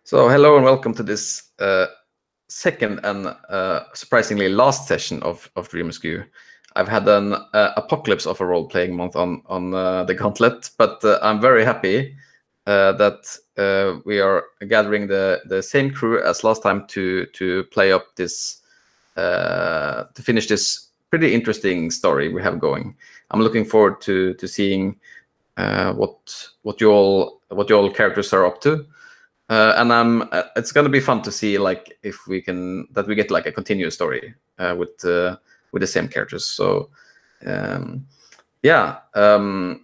So hello and welcome to this second and surprisingly last session of Dream Askew. I've had an apocalypse of a role-playing month on the Gauntlet, but I'm very happy that we are gathering the same crew as last time to play up this to finish this pretty interesting story we have going. I'm looking forward to seeing what you all characters are up to. And it's going to be fun to see like if we get like a continuous story with the same characters. So yeah, I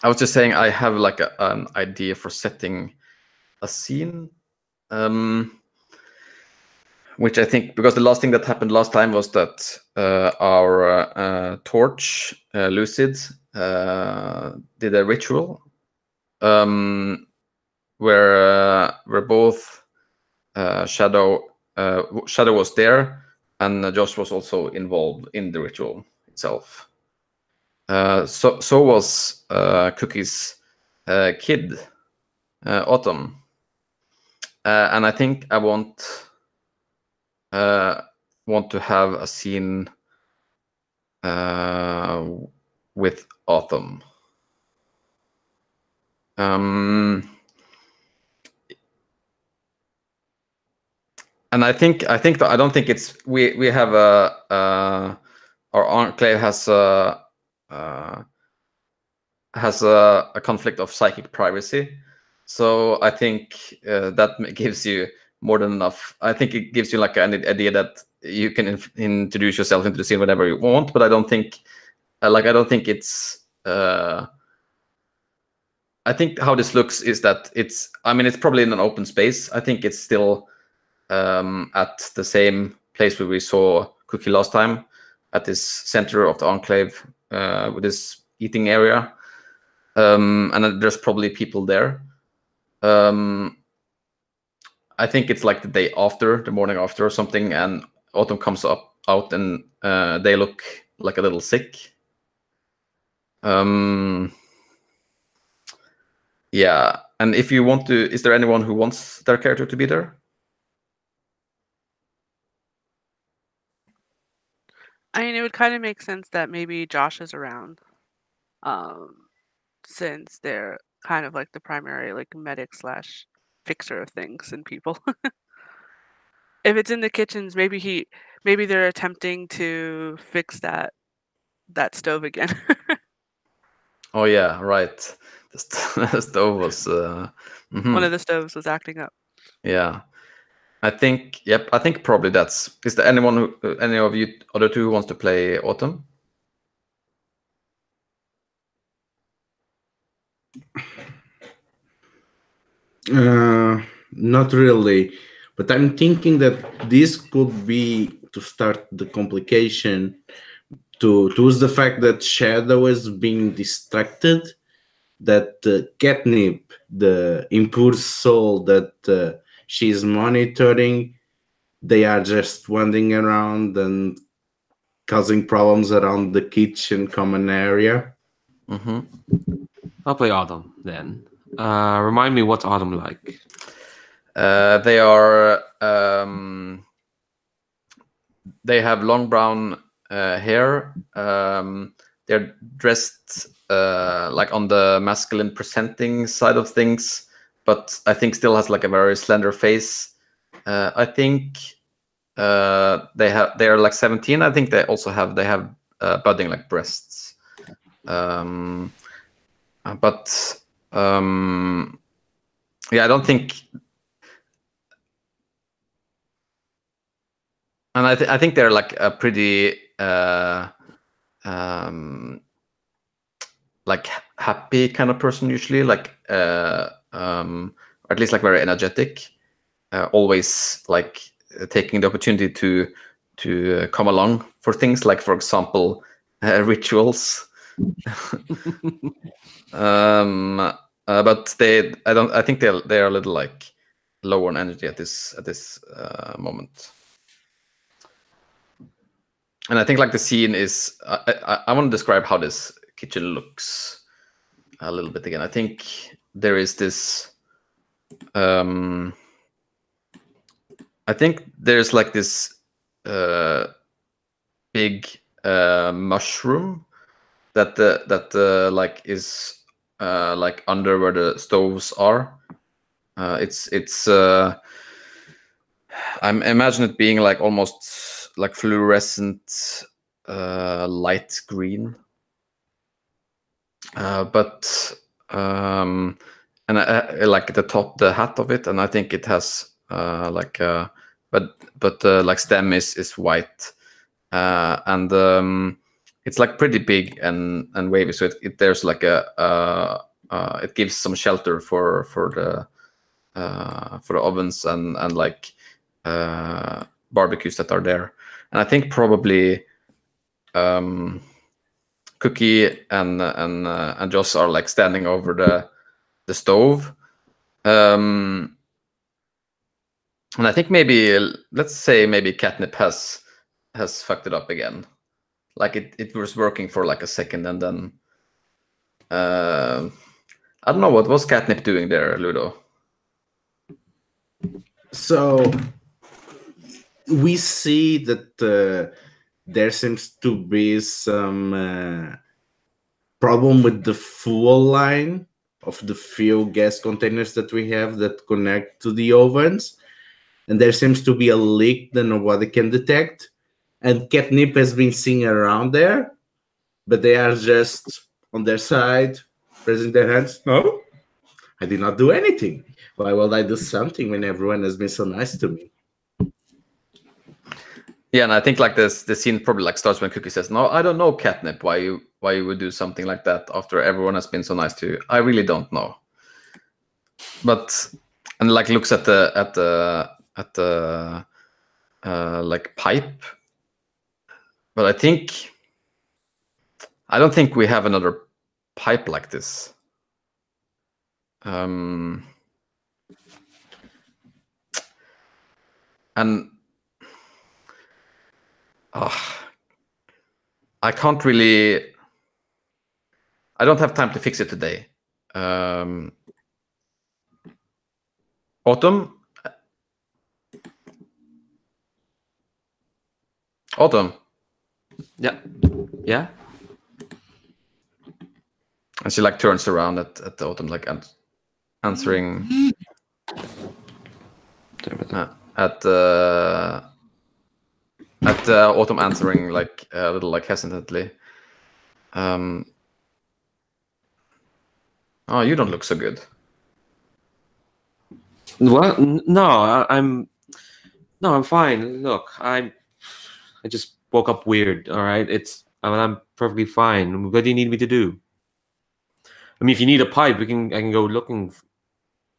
was just saying I have like an idea for setting a scene, which I think, because the last thing that happened last time was that our Torch Lucid did a ritual. Where both Shadow was there, and Josh was also involved in the ritual itself. So was Cookie's kid, Autumn, and I think I want to have a scene with Autumn. And I don't think it's we have our enclave has a conflict of psychic privacy, so I think that gives you more than enough. I think it gives you like an idea that you can introduce yourself into the scene whenever you want, but I don't think it's. I think how this looks is that it's probably in an open space. I think it's still at the same place where we saw Cookie last time, at this center of the enclave with this eating area, and there's probably people there. I think it's like the morning after or something, and Autumn comes out and they look like a little sick. Yeah, and if you want to, is there anyone who wants their character to be there? I mean, it would kind of make sense that maybe Josh is around, since they're kind of like the primary like medic / fixer of things and people. If it's in the kitchens, maybe they're attempting to fix that stove again. Oh yeah, right. The stove was One of the stoves was acting up. Yeah. I think probably that's. Is there anyone any of you other two who wants to play Autumn? Not really, but I'm thinking that this could be to start the complication, to use the fact that Shadow is being distracted, that Catnip, the impure soul that she's monitoring, they are just wandering around and causing problems around the kitchen common area. I'll play Autumn then. Remind me, what's Autumn like? They are. They have long brown hair. They're dressed like on the masculine presenting side of things, but I think still has like a very slender face. I think they are like 17. I think they have budding like breasts. But yeah, I don't think. And I think they're like a pretty like happy kind of person usually, like or at least like very energetic, always like taking the opportunity to come along for things, like for example rituals. But I think they are a little like lower on energy at this moment. And I think like the scene is, I want to describe how this kitchen looks a little bit again. I think there is this I think there's like this big mushroom that like is like under where the stoves are. It's I imagine it being like almost like fluorescent light green, but and like the top, the hat of it, and I think it has like but like stem is white, and it's like pretty big and wavy. So there's like it gives some shelter for the ovens and like barbecues that are there. And I think probably Cookie and Joss are like standing over the stove. And I think maybe, let's say maybe Catnip has fucked it up again. Like it was working for like a second, and then I don't know, what was Catnip doing there, Ludo? So we see that there seems to be some problem with the fuel line of the few gas containers that we have that connect to the ovens, and there seems to be a leak that nobody can detect. And Catnip has been seen around there, but they are just on their side, raising their hands. No, I did not do anything. Why would I do something when everyone has been so nice to me? Yeah, and I think like the scene probably like starts when Cookie says, "No, I don't know, Catnip, why you would do something like that after everyone has been so nice to you. I really don't know." But and like looks at the like pipe, but I don't think we have another pipe like this. And I can't really. I don't have time to fix it today. Autumn. Yeah. Yeah. And she like turns around at the Autumn, like answering at Autumn answering like a little like hesitantly. Oh, you don't look so good. Well, no, I'm fine. Look, I just woke up weird. All right, I'm perfectly fine. What do you need me to do? I mean, if you need a pipe, I can go looking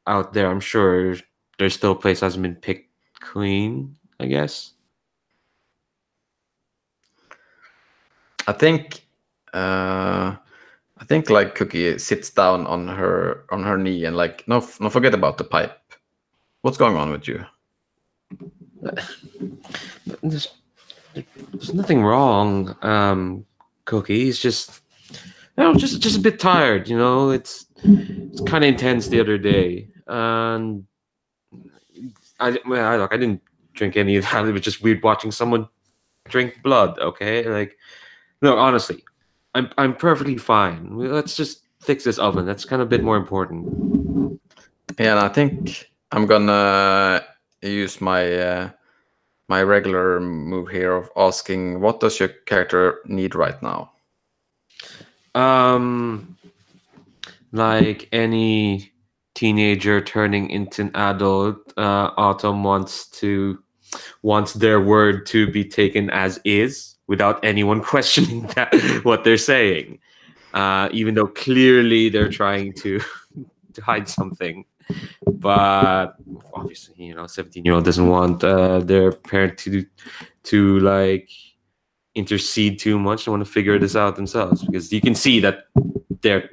out there. I'm sure there's still a place that hasn't been picked clean, I guess. I think like Cookie sits down on her knee and like, no, forget about the pipe. What's going on with you? There's nothing wrong, Cookie. He's just, just a bit tired. You know, it's kind of intense the other day, and I didn't drink any of that. It was just weird watching someone drink blood. Okay, like, no, honestly, I'm perfectly fine. Let's just fix this oven. That's kind of a bit more important. Yeah, and I think I'm gonna use my my regular move here of asking, what does your character need right now? Like any teenager turning into an adult, Autumn wants their word to be taken as is without anyone questioning what they're saying, even though clearly they're trying to hide something. But obviously, 17-year-old doesn't want their parent to like intercede too much. They want to figure this out themselves, because you can see that they're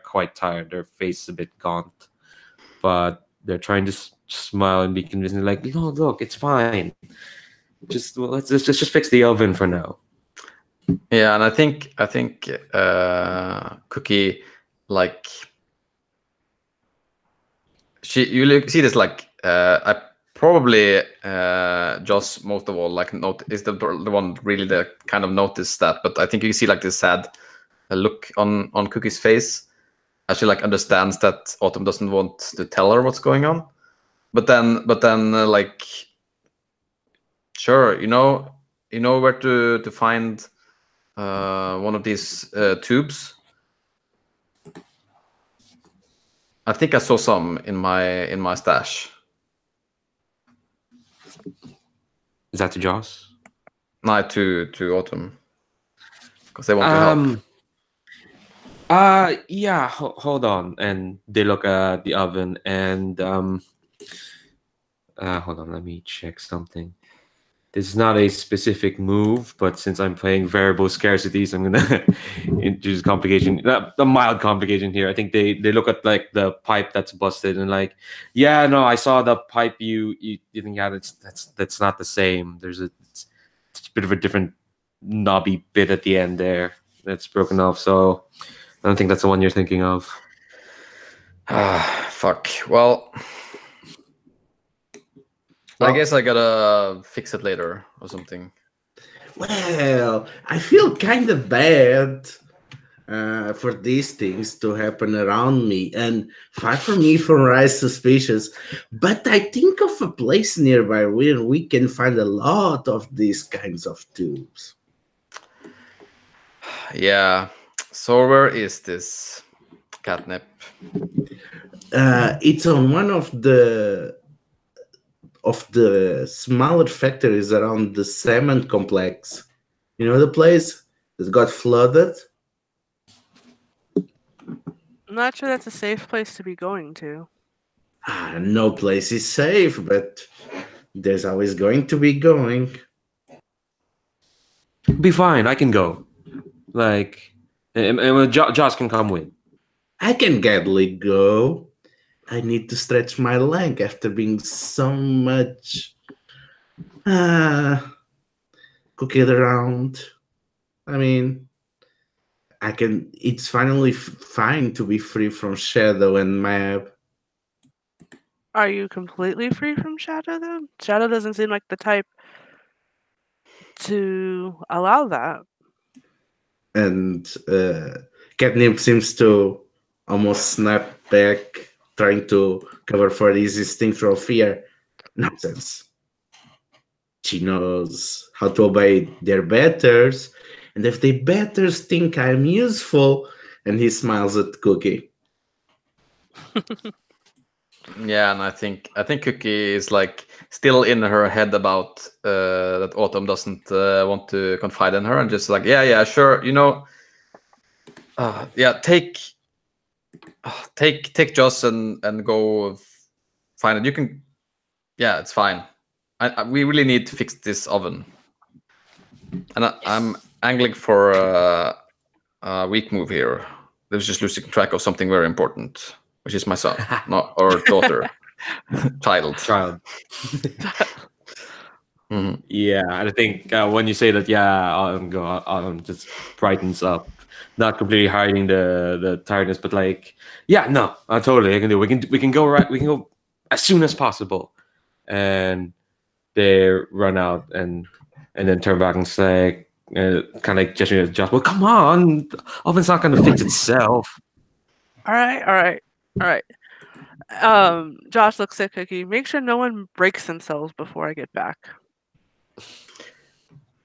quite tired. Their face is a bit gaunt, but they're trying to smile and be convincing. Like, no, look, it's fine. Let's just fix the oven for now. Yeah, and I think Cookie, like, you see this like I probably Joss most of all like is the one really that kind of noticed that, but I think you see like this sad look on Cookie's face as she like understands that Autumn doesn't want to tell her what's going on, but then like sure, you know where to find one of these tubes. I think I saw some in my stash. Is that to Joss? No, to Autumn, because they want to help. Yeah. Hold on, and they look at the oven, and hold on. Let me check something. This is not a specific move, but since I'm playing variable scarcities, I'm gonna introduce complication, a mild complication here. I think they look at like the pipe that's busted and like, yeah, no, I saw the pipe you think yeah, that's not the same. There's it's a bit of a different knobby bit at the end there that's broken off. So I don't think that's the one you're thinking of. Fuck. Well, I guess I gotta fix it later or something. Well, I feel kind of bad for these things to happen around me, and far from me from rise suspicious. But I think of a place nearby where we can find a lot of these kinds of tubes. Yeah. So where is this catnip? It's on one of the smaller factories around the cement complex. You know the place that got flooded? I'm not sure that's a safe place to be going to. No place is safe, but there's always going to be going. Be fine. I can go. Like, and Josh can come with. I can gladly go. I need to stretch my leg after being so much cooking around. I mean, I can. It's finally fine to be free from Shadow and Mab. Are you completely free from Shadow though? Shadow doesn't seem like the type to allow that. And Catnip seems to almost snap back, trying to cover for his instinctual fear. Nonsense. She knows how to obey their betters, and if the betters think I'm useful, and he smiles at Cookie. Yeah, and I think Cookie is like still in her head about that Autumn doesn't want to confide in her, and just like yeah sure, you know, yeah take Joss and go find it. You can, yeah, it's fine. We really need to fix this oven, and I'm angling for a weak move here. I was just losing track of something very important, which is my son, not or daughter, child. Mm-hmm. Yeah, and I think when you say that, just brightens up, not completely hiding the tiredness, but like, yeah, no, totally, I can do. We can go right. We can go as soon as possible, and they run out and then turn back and say, kind of gesturing at Josh. Well, come on, oven's not going to fix itself. All right. Josh looks at Cookie. Make sure no one breaks themselves before I get back.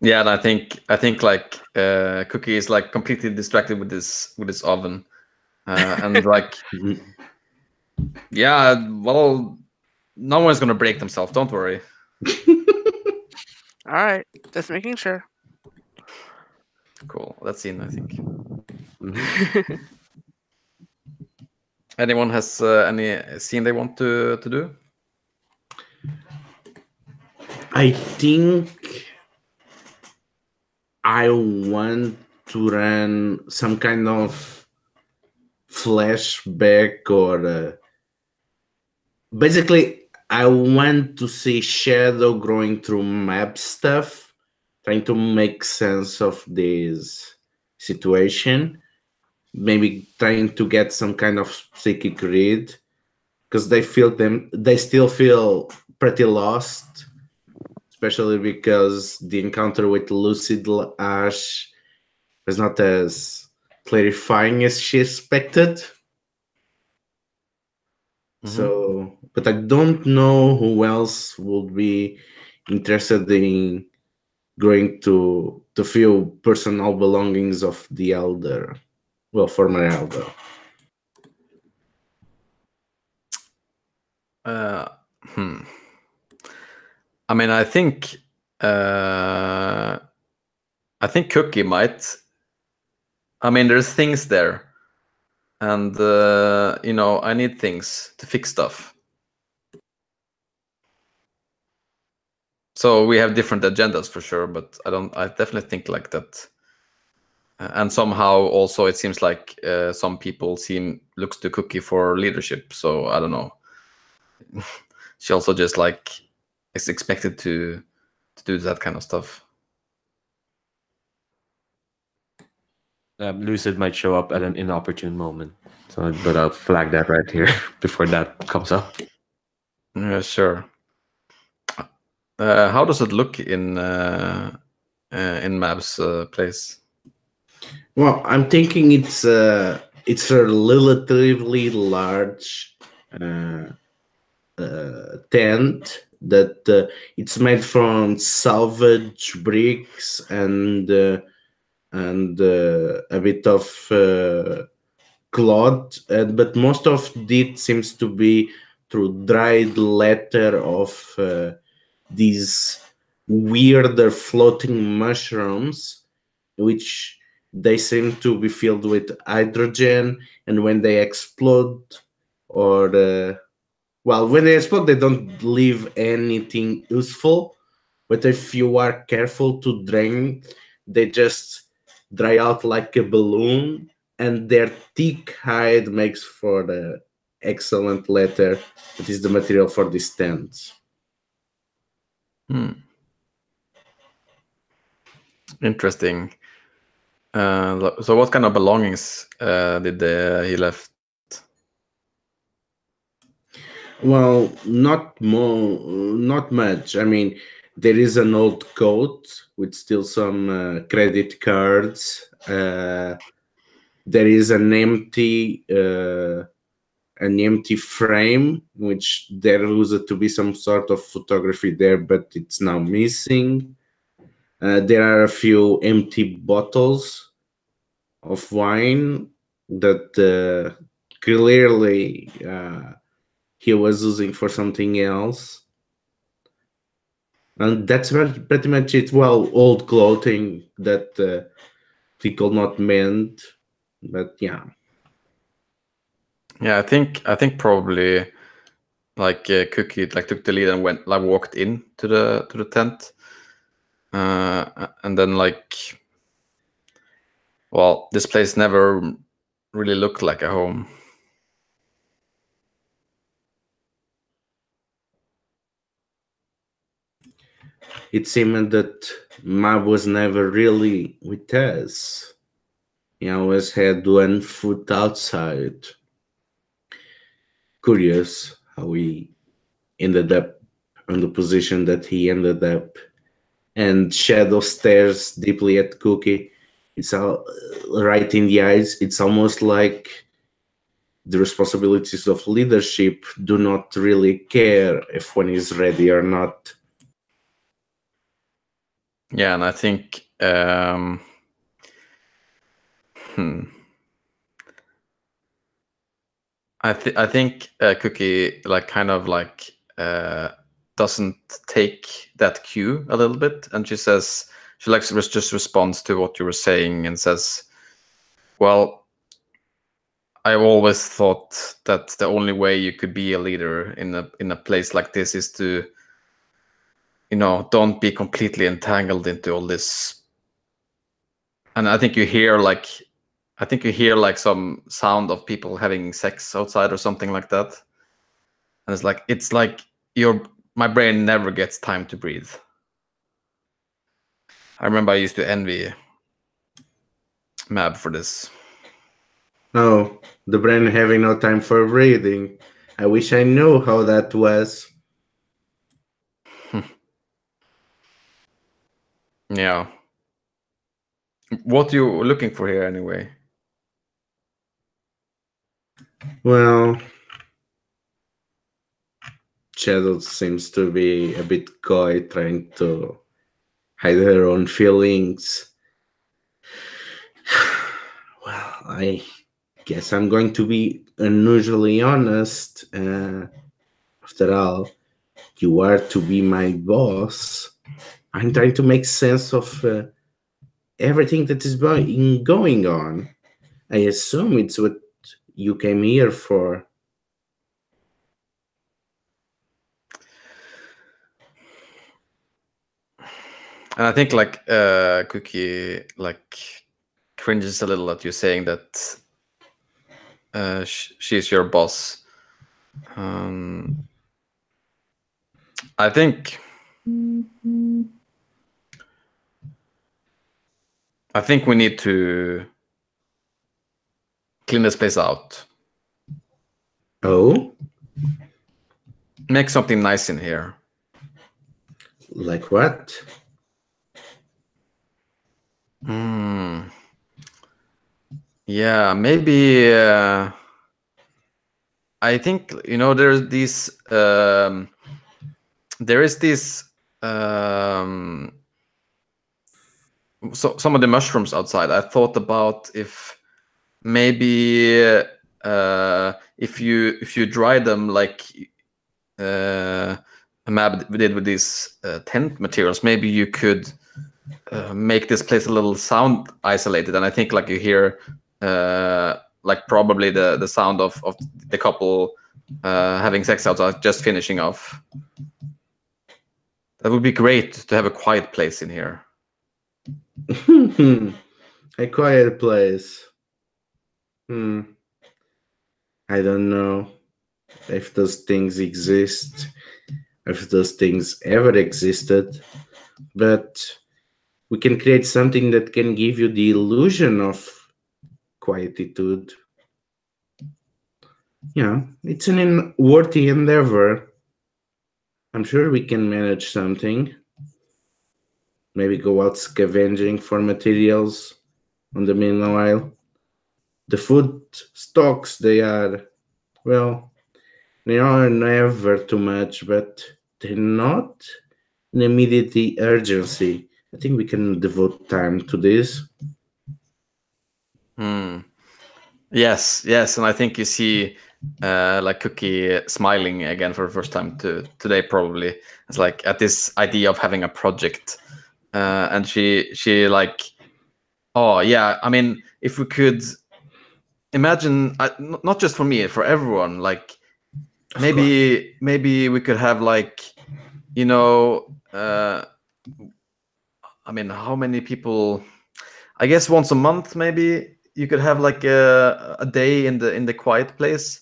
Yeah, and I think like Cookie is like completely distracted with this oven, and like, yeah, well, no one's gonna break themselves. Don't worry. All right, just making sure. Cool. That's in, I think. Mm-hmm. Anyone has any scene they want to do? I think I want to run some kind of flashback or basically I want to see Shadow growing through map stuff, trying to make sense of this situation, maybe trying to get some kind of psychic read because they still feel pretty lost, especially because the encounter with Lucid Ash was not as clarifying as she expected. So, but I don't know who else would be interested in going to feel personal belongings of the elder, well, former elder. I mean, I think Cookie might. I mean, there's things there, and you know, I need things to fix stuff. So we have different agendas for sure, but I definitely think like that. And somehow also it seems like some people looks to Cookie for leadership. So I don't know. She also just like is expected to do that kind of stuff. Lucid might show up at an inopportune moment. So, but I'll flag that right here before that comes up. Yeah, sure. How does it look in Mab's place? Well, I'm thinking it's a relatively large tent that it's made from salvage bricks and a bit of cloth, but most of it seems to be through dried leather of these weirder floating mushrooms, which they seem to be filled with hydrogen, and when they explode, or well, when they explode, they don't leave anything useful. But if you are careful to drain, they just dry out like a balloon, and their thick hide makes for the excellent leather that is the material for these tents. Interesting. So what kind of belongings did he left? Well, not much. I mean, there is an old coat with still some credit cards. There is an empty frame, which there used to be some sort of photography there, but it's now missing. There are a few empty bottles of wine that clearly he was using for something else. And that's pretty much it. Well, old clothing that he could not mend, but yeah. Yeah, I think probably like Cookie like took the lead and walked in to the tent, and then like, well, this place never really looked like a home. It seemed that Mab was never really with us. He always had one foot outside. Curious how he ended up on the position that he ended up. And Shadow stares deeply at Cookie. It's all right in the eyes. It's almost like the responsibilities of leadership do not really care if one is ready or not. Yeah, and I think I think Cookie like kind of like doesn't take that cue a little bit, and she says she like just responds to what you were saying and says, "Well, I've always thought that the only way you could be a leader in a place like this is to, you know, don't be completely entangled into all this." And I think you hear like some sound of people having sex outside or something like that. And it's like my brain never gets time to breathe. I remember I used to envy Mab for this. Oh, the brain having no time for breathing. I wish I knew how that was. Yeah. What you looking for here anyway? Well, Shadow seems to be a bit coy, trying to hide her own feelings. Well, I guess I'm going to be unusually honest. After all, you are to be my boss. I'm trying to make sense of everything that is going on. I assume it's what you came here for. And I think like Cookie like cringes a little at you saying that she's your boss. I think we need to clean this place out. Oh? Make something nice in here. Like what? Yeah, maybe. I think there's these. There is this. So some of the mushrooms outside. I thought about if maybe if you dry them like Mab did with these tent materials, maybe you could make this place a little sound isolated. And I think like you hear like probably the sound of the couple having sex outside, just finishing off. That would be great to have a quiet place in here. A quiet place. I don't know if those things exist, if those things ever existed, but we can create something that can give you the illusion of quietude. Yeah, it's an worthy endeavor. I'm sure we can manage something. Maybe go out scavenging for materials on the meanwhile. The food stocks, they are never too much, but they're not an immediate urgency. I think we can devote time to this. Yes, and I think you see like Cookie smiling again for the first time today. Probably it's like at this idea of having a project, and she like, oh yeah. I mean, if we could imagine, not just for me, for everyone, like maybe we could have like, I mean, how many people? I guess once a month, maybe you could have like a day in the quiet place.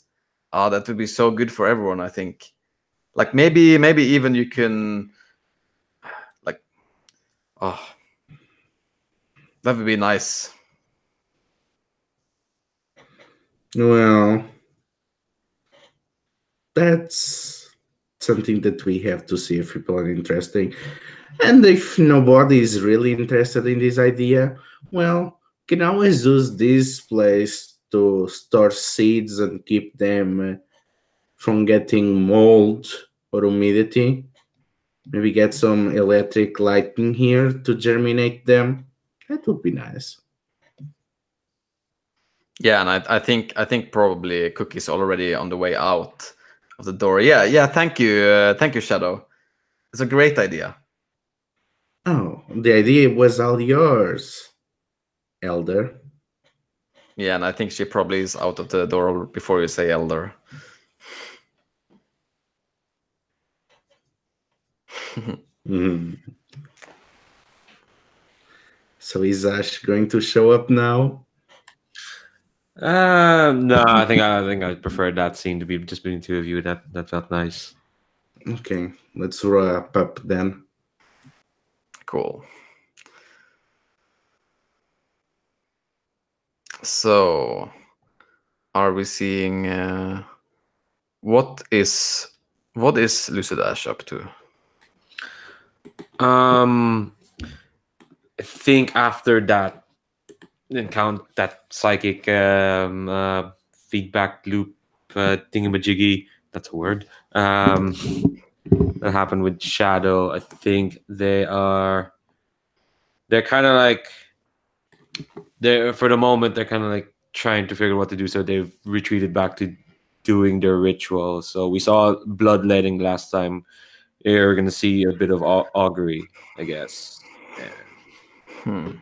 That would be so good for everyone. I think, like maybe even you can, like, oh, that would be nice. Well, that's something that we have to see if people are interested. And if nobody is really interested in this idea, well, can always use this place to store seeds and keep them from getting mold or humidity. Maybe get some electric lighting here to germinate them. That would be nice. Yeah, and I think probably Cookie's already on the way out of the door. Yeah. Thank you, Shadow. It's a great idea. Oh, the idea was all yours, Elder. Yeah, and I think she probably is out of the door before you say Elder. So is Ash going to show up now? No, I think I preferred that scene to be just between the two of you. That felt nice. Okay, let's wrap up then. Cool. So, are we seeing what is Lucid Ash up to? I think after that encounter, that psychic feedback loop thingamajiggy, that's a word, that happened with Shadow, I think they're kind of like, for the moment, they're kind of like trying to figure out what to do, so they've retreated back to doing their ritual. So we saw bloodletting last time. You're going to see a bit of augury, I guess.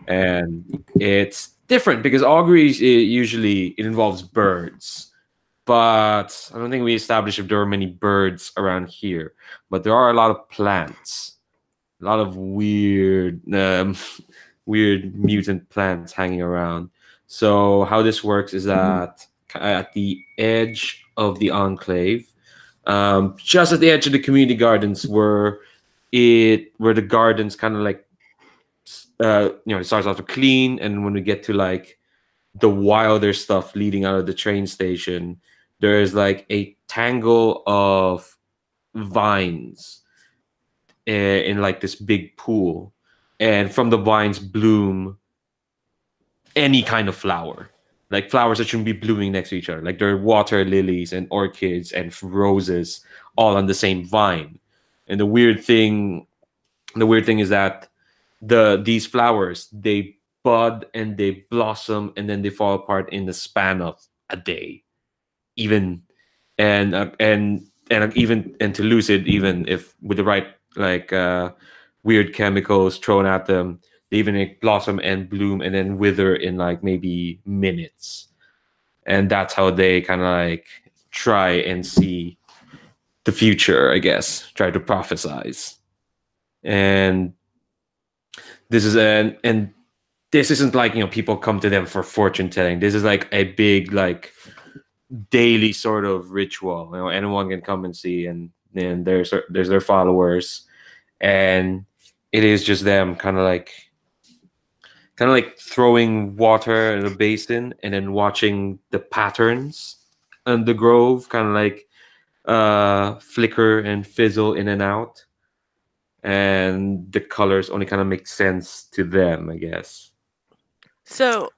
And it's different because augury usually it involves birds, but I don't think we established if there are many birds around here. But there are a lot of plants, a lot of weird weird mutant plants hanging around. So how this works is that at the edge of the enclave, just at the edge of the community gardens, where the gardens kind of like it starts off clean, and when we get to like the wilder stuff leading out of the train station, there is like a tangle of vines in like this big pool, and from the vines bloom any kind of flower, like flowers that shouldn't be blooming next to each other. Like there are water lilies and orchids and roses all on the same vine. And the weird thing is that these flowers, they bud and they blossom and then they fall apart in the span of a day, even and to Lucid, even if with the right like weird chemicals thrown at them, they even like, blossom and bloom and then wither in like maybe minutes. And that's how they kind of like try and see the future, I guess, try to prophesize. And this is and this isn't like, people come to them for fortune telling. This is like a big like daily sort of ritual. Anyone can come and see, and then there's their followers, and it is just them kind of like throwing water in a basin and then watching the patterns in the grove kind of like flicker and fizzle in and out, and the colors only kind of make sense to them, I guess. So,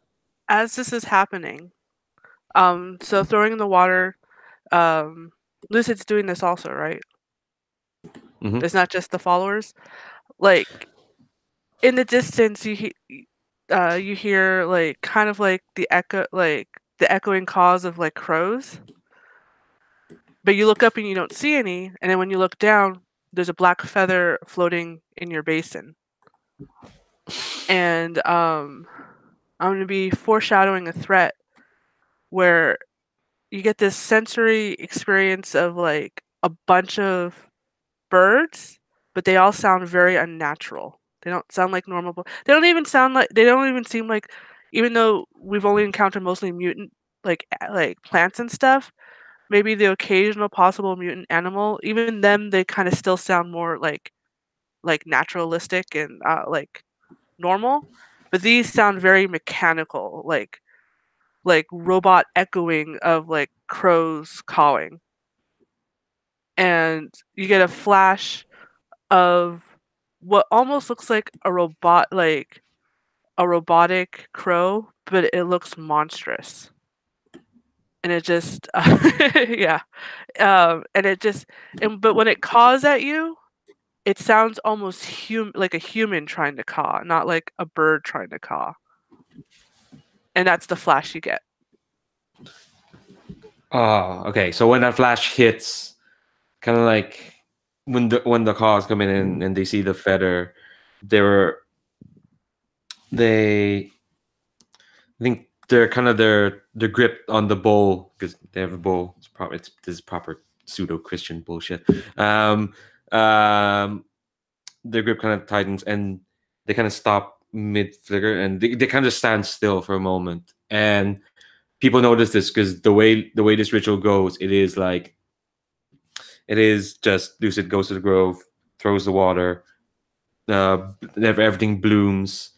as this is happening, so throwing in the water, Lucid's doing this also, right? Mhm. It's not just the followers. Like in the distance, you hear like kind of like the echoing calls of like crows. But you look up and you don't see any, and then when you look down, there's a black feather floating in your basin. And I'm going to be foreshadowing a threat where you get this sensory experience of like a bunch of birds, but they all sound very unnatural. They don't sound like normal. They don't even seem like, even though we've only encountered mostly mutant like plants and stuff, maybe the occasional possible mutant animal, even them, they kind of still sound more like naturalistic and like normal. But these sound very mechanical, like robot echoing of like crows cawing. And you get a flash of what almost looks like a robotic crow, but it looks monstrous. And it just yeah. And it just but when it caws at you, it sounds almost like a human trying to caw, not like a bird trying to caw. And that's the flash you get. Oh, okay. So when that flash hits, kind of like when the cars come in and they see the feather, I think they're kind of they're gripped on the bowl because they have a bowl. This is proper pseudo Christian bullshit. Their grip kind of tightens and they kind of stop mid flicker and they kind of stand still for a moment. And people notice this because the way this ritual goes, it is just Lucid goes to the grove, throws the water, everything blooms,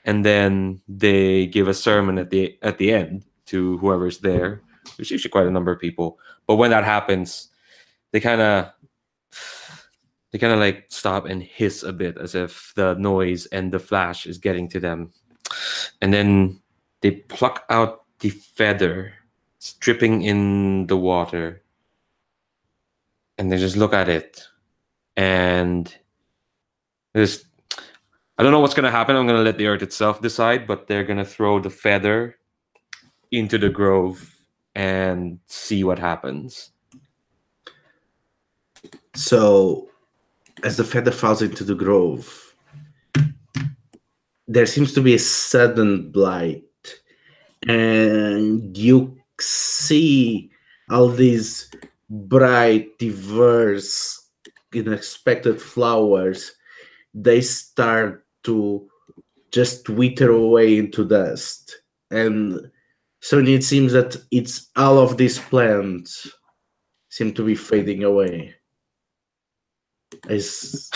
and then they give a sermon at the end to whoever's there. There's usually quite a number of people, but when that happens, they kind of like stop and hiss a bit as if the noise and the flash is getting to them. And then they pluck out the feather, dripping in the water. And they just look at it. And there's, I don't know what's going to happen. I'm going to let the earth itself decide, but they're going to throw the feather into the grove and see what happens. So, as the feather falls into the grove, there seems to be a sudden blight, and you see all these bright, diverse, unexpected flowers. They start to just wither away into dust, and soon it seems that it's all of these plants seem to be fading away as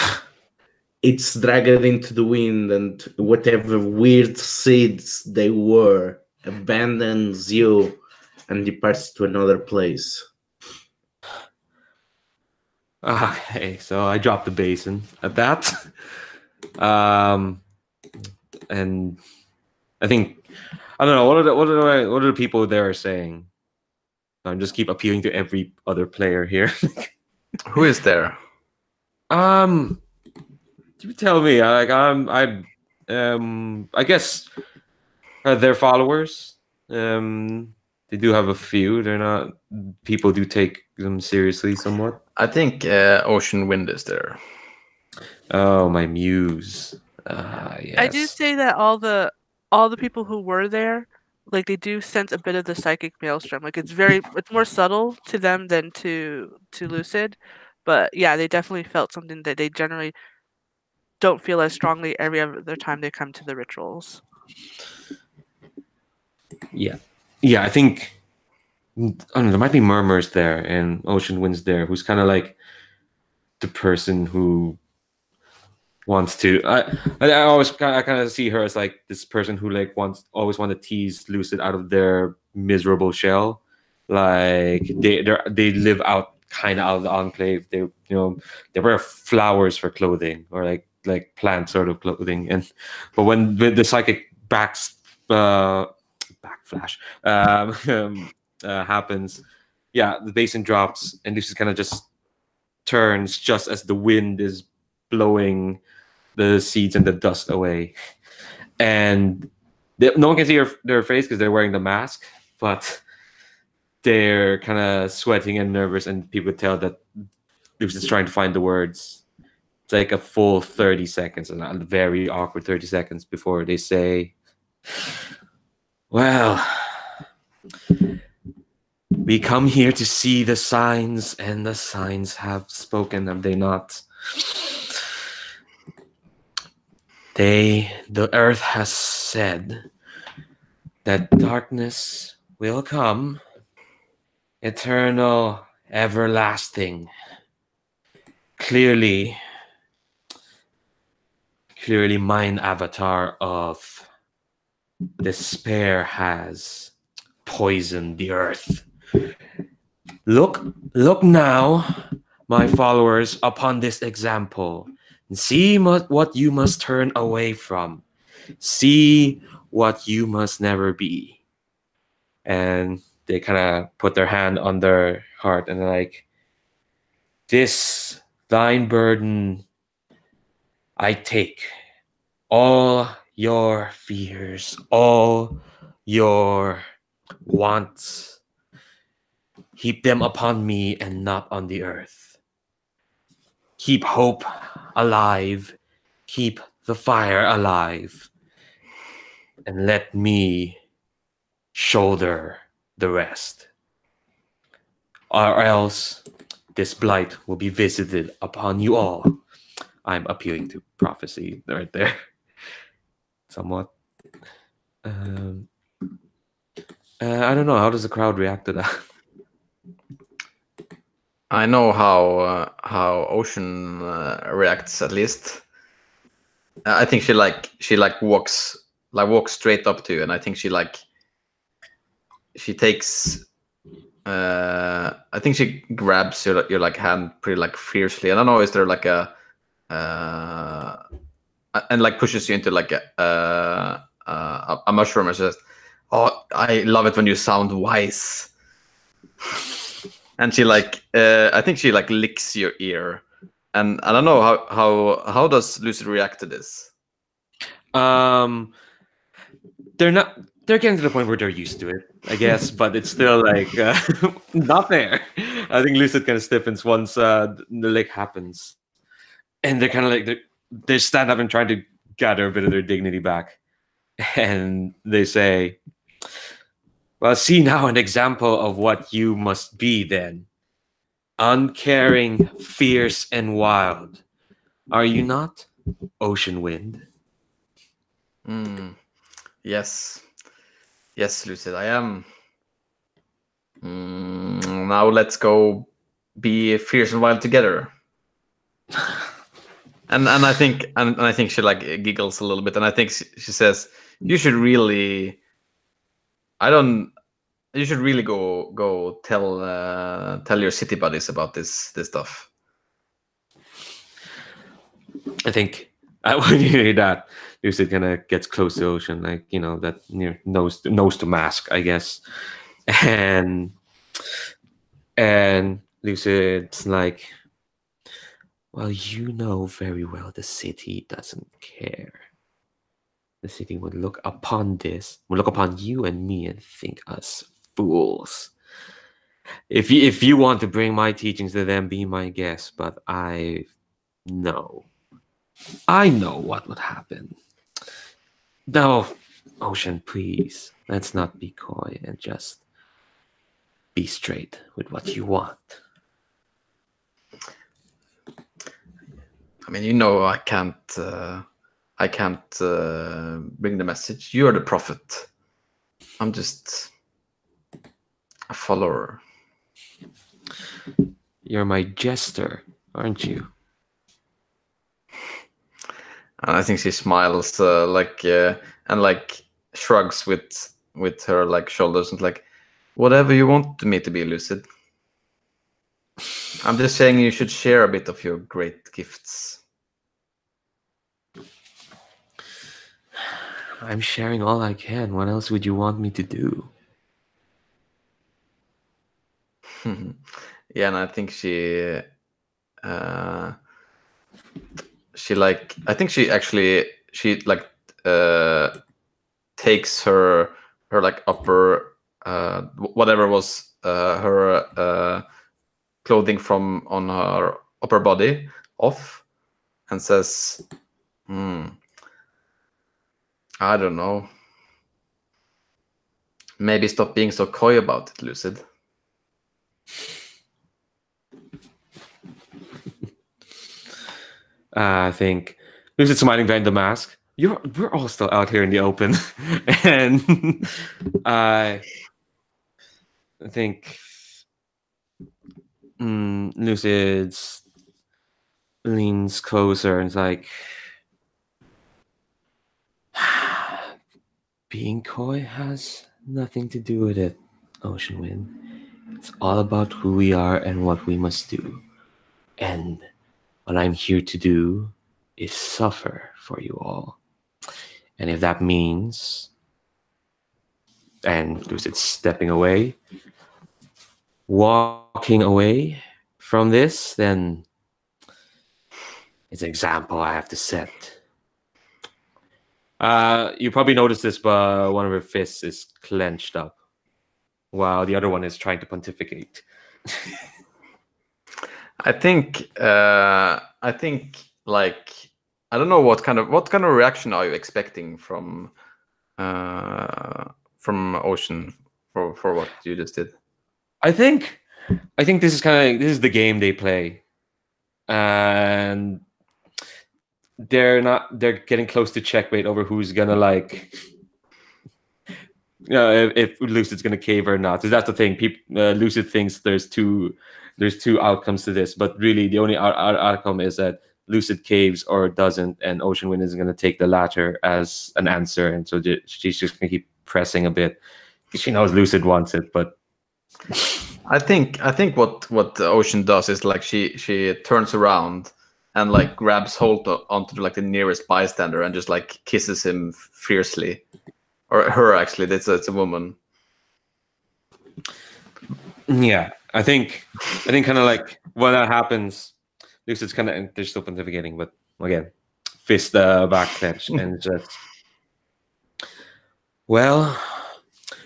it's dragged into the wind, and whatever weird seeds they were abandons you and departs to another place. Okay, so I dropped the basin at that. And I think, I don't know, what are the people there saying? I'm just keep appealing to every other player here. Who is there? You tell me. I guess they're followers. They do have a few. They're not. People do take them seriously somewhat. I think Ocean Wind is there. Oh, my muse. Yes. I do say that all the people who were there, like they do sense a bit of the psychic maelstrom. Like it's more subtle to them than to Lucid, but yeah, they definitely felt something that they generally don't feel as strongly every other time they come to the rituals. Yeah, I think I don't know, there might be murmurs there and Ocean Winds there, who's kind of like the person who wants to. I kind of see her as like this person who like always want to tease Lucid out of their miserable shell. Like they live out kind of out of the enclave. They they wear flowers for clothing or like plant sort of clothing. But when the psychic backflash happens, yeah, the basin drops and Lucid kind of just turns just as the wind is blowing the seeds and the dust away, and no one can see their face because they're wearing the mask, but they're kind of sweating and nervous, and people tell that Lucius is trying to find the words. It's like a full 30 seconds, and a very awkward 30 seconds before they say, well, we come here to see the signs, and the signs have spoken, have they not? The earth has said that darkness will come, eternal, everlasting. Clearly, mine avatar of despair has poisoned the earth. Look now, my followers, upon this example. See what you must turn away from. See what you must never be. And they kind of put their hand on their heart and they're like, this thine burden I take. All your fears, all your wants, heap them upon me and not on the earth. Keep hope alive, keep the fire alive, and let me shoulder the rest. Or else this blight will be visited upon you all. I'm appealing to prophecy right there. Somewhat. I don't know. How does the crowd react to that? I know how Ocean reacts at least. I think she walks straight up to you, and I think she takes I think she grabs your like hand pretty like fiercely. I don't know, is there like and like pushes you into like a mushroom and says, "Oh, I love it when you sound wise." And she like, I think she like licks your ear, and I don't know how does Lucid react to this? They're not. They're getting to the point where they're used to it, I guess, but it's still like not there. I think Lucid kind of stiffens once the lick happens, and they're kind of like they stand up and trying to gather a bit of their dignity back, and they say, "Well, see now an example of what you must be then. Uncaring, fierce, and wild. Are you not, Ocean Wind?" Yes, Lucid, I am. Now let's go be fierce and wild together. and I think she like giggles a little bit, and I think she says, "You should really, you should really go tell your city buddies about this stuff." I think when you hear that, Lucid kind of gets close to Ocean, like, you know, that near nose to mask, I guess, and Lucid's like, "Well, you know very well the city doesn't care. The city would look upon you and me and think us fools. If you want to bring my teachings to them, be my guest, but I know what would happen. No, Ocean, please, let's not be coy and just be straight with what you want." I mean, you know, I can't bring the message. You're the prophet. I'm just a follower. You're my jester, aren't you? And I think she smiles and like shrugs with her like shoulders and like, "Whatever you want me to be, Lucid. I'm just saying you should share a bit of your great gifts." I'm sharing all I can. What else would you want me to do? Yeah, and I think like, I think she like takes her like upper whatever was her clothing from on her upper body off and says, "I don't know. Maybe stop being so coy about it, Lucid." I think Lucid's smiling behind the mask. We're all still out here in the open, and I think Lucid leans closer and is like, "Being coy has nothing to do with it, Ocean Wind. It's all about who we are and what we must do. And what I'm here to do is suffer for you all. And if that means," and Lucid's stepping away, "walking away from this, then it's an example I have to set." You probably noticed this, but one of her fists is clenched up, while the other one is trying to pontificate. I think like, I don't know what kind of reaction are you expecting from Ocean for what you just did? I think this is the game they play, and they're getting close to checkmate over who's gonna like, if Lucid's gonna cave or not. So that's the thing. Lucid thinks there's two outcomes to this, but really the only outcome is that Lucid caves or doesn't, and Ocean Wind is gonna take the latter as an answer, and so she's just gonna keep pressing a bit. She knows Lucid wants it, but I think what Ocean does is like she turns around and like grabs hold onto like the nearest bystander and just like kisses him fiercely, or her actually. It's a woman. Yeah, I think kind of like when that happens, Lucid's kind of they're still pontificating, but again, fist back clench and just well,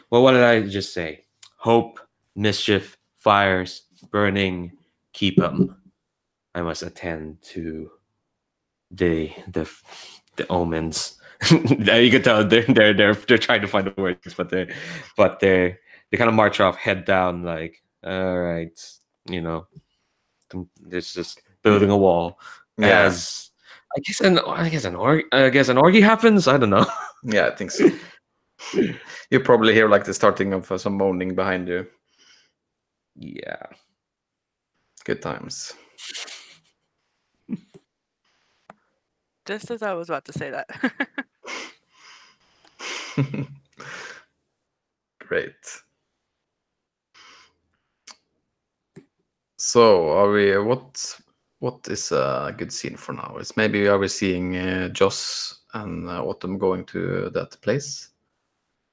what did I just say? Hope, mischief, fires, burning, keep them. I must attend to the omens. You can tell they're trying to find the words, but they kind of march off head down like, all right, you know, there's just building a wall. Yeah. As I guess an orgy happens. I don't know. Yeah, I think so. You probably hear like the starting of some moaning behind you. Yeah. Good times. Just as I was about to say that. Great. So, are we? What is a good scene for now? Is maybe are we seeing Joss and Autumn going to that place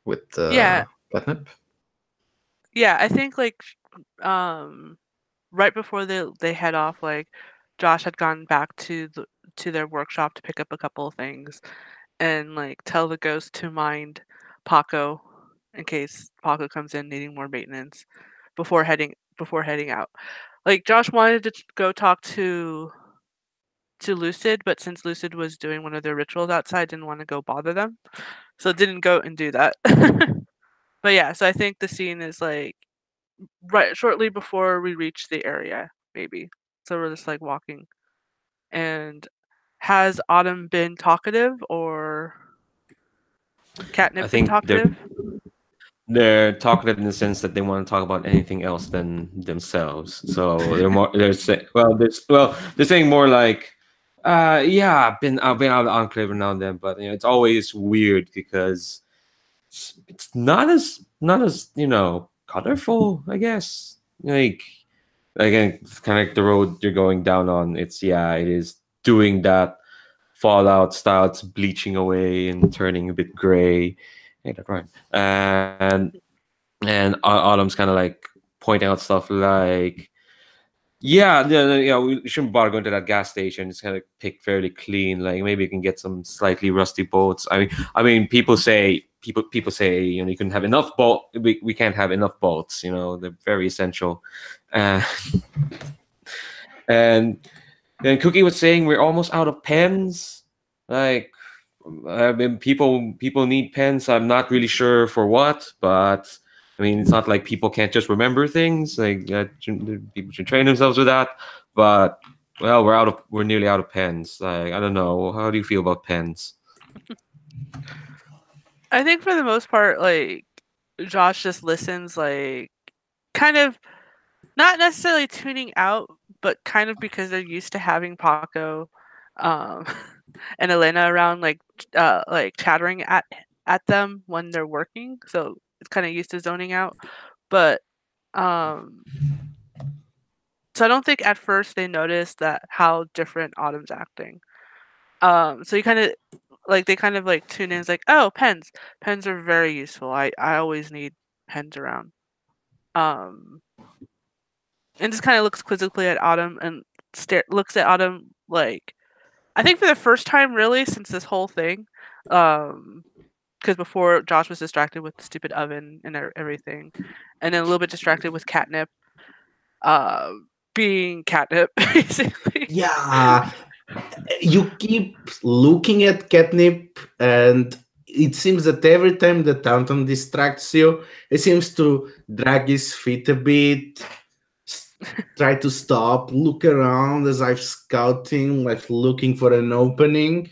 with Yeah. Catnip? Yeah, I think like right before they head off, like Josh had gone back to their workshop to pick up a couple of things and like tell the ghost to mind Paco in case Paco comes in needing more maintenance before heading out. Like Josh wanted to go talk to Lucid, but since Lucid was doing one of their rituals outside, didn't want to go bother them. So didn't go and do that. But yeah, so I think the scene is like right shortly before we reach the area, maybe. So we're just like walking. And has Autumn been talkative or Catnip I been think talkative? they're talkative in the sense that they want to talk about anything else than themselves. So they're more they're they're saying more like, yeah, I've been out of the enclave now and then, but it's always weird because it's not as colorful, I guess. Like again, it's kind of like the road you're going down on. It is doing that Fallout style. It's bleaching away and turning a bit gray. Hey, that's right. And Autumn's kind of like pointing out stuff like, we shouldn't bother going to that gas station. It's kind of picked fairly clean. Like maybe you can get some slightly rusty bolts. I mean, people say you can have enough bolt. We can't have enough bolts. They're very essential. And then Cookie was saying we're almost out of pens. Like, I mean, people need pens. I'm not really sure for what, but I mean, it's not like people can't just remember things. Like people should train themselves with that. But well, we're nearly out of pens. Like I don't know. How do you feel about pens? I think for the most part, like Josh just listens, like kind of not necessarily tuning out, but kind of because they're used to having Paco and Elena around, like chattering at them when they're working. So it's kind of used to zoning out. But so I don't think at first they noticed that how different Autumn's acting. So you kind of they kind of like tune in. It's like, oh, pens are very useful. I always need pens around. And just kind of looks quizzically at Autumn and looks at Autumn like, I think for the first time really since this whole thing, because before Josh was distracted with the stupid oven and everything, and then a little bit distracted with Catnip, being Catnip basically. Yeah, you keep looking at Catnip, and it seems that every time that Taunton distracts you, he seems to drag his feet a bit, try to stop, look around as I'm scouting, like looking for an opening.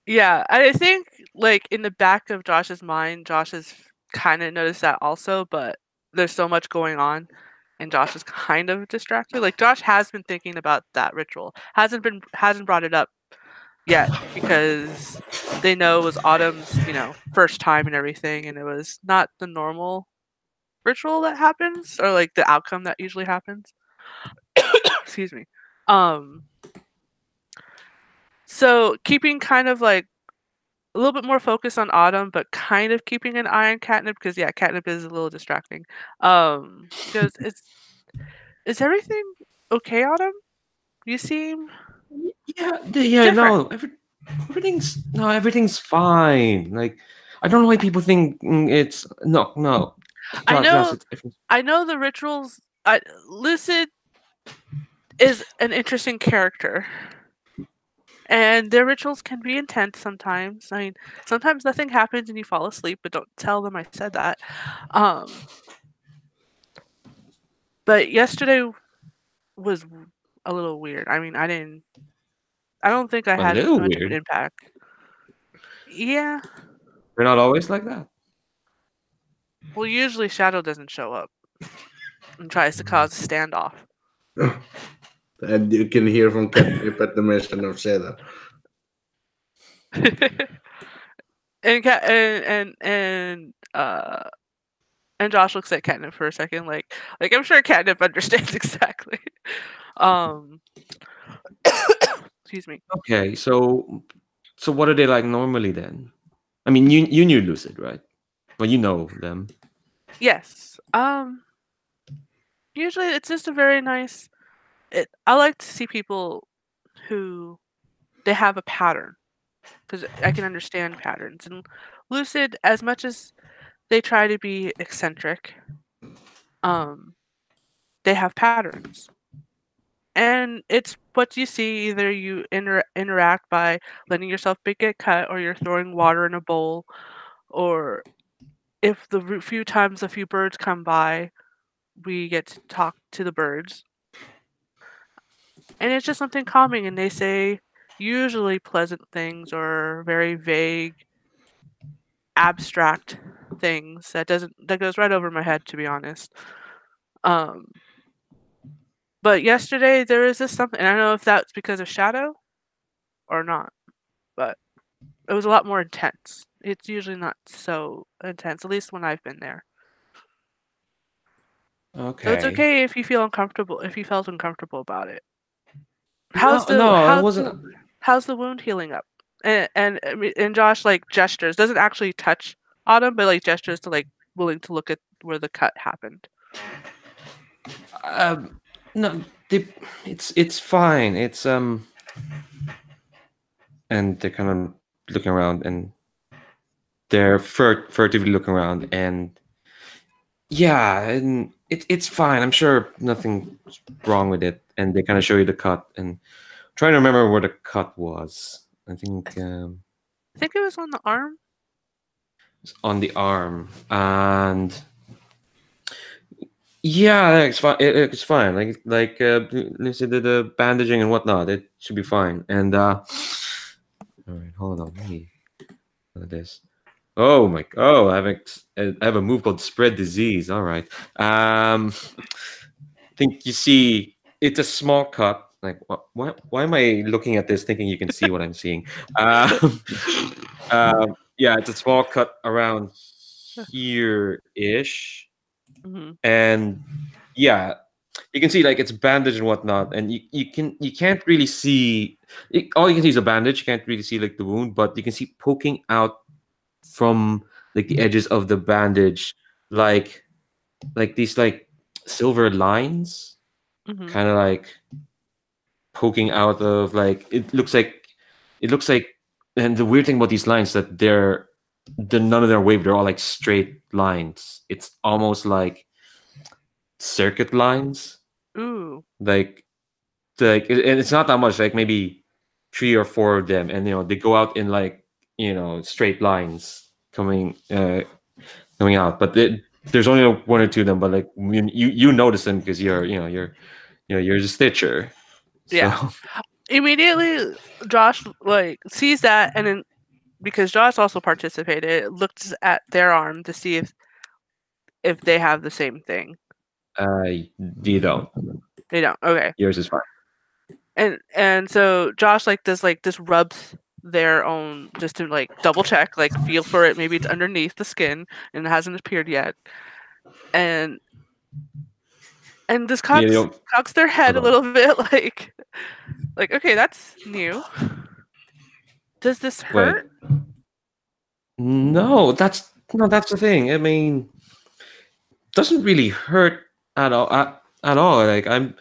Yeah, I think like in the back of Josh's mind, Josh has kind of noticed that also, but there's so much going on and Josh is kind of distracted. Like Josh has been thinking about that ritual. Hasn't brought it up yet because they know it was Autumn's, first time and everything, and it was not the normal ritual that happens, or like the outcome that usually happens. Excuse me. So keeping kind of like a little bit more focus on Autumn, but kind of keeping an eye on Catnip because Catnip is a little distracting. Because is everything okay, Autumn? You seem Yeah, different. no, everything's fine. Like, I don't know why people think it's no. I know. It's I know the rituals. Lucid is an interesting character, and their rituals can be intense sometimes. I mean, sometimes nothing happens and you fall asleep, but don't tell them I said that. But yesterday was a little weird. I mean, I don't think I a had little much of an weird. impact. Yeah. They're not always like that. Well, usually Shadow doesn't show up and tries to cause a standoff. And you can hear from Catnip at the mention of Shadow. And Josh looks at Catnip for a second, like I'm sure Catnip understands exactly. Excuse me. Okay, so what are they like normally then? I mean, you knew Lucid, right? Well, you know them. Yes. Usually it's just a very nice. I like to see people who they have a pattern because I can understand patterns. And Lucid, as much as they try to be eccentric, they have patterns. And it's what you see. Either you interact by letting yourself get cut, or you're throwing water in a bowl, or if the few times a few birds come by, we get to talk to the birds. And it's just something calming, and they say usually pleasant things or very vague, abstract things that goes right over my head, to be honest. But yesterday there was just something, and I don't know if that's because of Shadow or not, but it was a lot more intense. It's usually not so intense, at least when I've been there. Okay. So it's okay if you feel uncomfortable, if you felt uncomfortable about it. How's How's the wound healing up? And Josh like gestures, doesn't actually touch Autumn, but like gestures to like willing to look at where the cut happened. No, it's fine. It's and they're kind of looking around, and they're furtively looking around, and yeah, and it's fine. I'm sure nothing's wrong with it. And they kind of show you the cut, and trying to remember where the cut was. I think I think it was on the arm. it's on the arm, and yeah, it's fine. It's fine. Like Lucy did the bandaging and whatnot. It should be fine. And all right, hold on. Let me look at this. Oh my! Oh, I have a move called Spread Disease. All right. I think you see it's a small cut. Like, why am I looking at this thinking you can see what I'm seeing? Yeah, it's a small cut around here-ish. Mm-hmm. And yeah, you can see like it's bandaged and whatnot, and you can't really see all you can see is a bandage. You can't really see like the wound, but you can see poking out from like the edges of the bandage like these like silver lines, Mm-hmm. kind of like poking out of like it looks like and the weird thing about these lines that they're none of them are waved, they're all like straight lines. It's almost like circuit lines. Ooh. Like and it's not that much, like maybe 3 or 4 of them, and they go out in like straight lines coming out, but there's only 1 or 2 of them, but like you notice them because you're the Stitcher. Yeah. So. Immediately Josh like sees that, and then because Josh also participated, looks at their arm to see if they have the same thing. You don't. They don't. Okay. Yours is fine. And so Josh like does like just rubs their own just to like double check, like feel for it. Maybe it's underneath the skin and it hasn't appeared yet. and this Yeah, you cocks don't- cocks their head a Hold little bit, like okay, that's new. Does this Wait. hurt? No, that's the thing. I mean, doesn't really hurt at all. At all. Like I don't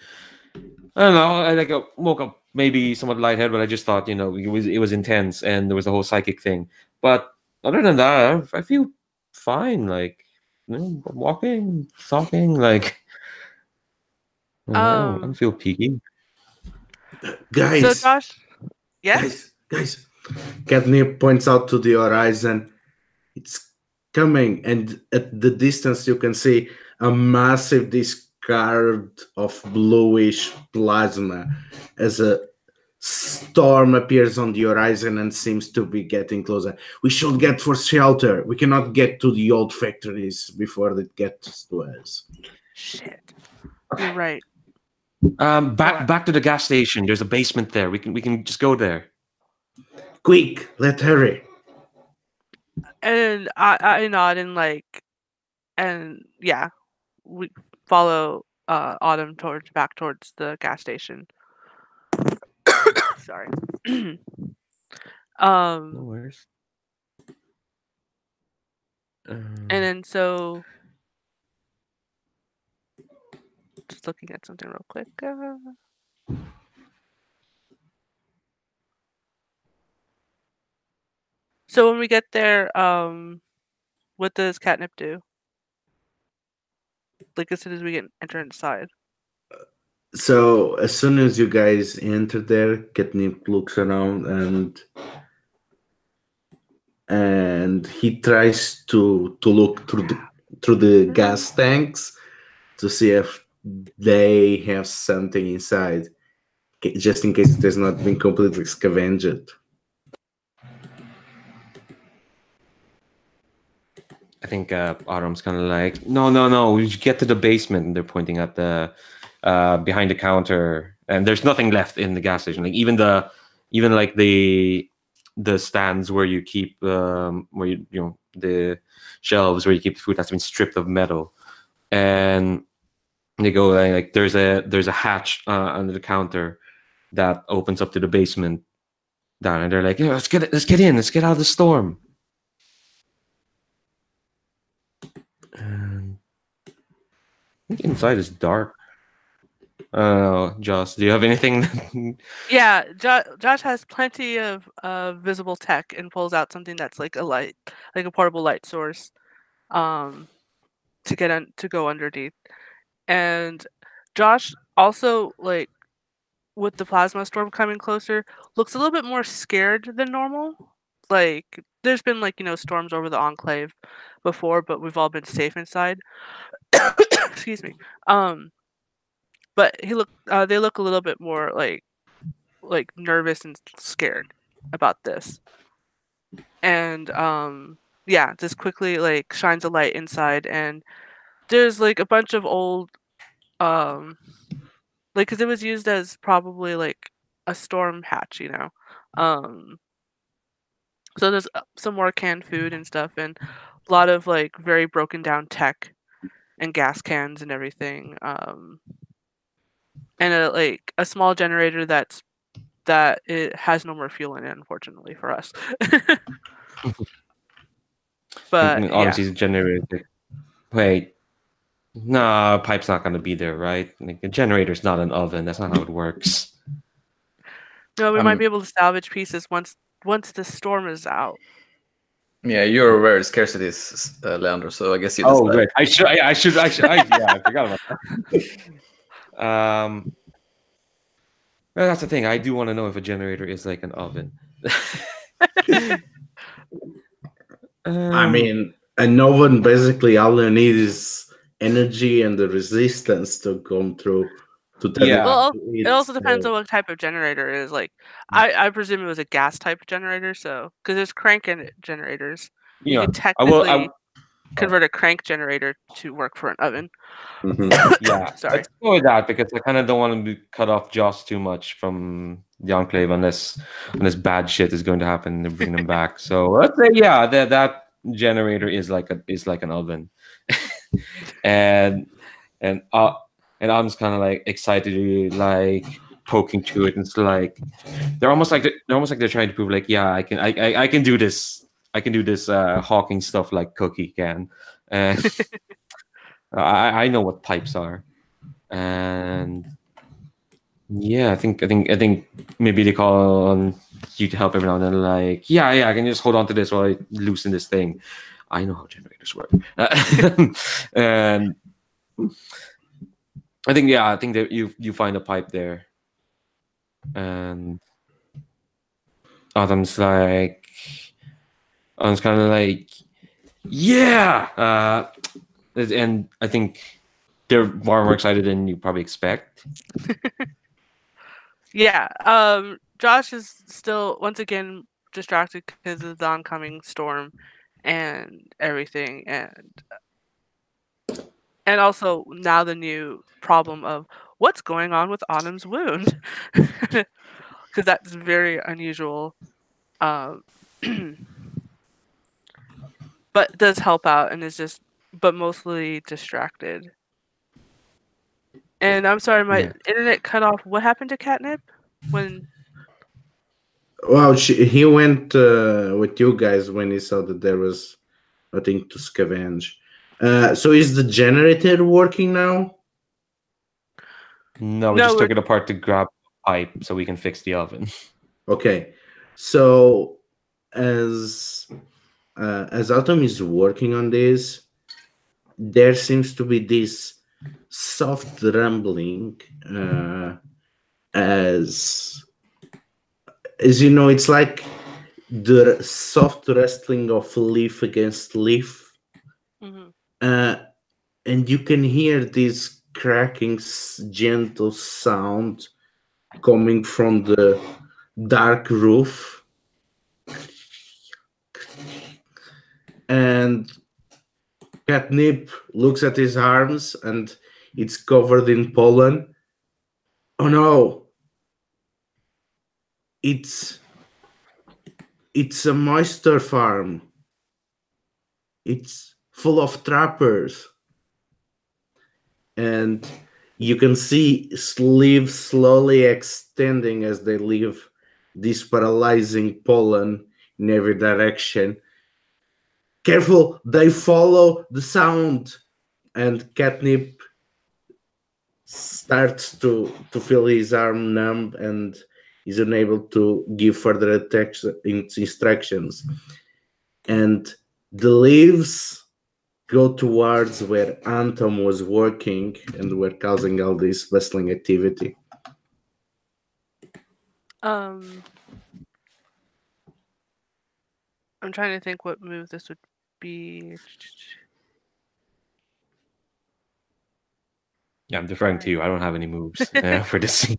know. I woke up maybe somewhat lightheaded, but I just thought, it was intense, and there was a whole psychic thing. But other than that, I feel fine. Like, walking, talking. Like, I don't feel peaky. Guys, So Josh, yes. guys. Catnip points out to the horizon. It's coming, and at the distance you can see a massive discard of bluish plasma as a storm appears on the horizon and seems to be getting closer. We should get for shelter. We cannot get to the old factories before it gets to us. Shit, you're right. Back to the gas station. There's a basement there. We can just go there. Quick, let's hurry. And I nod and and yeah, we follow Autumn back towards the gas station. Sorry. No worries. And then so just looking at something real quick. So when we get there, what does Catnip do? Like as soon as we enter inside. So as soon as you guys enter there, Catnip looks around and he tries to look through the gas tanks to see if they have something inside, just in case it has not been completely scavenged. I think Autumn's kind of like, no, we should get to the basement, and they're pointing at the behind the counter, and there's nothing left in the gas station. Like even like the stands where you keep where you the shelves where you keep food has been stripped of metal, and they go like there's a hatch under the counter that opens up to the basement down, and they're like, yeah, let's get in, let's get out of the storm. And I think inside is dark. Josh, do you have anything? Yeah, Josh has plenty of visible tech and pulls out something that's like a light, like a portable light source, to go underneath. And Josh also, like, with the plasma storm coming closer, looks a little bit more scared than normal. Like, there's been storms over the Enclave before, but we've all been safe inside. Excuse me. But they look a little bit more like nervous and scared about this. And yeah, just quickly like shines a light inside, and there's like a bunch of old like, because it was used as probably like a storm hatch, so there's some more canned food and stuff, and a lot of like very broken down tech and gas cans and everything, and a small generator that it has no more fuel in it, unfortunately for us. But Obviously, the generator. Wait, no, pipe's not gonna be there, right? Like a generator's not an oven. That's not how it works. no, we might be able to salvage pieces once the storm is out. Yeah, you're aware of scarcity is, Leandro, so I guess you Oh, decide. right. I should. Yeah, I forgot about that. Well, that's the thing. I do want to know if a generator is like an oven. I mean, an oven, basically all you need is energy and the resistance to come through to turn Yeah. Well, to it also depends on what type of generator it is. Like, I presume it was a gas type generator, so because there's crank generators, you Yeah, could technically I convert a crank generator to work for an oven. Mhm. Sorry. let's go with that because I kind of don't want to be cut off Joss too much from the Enclave unless bad shit is going to happen and bring them back. So let's say, yeah, that generator is like an oven. and and I'm kind of like excited to like poking through it, and it's like they're almost like they're trying to prove like, yeah, I can do this. I can do this hawking stuff like Cookie can, and I know what pipes are, and yeah, I think maybe they call on you to help every now and then. Like, yeah, I can just hold on to this while I loosen this thing. I know how generators work, and I think that you find a pipe there, and Autumn's like, Autumn's kind of like, yeah, and I think they're far more excited than you probably expect. Yeah. Josh is still once again distracted because of the oncoming storm and everything, and also now the new problem of what's going on with Autumn's wound, because that's very unusual. Um, but does help out and is just, but mostly distracted. And I'm sorry, my Yeah. internet cut off. What happened to Catnip when? Well, he went with you guys when he saw that there was nothing to scavenge. So is the generator working now? No, we No, just took we're- it apart to grab a pipe so we can fix the oven. Okay, so as Autumn is working on this, there seems to be this soft rumbling, as you know, it's like the soft wrestling of leaf against leaf, Mhm. and you can hear this cracking, gentle sound coming from the dark roof, and Catnip looks at his arms and it's covered in pollen. Oh no! It's a moisture farm. It's full of trappers. And you can see leaves slowly extending as they leave this paralyzing pollen in every direction. Careful, they follow the sound. And Catnip starts to feel his arm numb and is unable to give further instructions. And the leaves go towards where Anton was working and were causing all this bustling activity. I'm trying to think what move this would be. Yeah, I'm deferring to you. I don't have any moves for this scene.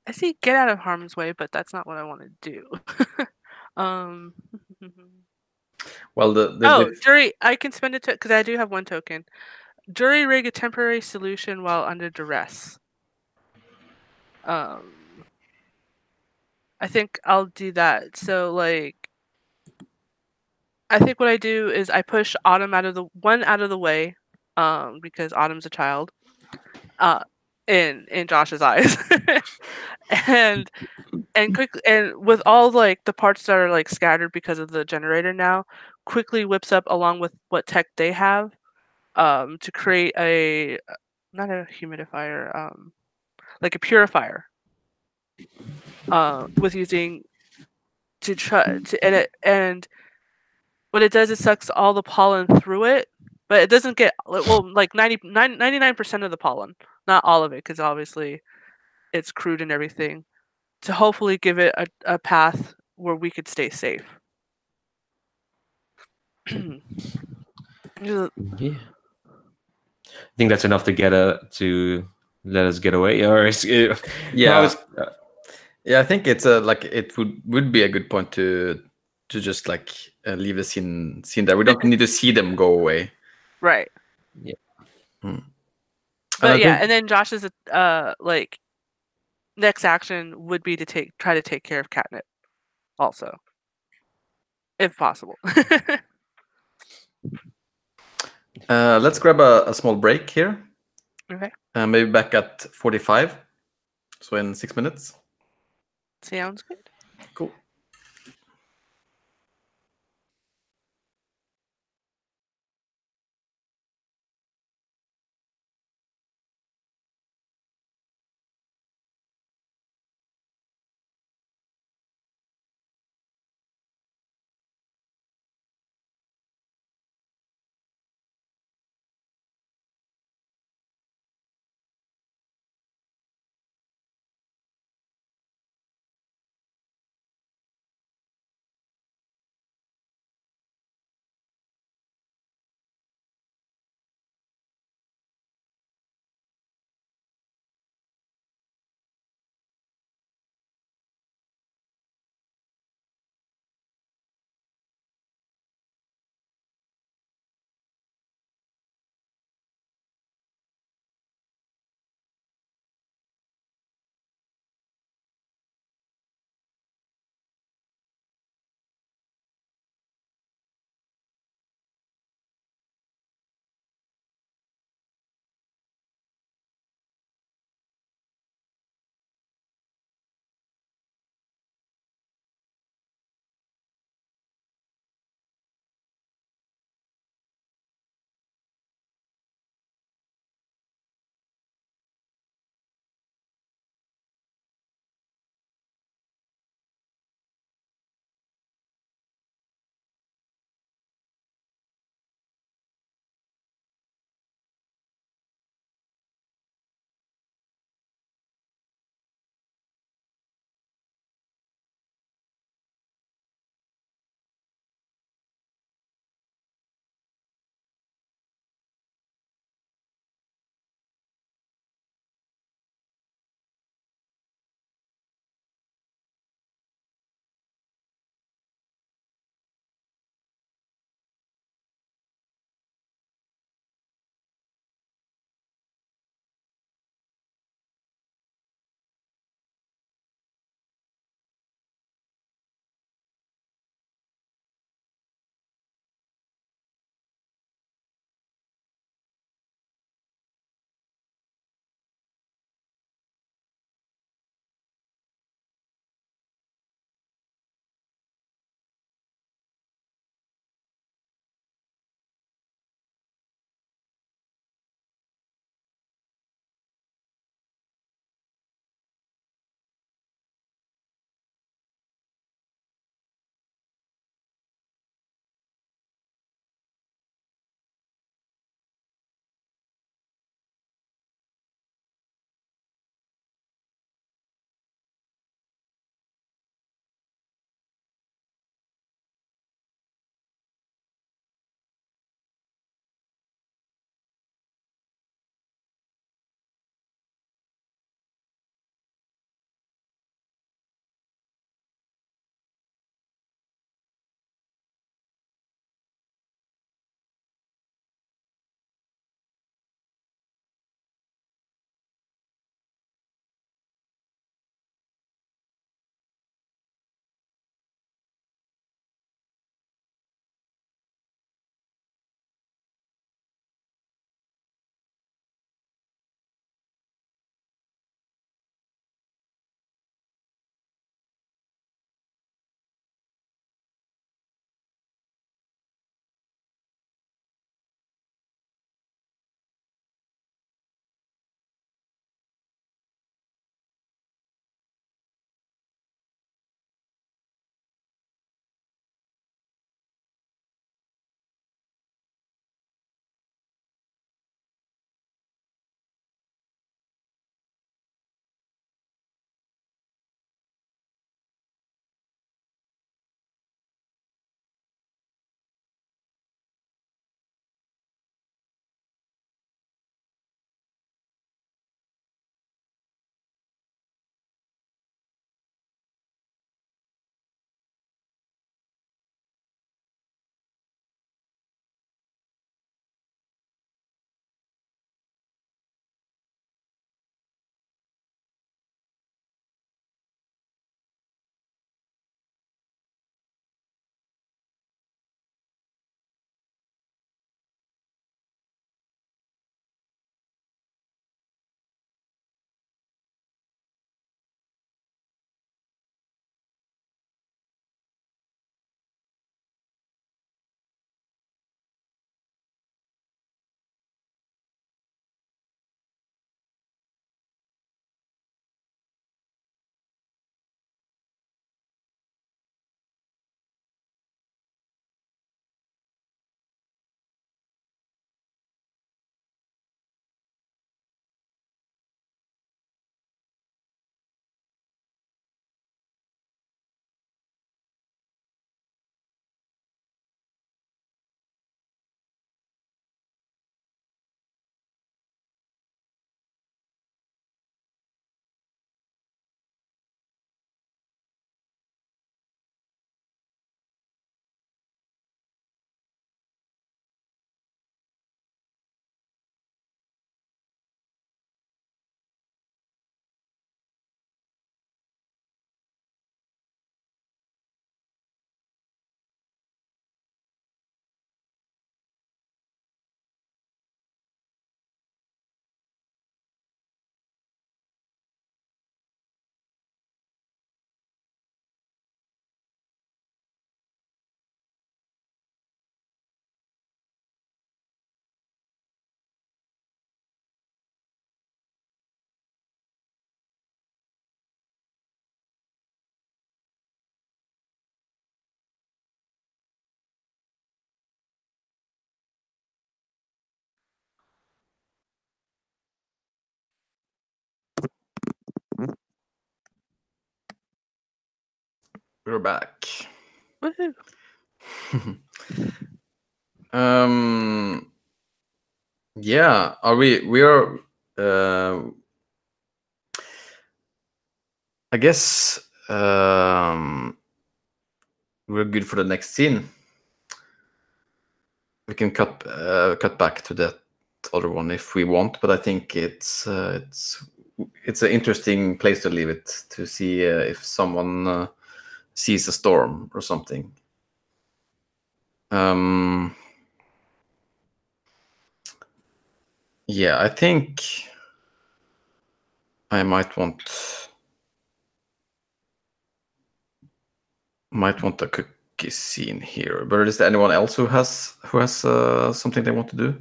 I see get out of harm's way, but that's not what I want to do. um. Well, Oh, jury! I can spend it because I do have one token. Jury rig a temporary solution while under duress. I think I'll do that. So like, I think what I do is I push Autumn out of the way, because Autumn's a child, in Josh's eyes, and quickly, and with all like the parts that are like scattered because of the generator now, quickly whips up along with what tech they have, to create a not a humidifier, like a purifier, with using to try to and what it does is sucks all the pollen through it, but it doesn't get like 99% of the pollen, not all of it, because obviously it's crude and everything, to hopefully give it a path where we could stay safe. Yeah, I think that's enough to let us get away. Or yeah, I think it's it would be a good point to just like leave the scene there. We don't need to see them go away. Right. Yeah. But and then Josh's like next action would be to try to take care of Catnip also. if possible. Let's grab a small break here. Okay, Maybe back at 45. So in 6 minutes. sounds good. Cool. We're back. Woohoo. Yeah, we are I guess we're good for the next scene. We can cut back to that other one if we want, but I think it's an interesting place to leave it, to see if someone sees a storm or something. Yeah, I think I might want a cookie scene here. But is there anyone else who has something they want to do?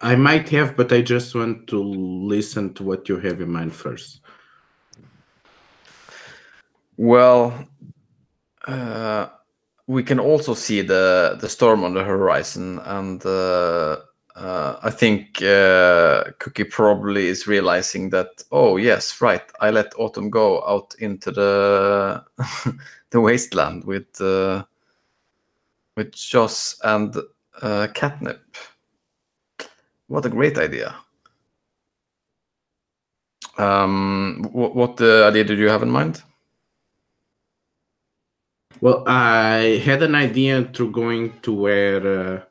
I might have, but I just want to listen to what you have in mind first. Well, we can also see the storm on the horizon, and I think Cookie probably is realizing that, oh yes, right, I let Autumn go out into the the wasteland with Joss and Catnip. What a great idea! What idea did you have in mind? Well, I had an idea through going to where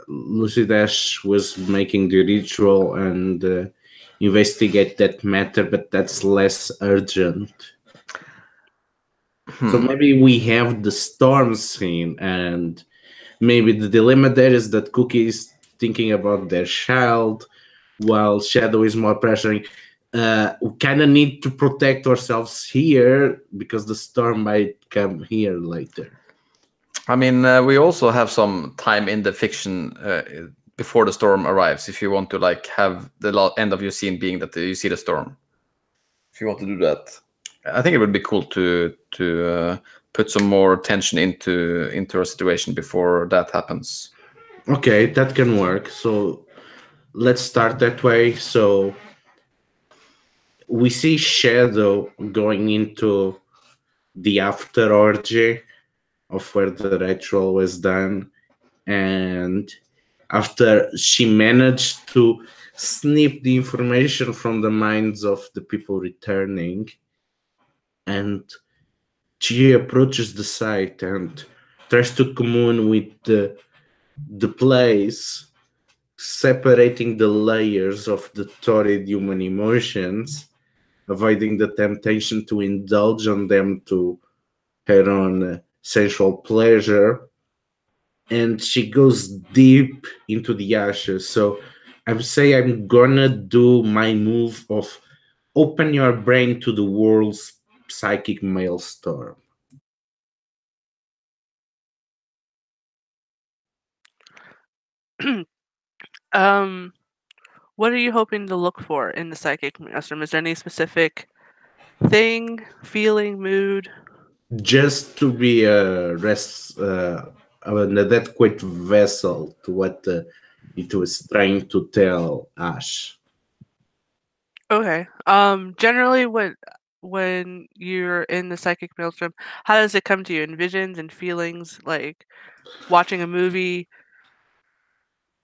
Lucy Dash was making the ritual and investigate that matter, but that's less urgent. So maybe we have the storm scene, and maybe the dilemma there is that Cookie is thinking about their child, while Shadow is more pressuring. We kind of need to protect ourselves here because the storm might come here later. I mean, we also have some time in the fiction before the storm arrives. If you want to like have the end of your scene being that you see the storm, if you want to do that, I think it would be cool to put some more tension into our situation before that happens. Okay, that can work. So let's start that way. So we see Shadow going into the after orgy of where the ritual was done, and after she managed to snip the information from the minds of the people returning, and she approaches the site and tries to commune with the place, separating the layers of the torrid human emotions, avoiding the temptation to indulge on them to her own sensual pleasure. And she goes deep into the ashes. So I'm saying I'm gonna do my move of open your brain to the world's psychic maelstrom. What are you hoping to look for in the psychic maelstrom? Is there any specific thing, feeling, mood? Just to be an adequate vessel to what it was trying to tell Ash. Okay. Generally, when you're in the psychic maelstrom, how does it come to you? In visions and feelings, like watching a movie?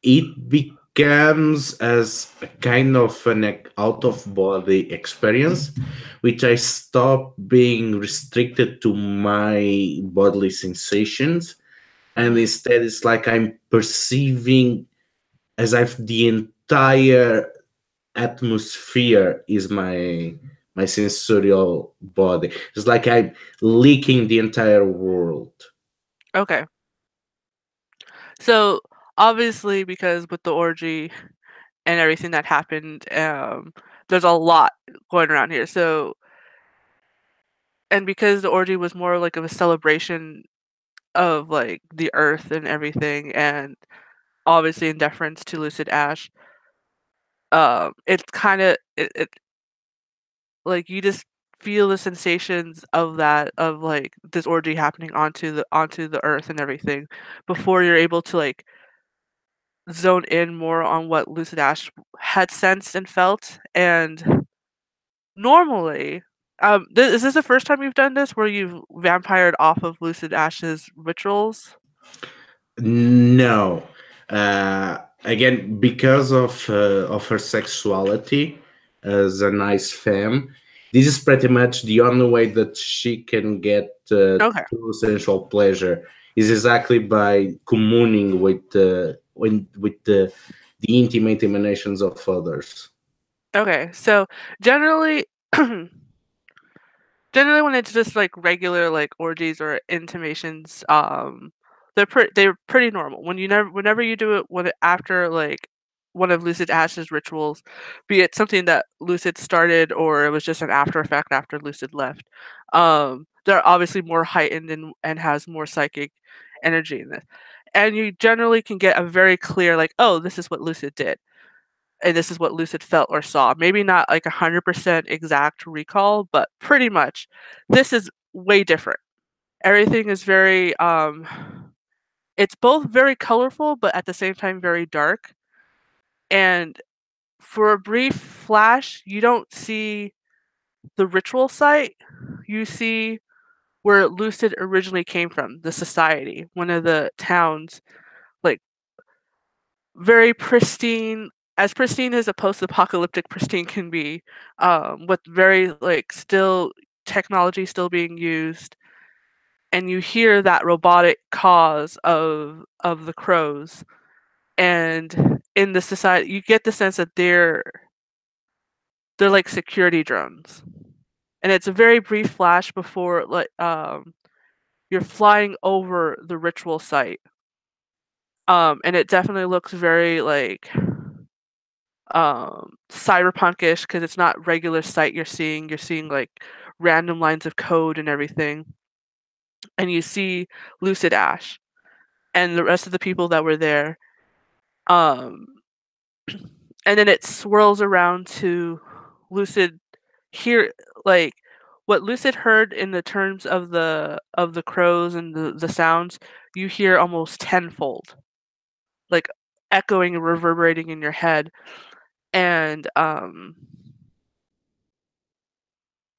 It becomes as a kind of an out of body experience, which I stop being restricted to my bodily sensations, and instead it's like I'm perceiving as if the entire atmosphere is my sensorial body. It's like I'm leaking the entire world. Okay. So obviously, because with the orgy and everything that happened, there's a lot going around here. So, and because the orgy was more like of a celebration of like the earth and everything, and obviously in deference to Lucid Ash, it's kind of it like you just feel the sensations of that, of like this orgy happening onto the earth and everything before you're able to like zone in more on what Lucid Ash had sensed and felt. And normally Is this the first time you've done this, where you've vampired off of Lucid Ash's rituals? No. Again, because of her sexuality as a nice femme, this is pretty much the only way that she can get Okay. true sensual pleasure is exactly by communing with the intimate emanations of others. Okay, so generally, generally when it's just like regular like orgies or intimations, they're pretty normal. Whenever you do it after like one of Lucid Ash's rituals, be it something that Lucid started or it was just an after effect after Lucid left, they're obviously more heightened and has more psychic energy in this. And you generally can get a very clear like, oh, this is what Lucid did. And this is what Lucid felt or saw. Maybe not like 100% exact recall, but pretty much. This is way different. Everything is very it's both very colorful but at the same time very dark. And for a brief flash, you don't see the ritual site. You see where Lucid originally came from, the society, one of the towns, like very pristine, as pristine as a post-apocalyptic pristine can be, with very like still technology still being used, and you hear that robotic cause of the crows, and in the society, you get the sense that they're like security drones, and it's a very brief flash before like you're flying over the ritual site, and it definitely looks very like cyberpunkish because it's not regular sight you're seeing like random lines of code and everything, and you see Lucid Ash and the rest of the people that were there, um and then it swirls around to Lucid hear like what Lucid heard in the terms of the crows and the sounds, you hear almost tenfold, like echoing and reverberating in your head. And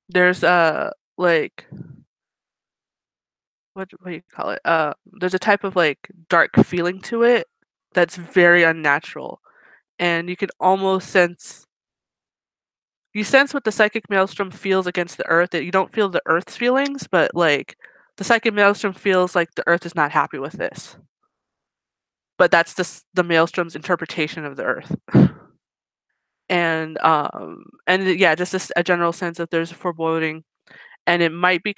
there's a like what do you call it? There's a type of like dark feeling to it that's very unnatural, and you can almost sense what the psychic maelstrom feels against the earth. That you don't feel the earth's feelings, but like the psychic maelstrom feels like the earth is not happy with this. But that's the maelstrom's interpretation of the earth. And yeah, just a general sense that there's a foreboding, and it might be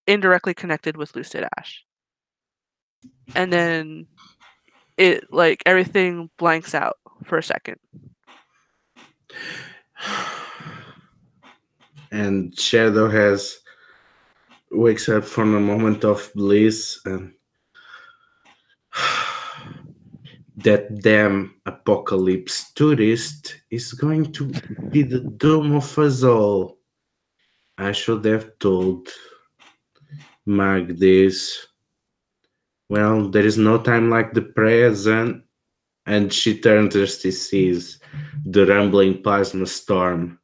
indirectly connected with Lucid Ash. And then it like everything blanks out for a second. And Shadow wakes up from a moment of bliss and that damn apocalypse tourist is going to be the doom of us all. I should have told Mag this. Well, there is no time like the present. And she turns as she sees the rumbling plasma storm.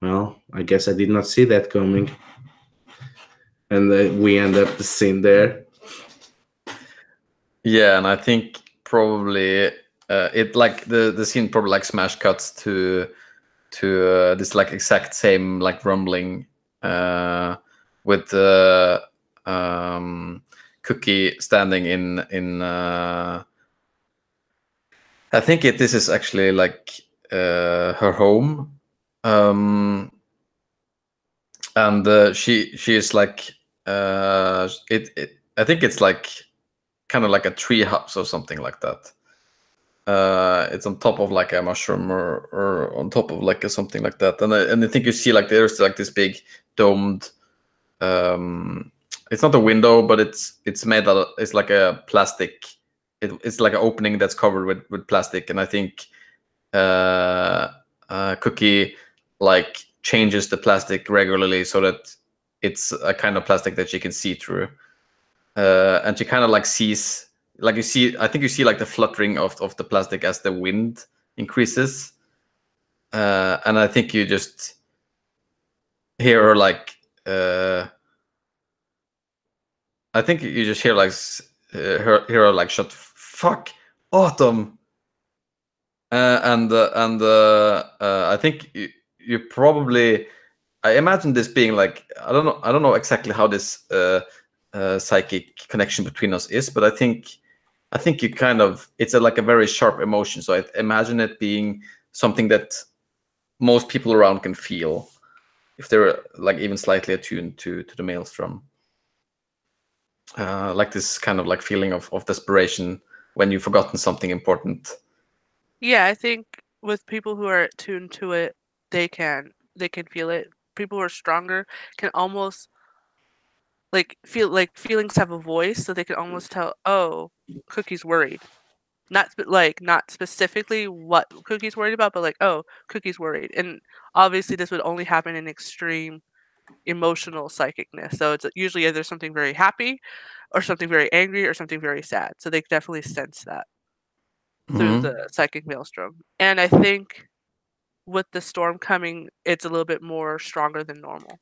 Well, I guess I did not see that coming. And we end up the scene there. Yeah, and I think probably it like the scene probably like smash cuts to this like exact same like rumbling with Cookie standing in I think this is actually like her home, and she is like I think it's like kind of like a tree house or something like that. It's on top of like a mushroom or on top of like something like that, and I think you see like there's like this big domed. It's not a window, but it's made out of, it's like a plastic. It's like an opening that's covered with plastic, and I think Cookie like changes the plastic regularly so that it's a kind of plastic that she can see through, and she kind of like sees, like you see, I think you see like the fluttering of the plastic as the wind increases, and I think you just hear her like I think you just hear like hear her like shut fuck Autumn, and I think you probably I imagine this being like I don't know exactly how this psychic connection between us is, but I think you kind of it's like a very sharp emotion, so I imagine it being something that most people around can feel if they're like even slightly attuned to the maelstrom. Like this kind of like feeling of desperation when you've forgotten something important. Yeah, I think with people who are attuned to it, they can feel it. People who are stronger can almost feel like feelings have a voice, so they can almost tell, oh, Cookie's worried. Not specifically what Cookie's worried about, but like, oh, Cookie's worried. And obviously this would only happen in extreme emotional psychicness. So it's usually either something very happy or something very angry or something very sad. So they definitely sense that through the psychic maelstrom. And I think with the storm coming, it's a little bit more stronger than normal.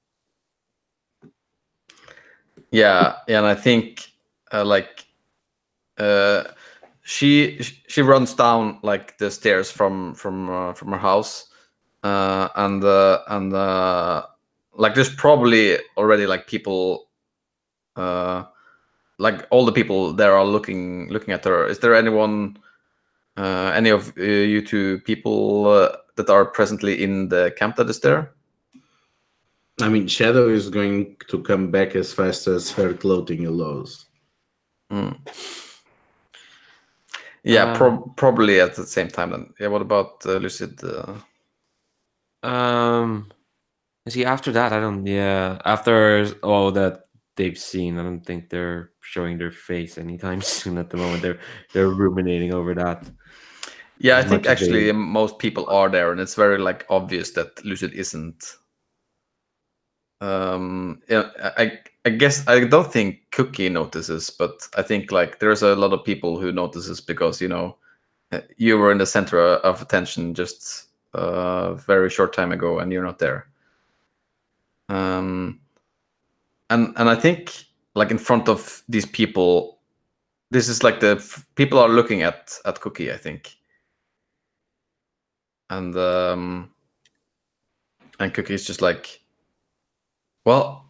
Yeah, and I think she runs down like the stairs from her house, and like there's probably already like people, like all the people there are looking at her. Is there anyone, any of you two people that are presently in the camp that is there? I mean, Shadow is going to come back as fast as her clothing allows. Yeah, probably at the same time. Then, yeah. What about Lucid? See, after that, I don't. Yeah, after all that they've seen, I don't think they're showing their face anytime soon. At the moment, they're ruminating over that. Yeah, As I think much as actually they- most people are there, and it's very like obvious that Lucid isn't. Yeah, I guess I don't think Cookie notices, but I think like there's a lot of people who notices because you were in the center of attention just a very short time ago, and you're not there. And I think like in front of these people, this is like people are looking at Cookie, I think, and Cookie is just like, well,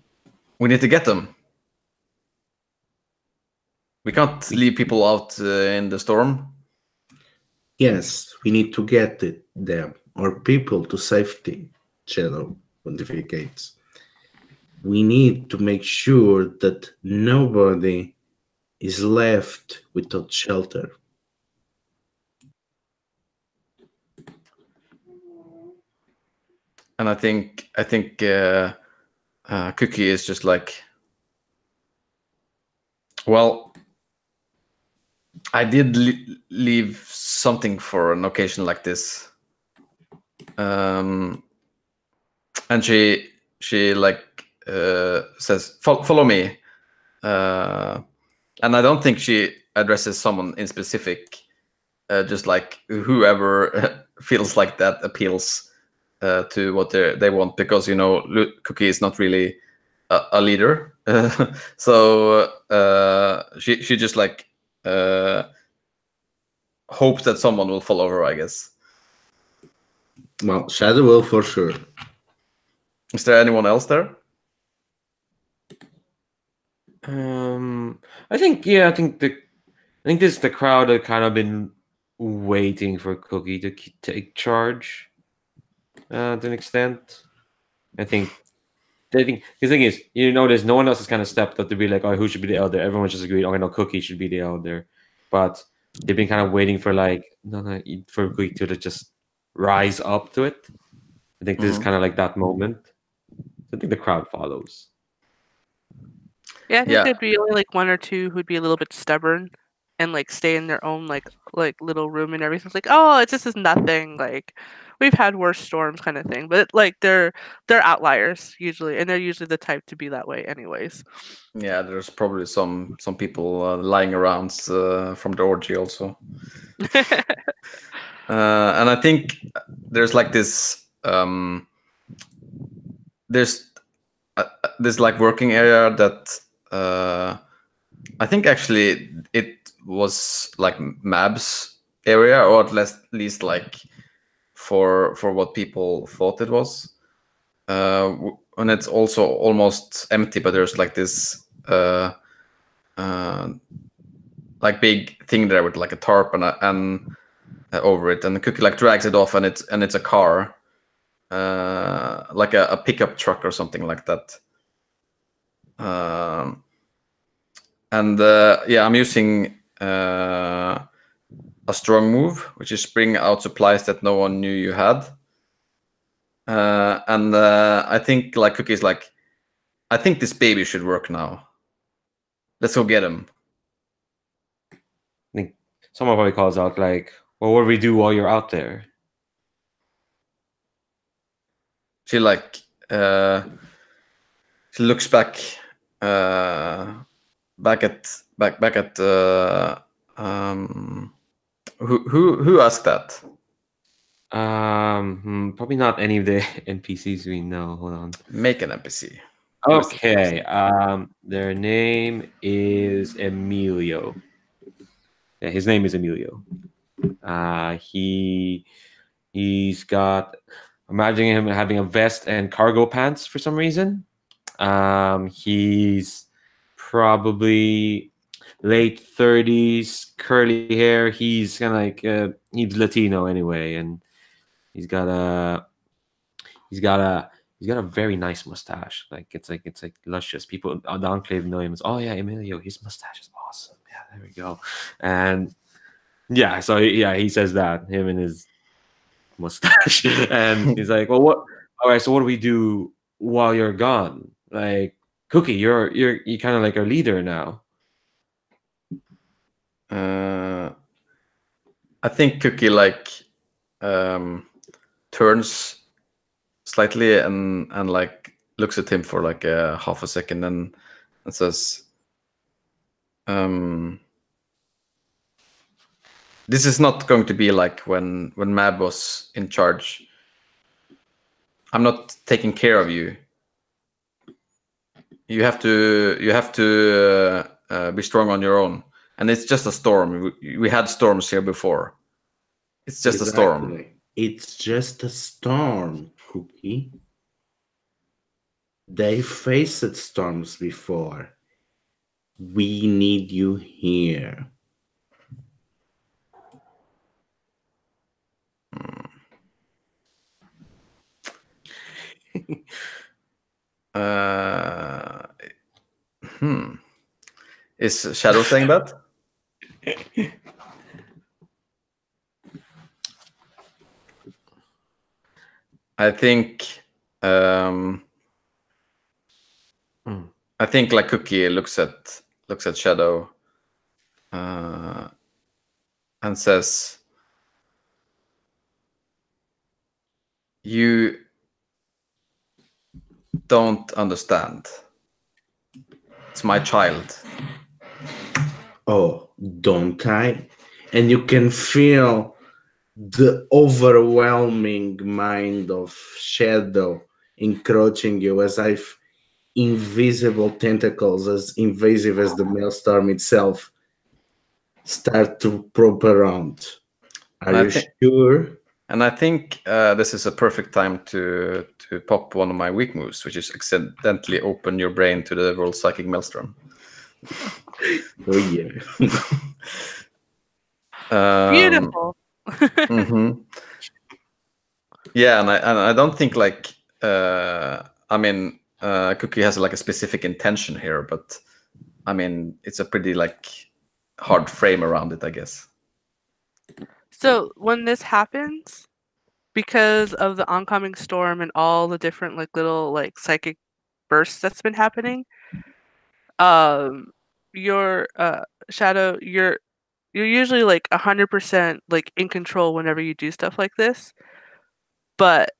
we need to get them. We can't leave people out in the storm. Yes, we need to get them or people to safety, Shadow pontificates. We need to make sure that nobody is left without shelter. And I think Cookie is just like, well, I did leave something for an occasion like this. And she like says, follow me. And I don't think she addresses someone in specific, just like whoever feels like that appeals to what they want, because Cookie is not really a leader. So she just like hopes that someone will follow her, I guess. Well, Shadow will for sure. Is there anyone else there? I think this is the crowd that kind of been waiting for Cookie to take charge to an extent. I think the thing is, you notice no one else has kind of stepped up to be like, oh, who should be the elder? Everyone just agreed, okay, no, Cookie should be the elder. But they've been kind of waiting for like for Cookie to just rise up to it. I think this is kind of like that moment. I think the crowd follows. Yeah, I think Yeah. there'd be only like one or two who'd be a little bit stubborn and like stay in their own like little room and everything. It's like, oh, it's just is nothing. Like we've had worse storms, kind of thing. But like they're outliers usually, and they're usually the type to be that way, anyways. Yeah, there's probably some people lying around from the orgy also. And I think there's like this there's this like working area that I think actually it was like Mab's area, or at least like for what people thought it was. And it's also almost empty, but there's like this like big thing there with like a tarp and over it, and the Cookie like drags it off, and it's a car, like a pickup truck or something like that. And yeah, I'm using a strong move, which is bring out supplies that no one knew you had. And I think like Cookie's like, I think this baby should work now. Let's go get him. I think someone probably calls out like, well, what do we do while you're out there? She like she looks back back at who asked that? Probably not any of the NPCs we know. Hold on. Make an NPC. Okay. Their name is Emilio. Yeah, his name is Emilio. He's got. Imagining him having a vest and cargo pants for some reason. He's probably late 30s, curly hair. He's kind of like he's Latino anyway, and he's got a very nice mustache. Like it's like luscious. People on the Enclave know him as, oh yeah, Emilio. His mustache is awesome. Yeah, there we go. And yeah, so yeah, he says that, him and his mustache. And he's like, well, what? All right, so what do we do while you're gone? Like, Cookie, you're kind of like our leader now. I think Cookie like turns slightly and like looks at him for like a half a second and says, this is not going to be like when Mab was in charge. I'm not taking care of you. You have to be strong on your own. And it's just a storm. We had storms here before. It's just a storm. It's just a storm, Cookie. They faced storms before. We need you here. Is Shadow saying that? I think like Cookie looks at Shadow and says, you don't understand. It's my child. Oh, don't I? And you can feel the overwhelming mind of Shadow encroaching you as if invisible tentacles, as invasive as the maelstrom itself, start to probe around. Are you sure? And I think this is a perfect time to pop one of my weak moves, which is accidentally open your brain to the world psychic maelstrom. Oh yeah. Beautiful. Yeah, and I don't think like I mean Cookie has like a specific intention here, but I mean it's a pretty like hard frame around it, I guess. So when this happens, because of the oncoming storm and all the different like little like psychic bursts that's been happening, your Shadow, you're usually like 100% like in control whenever you do stuff like this, but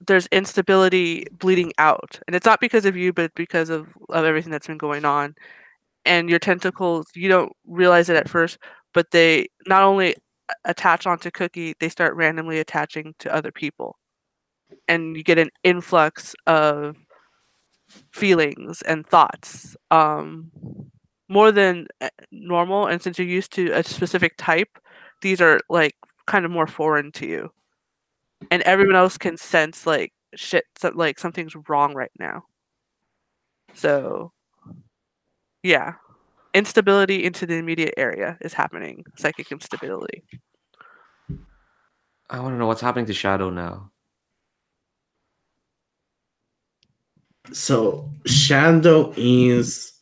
there's instability bleeding out, and it's not because of you, but because of everything that's been going on. And your tentacles, you don't realize it at first, but they not only attach onto Cookie, they start randomly attaching to other people, and you get an influx of feelings and thoughts more than normal. And since you're used to a specific type, these are like kind of more foreign to you. And everyone else can sense like shit, like something's wrong right now. So, yeah, instability into the immediate area is happening. Psychic instability. I want to know what's happening to Shadow now. So Shadow is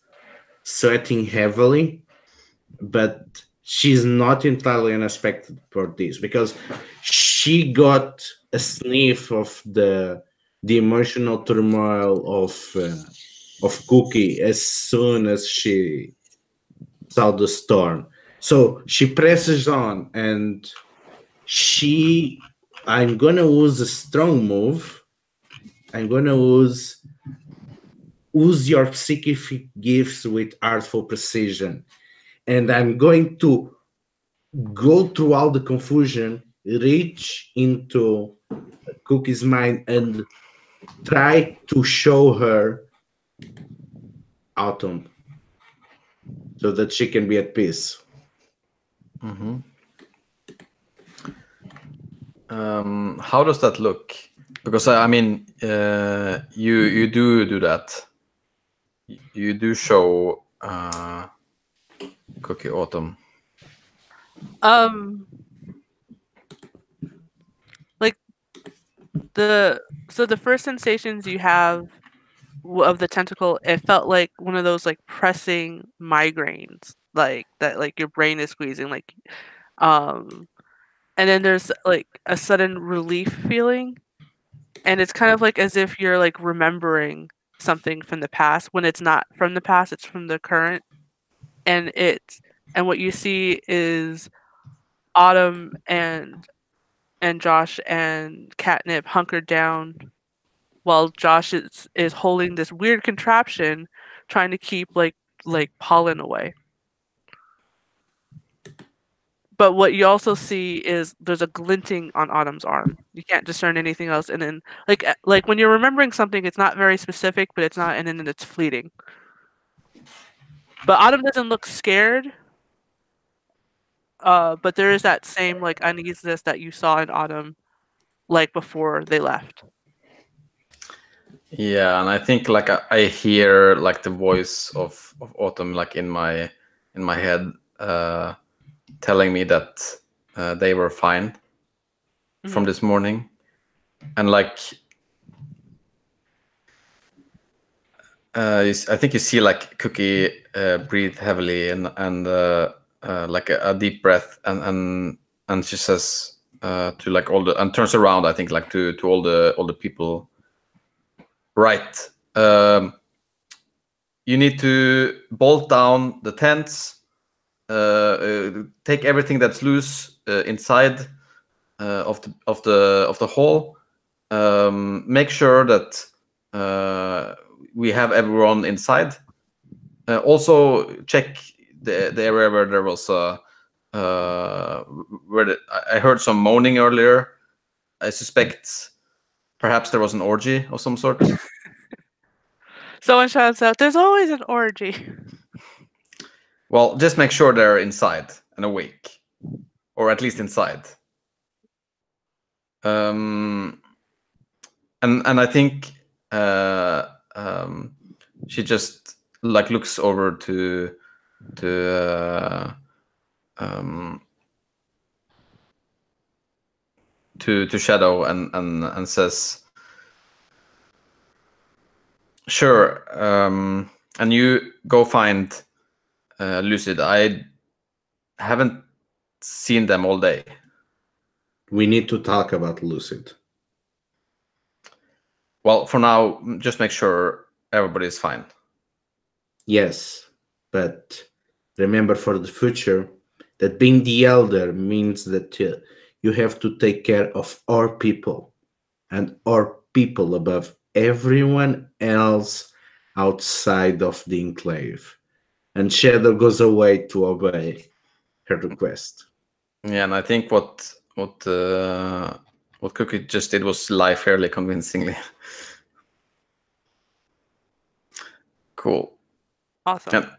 sweating heavily, but she's not entirely unaffected for this because she got a sniff of the emotional turmoil of Cookie as soon as she saw the storm. So she presses on, and I'm gonna use a strong move. I'm gonna use your psychic gifts with artful precision, and I'm going to go through all the confusion, reach into Cookie's mind, and try to show her Autumn so that she can be at peace. Mm-hmm. How does that look? Because I mean, you do that. You do show Cookie Autumn. Like the first sensations you have of the tentacle, it felt like one of those like pressing migraines, like that, like your brain is squeezing, like and then there's like a sudden relief feeling, and it's kind of like as if you're like remembering something from the past when it's not from the past, it's from the current. And what you see is Autumn and Josh and Catnip hunkered down while Josh is holding this weird contraption trying to keep like pollen away. But what you also see is there's a glinting on Autumn's arm. You can't discern anything else. And then like when you're remembering something, it's not very specific, but it's not, and then it's fleeting. But Autumn doesn't look scared. But there is that same like uneasiness that you saw in Autumn, like before they left. Yeah, and I think like I hear like the voice of Autumn like in my head, telling me that they were fine from this morning, and like I think you see like Cookie breathe heavily and like a deep breath, and she says to like all the, and turns around, I think like to all the people. Right. You need to bolt down the tents. Take everything that's loose inside of the hall. Make sure that we have everyone inside. Also check the area where there was I heard some moaning earlier. I suspect perhaps there was an orgy of some sort. Someone shouts out, "There's always an orgy." Well, just make sure they're inside and awake, or at least inside. And I think she just like looks over to Shadow and says, "Sure, and you go find Lucid. I haven't seen them all day. We need to talk about Lucid." Well, for now, just make sure everybody's fine. Yes, but remember for the future that being the elder means that you have to take care of our people, and our people above everyone else outside of the enclave. And Shadow goes away to obey her request. Yeah, and I think what Cookie just did was lie fairly convincingly. Cool. Awesome. And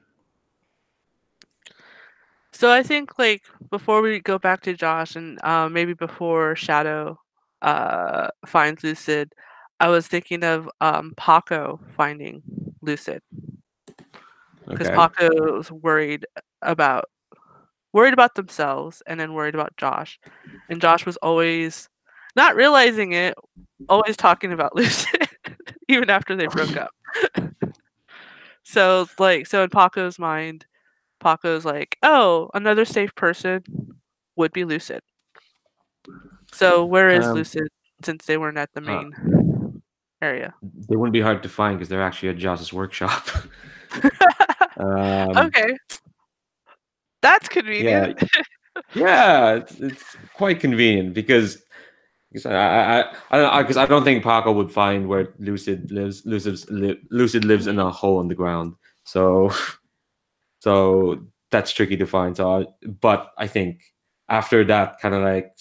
So I think like before we go back to Josh and maybe before Shadow finds Lucid, I was thinking of Paco finding Lucid because Okay. Paco's about worried about themselves and then worried about Josh, and Josh was always not realizing it, always talking about Lucid even after they broke up. So like so in Paco's mind, Paco's like, oh, another safe person would be Lucid. So where is Um, Lucid since they weren't at the uh, main area? They wouldn't be hard to find because they're actually at Joss's workshop. Okay. That's Yeah, convenient. yeah, it's quite convenient because I don't think Paco would find where Lucid lives. Lucid lives in a hole in the ground, so so that's tricky to find. But I think after that kind of like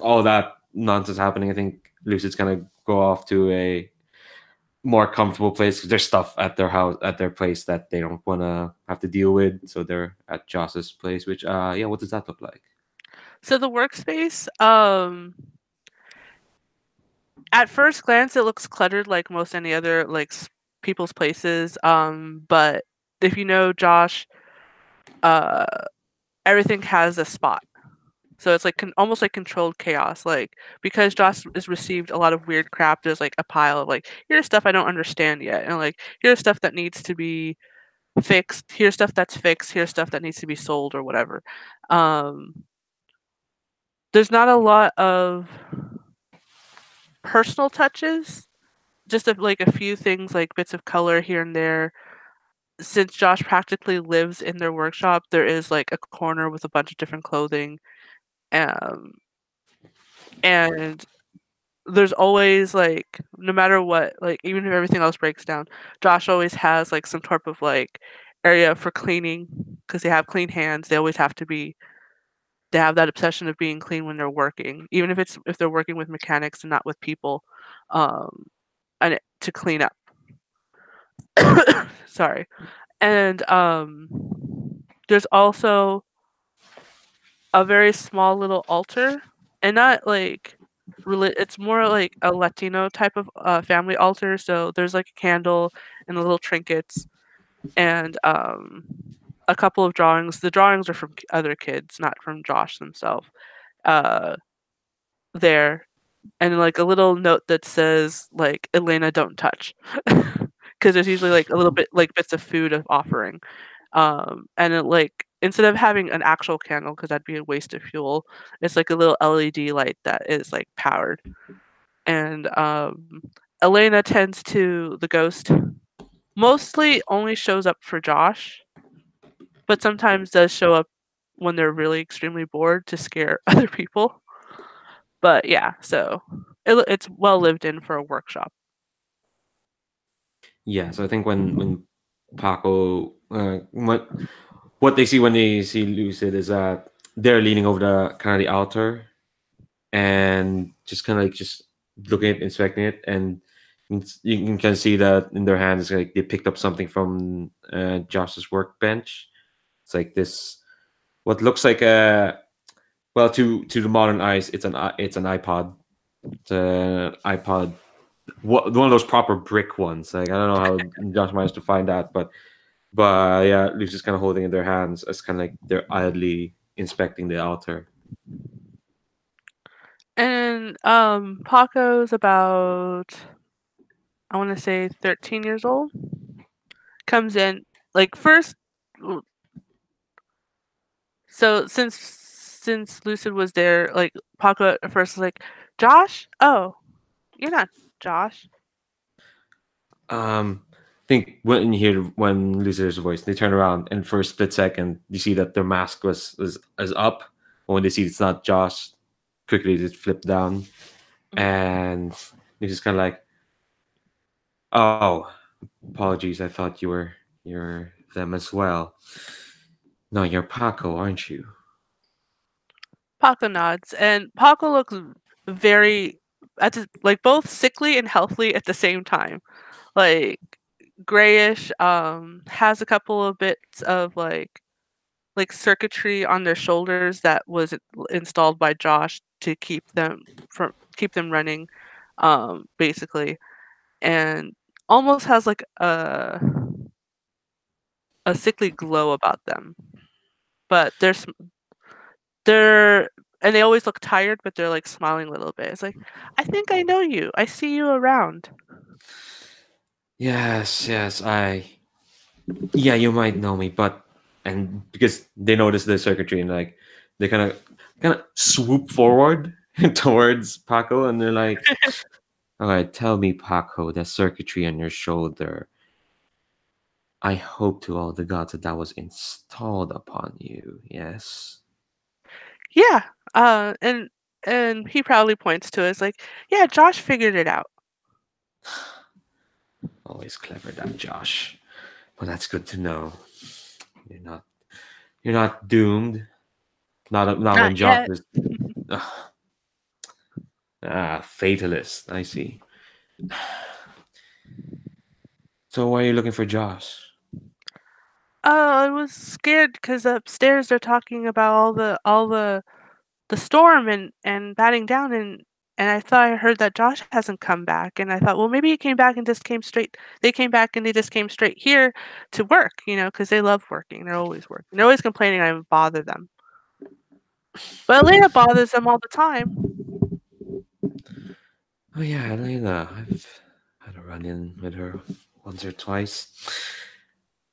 all that nonsense happening, I think Lucid's gonna go off to a more comfortable place because there's stuff at their house at their place that they don't want to have to deal with, so they're at Joss's place. Which yeah, what does that look like? So the workspace, at first glance, it looks cluttered like most any other like people's places. But if you know Josh, uh, everything has a spot. So it's like almost like controlled chaos. Like because Josh has received a lot of weird crap, there's like a pile of like here's stuff I don't understand yet, and like here's stuff that needs to be fixed. Here's stuff that's fixed. Here's stuff that needs to be sold or whatever. There's not a lot of personal touches, just like a few things like bits of color here and there. Since Josh practically lives in their workshop, there is like a corner with a bunch of different clothing, um, and there's always like no matter what, like even if everything else breaks down, Josh always has like some type of like area for cleaning because they have clean hands. They have that obsession of being clean when they're working, even if they're working with mechanics and not with people, um, to clean up. Sorry, and there's also a very small little altar, and not like it's more like a Latino type of family altar. So there's like a candle and the little trinkets and a couple of drawings. The drawings are from other kids, not from Josh himself. Uh, there and like a little note that says like Elena, don't touch, because there's usually like a little bit like bits of food of offering. And it like instead of having an actual candle because that'd be a waste of fuel, it's like a little LED light that is like powered. And Elena tends to the ghost mostly only shows up for Josh, but sometimes does show up when they're really extremely bored to scare other people. But yeah, so it's well lived in for a workshop. Yeah, so I think when Paco what they see when they see Lucid is that they're leaning over the kind of the altar and just kind of like just looking at inspecting it, and you can kind of see that in their hands like they picked up something from Josh's workbench. It's like this what looks like a well to the modern eyes it's an iPod. It's an iPod, one of those proper brick ones. Like I don't know how Josh managed to find that, but yeah, Lucy's kind of holding it in their hands as kind of like they're idly inspecting the altar. And Paco's about I want to say 13 years old. Comes in like first. So since Lucid was there, like Paco at first was like, Josh? Oh, you're not Josh. I think when you hear when Lucy's voice, they turn around and for a split second you see that their mask is up. But when they see it's not Josh, quickly just flip down, and Lucy's kind of like, "Oh, apologies, I thought you're them as well. No, you're Paco, aren't you?" Paco nods, and Paco looks very like both sickly and healthy at the same time. Like grayish, has a couple of bits of like circuitry on their shoulders that was installed by Josh to keep them running, basically, and almost has like a sickly glow about them. But they're and they always look tired, but they're like smiling a little bit. It's like, I think I know you. I see you around. Yes, yeah, you might know me, but and because they notice the circuitry and like they kind of swoop forward towards Paco and they're like, all right, tell me, Paco, that circuitry on your shoulder. I hope to all the gods that was installed upon you. Yes. Yeah. And he proudly points to it. It's like, yeah, Josh figured it out. Always clever, that Josh. Well, that's good to know. You're not doomed. Not when Not Josh yet. is fatalist. I see. So why are you looking for Josh? I was scared because upstairs they're talking about all the storm and batting down, and I thought I heard that Josh hasn't come back, and I thought, well, maybe he came back and just came straight. They came back and they just came straight here to work, because they love working. They're always working. They're always complaining I bother them, but Elena bothers them all the time. Oh yeah, Elena. I've had a run-in with her once or twice.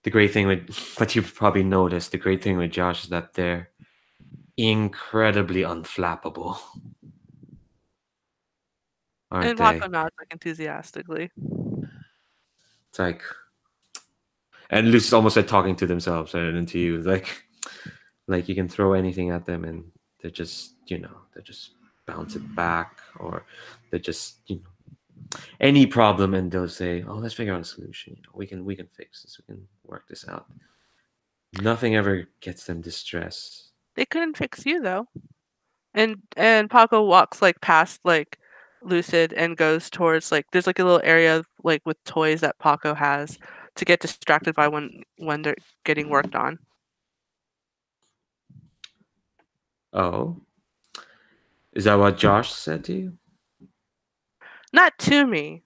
The great thing but you've probably noticed, the great thing with Josh is that they're incredibly unflappable. Aren't And they? Paco nods like enthusiastically. It's like, and Lucy's almost like talking to themselves rather than to you. Like you can throw anything at them and they just bounce it back, or they just any problem and they'll say, "Oh, let's figure out a solution. We can fix this. We can work this out." Nothing ever gets them distressed. They couldn't fix you though. And Paco walks like past like Lucid and goes towards like there's like a little area like with toys that Paco has to get distracted by when they're getting worked on. Oh, is that what Josh said to you? Not to me.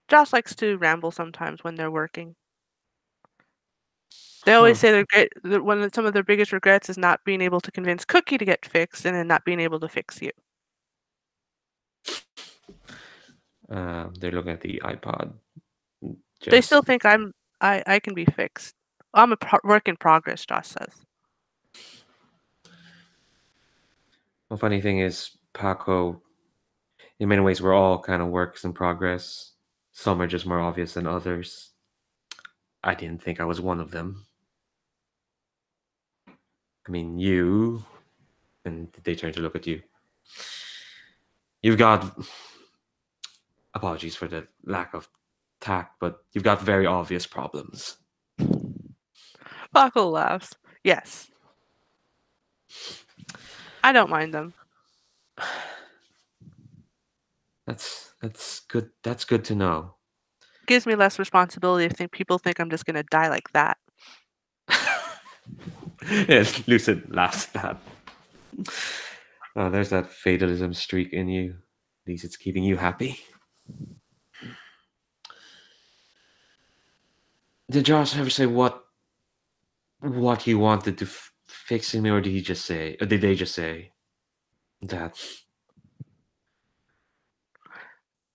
Josh likes to ramble sometimes when they're working. They always Huh. say some of their biggest regrets is not being able to convince Cookie to get fixed and then not being able to fix you. They're looking at the iPod. They still think I can be fixed. I'm a work in progress, Josh says. The funny thing is, Paco, in many ways, we're all kind of works in progress. Some are just more obvious than others. I didn't think I was one of them. I mean, you, and they turn to look at you. You've got, apologies for the lack of tact, but you've got very obvious problems. Paco laughs. Yes. I don't mind them. That's good. That's good to know. Gives me less responsibility if people think I'm just gonna die like that. Yes, Lucid laughs at that. Oh, there's that fatalism streak in you. At least it's keeping you happy. Did Josh ever say what he wanted to fixing me, or did he just say? Or did they just say that?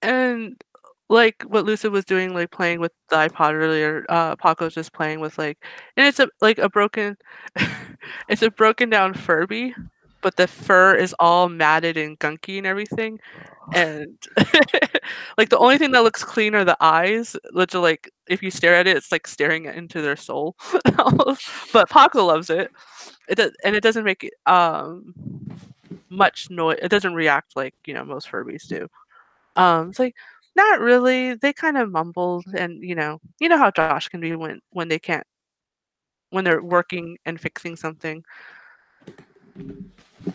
And like what Lucid was doing, like playing with the iPod earlier, Paco's just playing with and it's a broken, it's a broken down Furby, but the fur is all matted and gunky and everything, and like the only thing that looks clean are the eyes, which are like if you stare at it, it's like staring into their soul. But Paco loves it. It doesn't make much noise. It doesn't react like most Furbies do. It's like not really. They kind of mumbled, and you know how Josh can be when they can't when they're working and fixing something.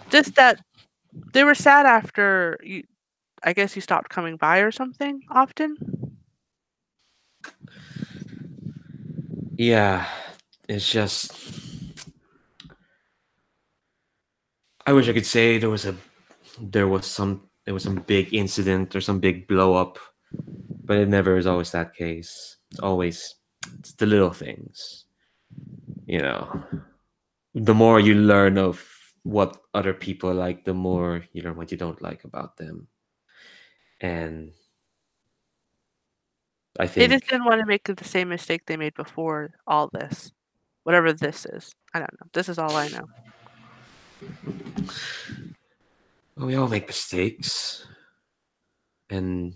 Just that they were sad after you. I guess you stopped coming by or something often. Yeah, it's just. I wish I could say there was some big incident or some big blow up, but it never is always that case. It's the little things. The more you learn of what other people like, the more you learn what you don't like about them. And I They just think didn't want to make the same mistake they made before all this. Whatever this is. I don't know. This is all I know. we all make mistakes, and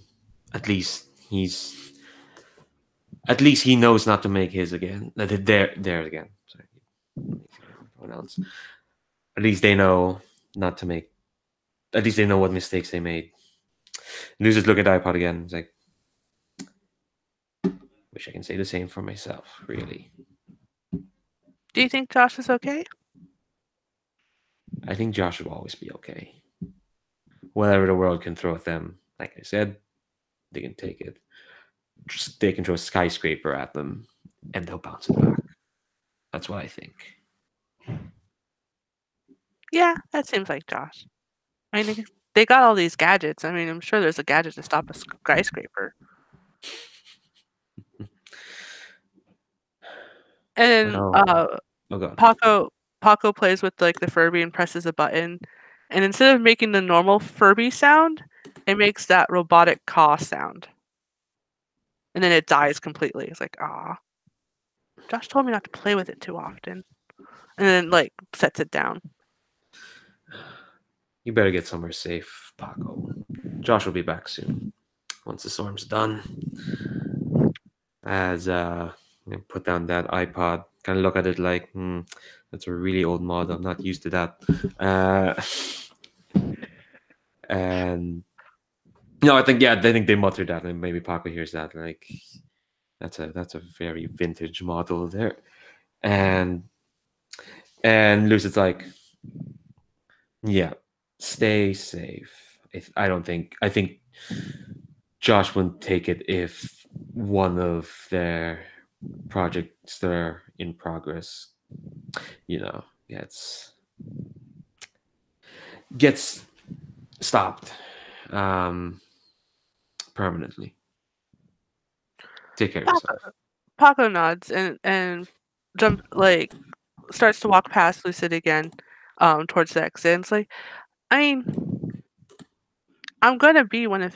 at least he knows not to make his again. There again. Sorry, pronounce. At least they know not to make. At least they know what mistakes they made. Losers look at the iPod again. It's like, wish I can say the same for myself. Really, Do you think Josh is okay? I think Josh will always be okay. Whatever the world can throw at them, like I said, they can take it. They can throw a skyscraper at them, and they'll bounce it back. That's what I think. Yeah, that seems like Josh. I mean, they got all these gadgets. I mean, I'm sure there's a gadget to stop a skyscraper. And Oh god. Paco plays with like the Furby and presses a button, and instead of making the normal Furby sound, it makes that robotic caw sound, and then it dies completely. It's like, ah, Josh told me not to play with it too often, and then like sets it down. You better get somewhere safe, Paco. Josh will be back soon once the storm's done. As put down that iPod, kind of look at it like, that's a really old mod. I'm not used to that. And no, I think they muttered that, and maybe Paco hears that. Like, that's a very vintage model there, and Lucid's like, yeah, stay safe. I think Josh wouldn't take it if one of their projects that are in progress, gets stopped permanently. Take care of yourself. Paco nods and starts to walk past Lucid again, towards the exit. And it's like, I mean, I'm gonna be one of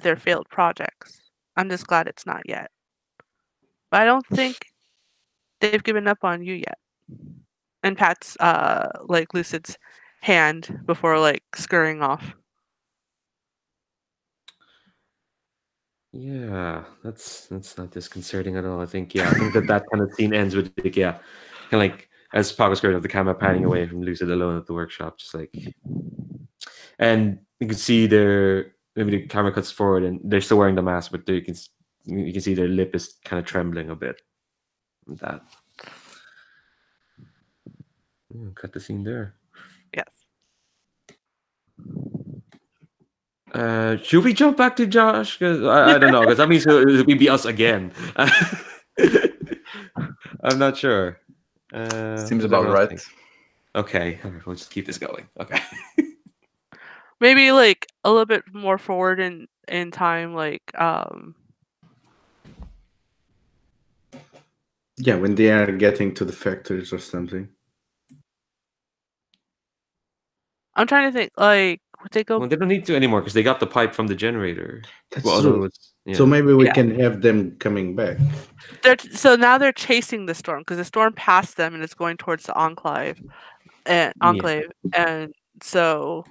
their failed projects. I'm just glad it's not yet. But I don't think they've given up on you yet. And pats like Lucid's hand before like scurrying off. Yeah, that's not disconcerting at all. I think that kind of scene ends with like, kind of like as Paco's of the camera panning away from Lucid alone at the workshop, just like, and you can see maybe the camera cuts forward and they're still wearing the mask, but you can see their lip is kind of trembling a bit. That cut the scene there. Yes. Should we jump back to Josh? Because I don't know, because that means it'll be us again. I'm not sure. Seems about right. Okay, we'll just keep this going. Okay. Maybe like a little bit more forward in time, like Yeah, when they are getting to the factories or something. I'm trying to think, like, would they go? Well, they don't need to anymore because they got the pipe from the generator. That's true. So maybe we can have them coming back. So now they're chasing the storm because the storm passed them and it's going towards the enclave, and so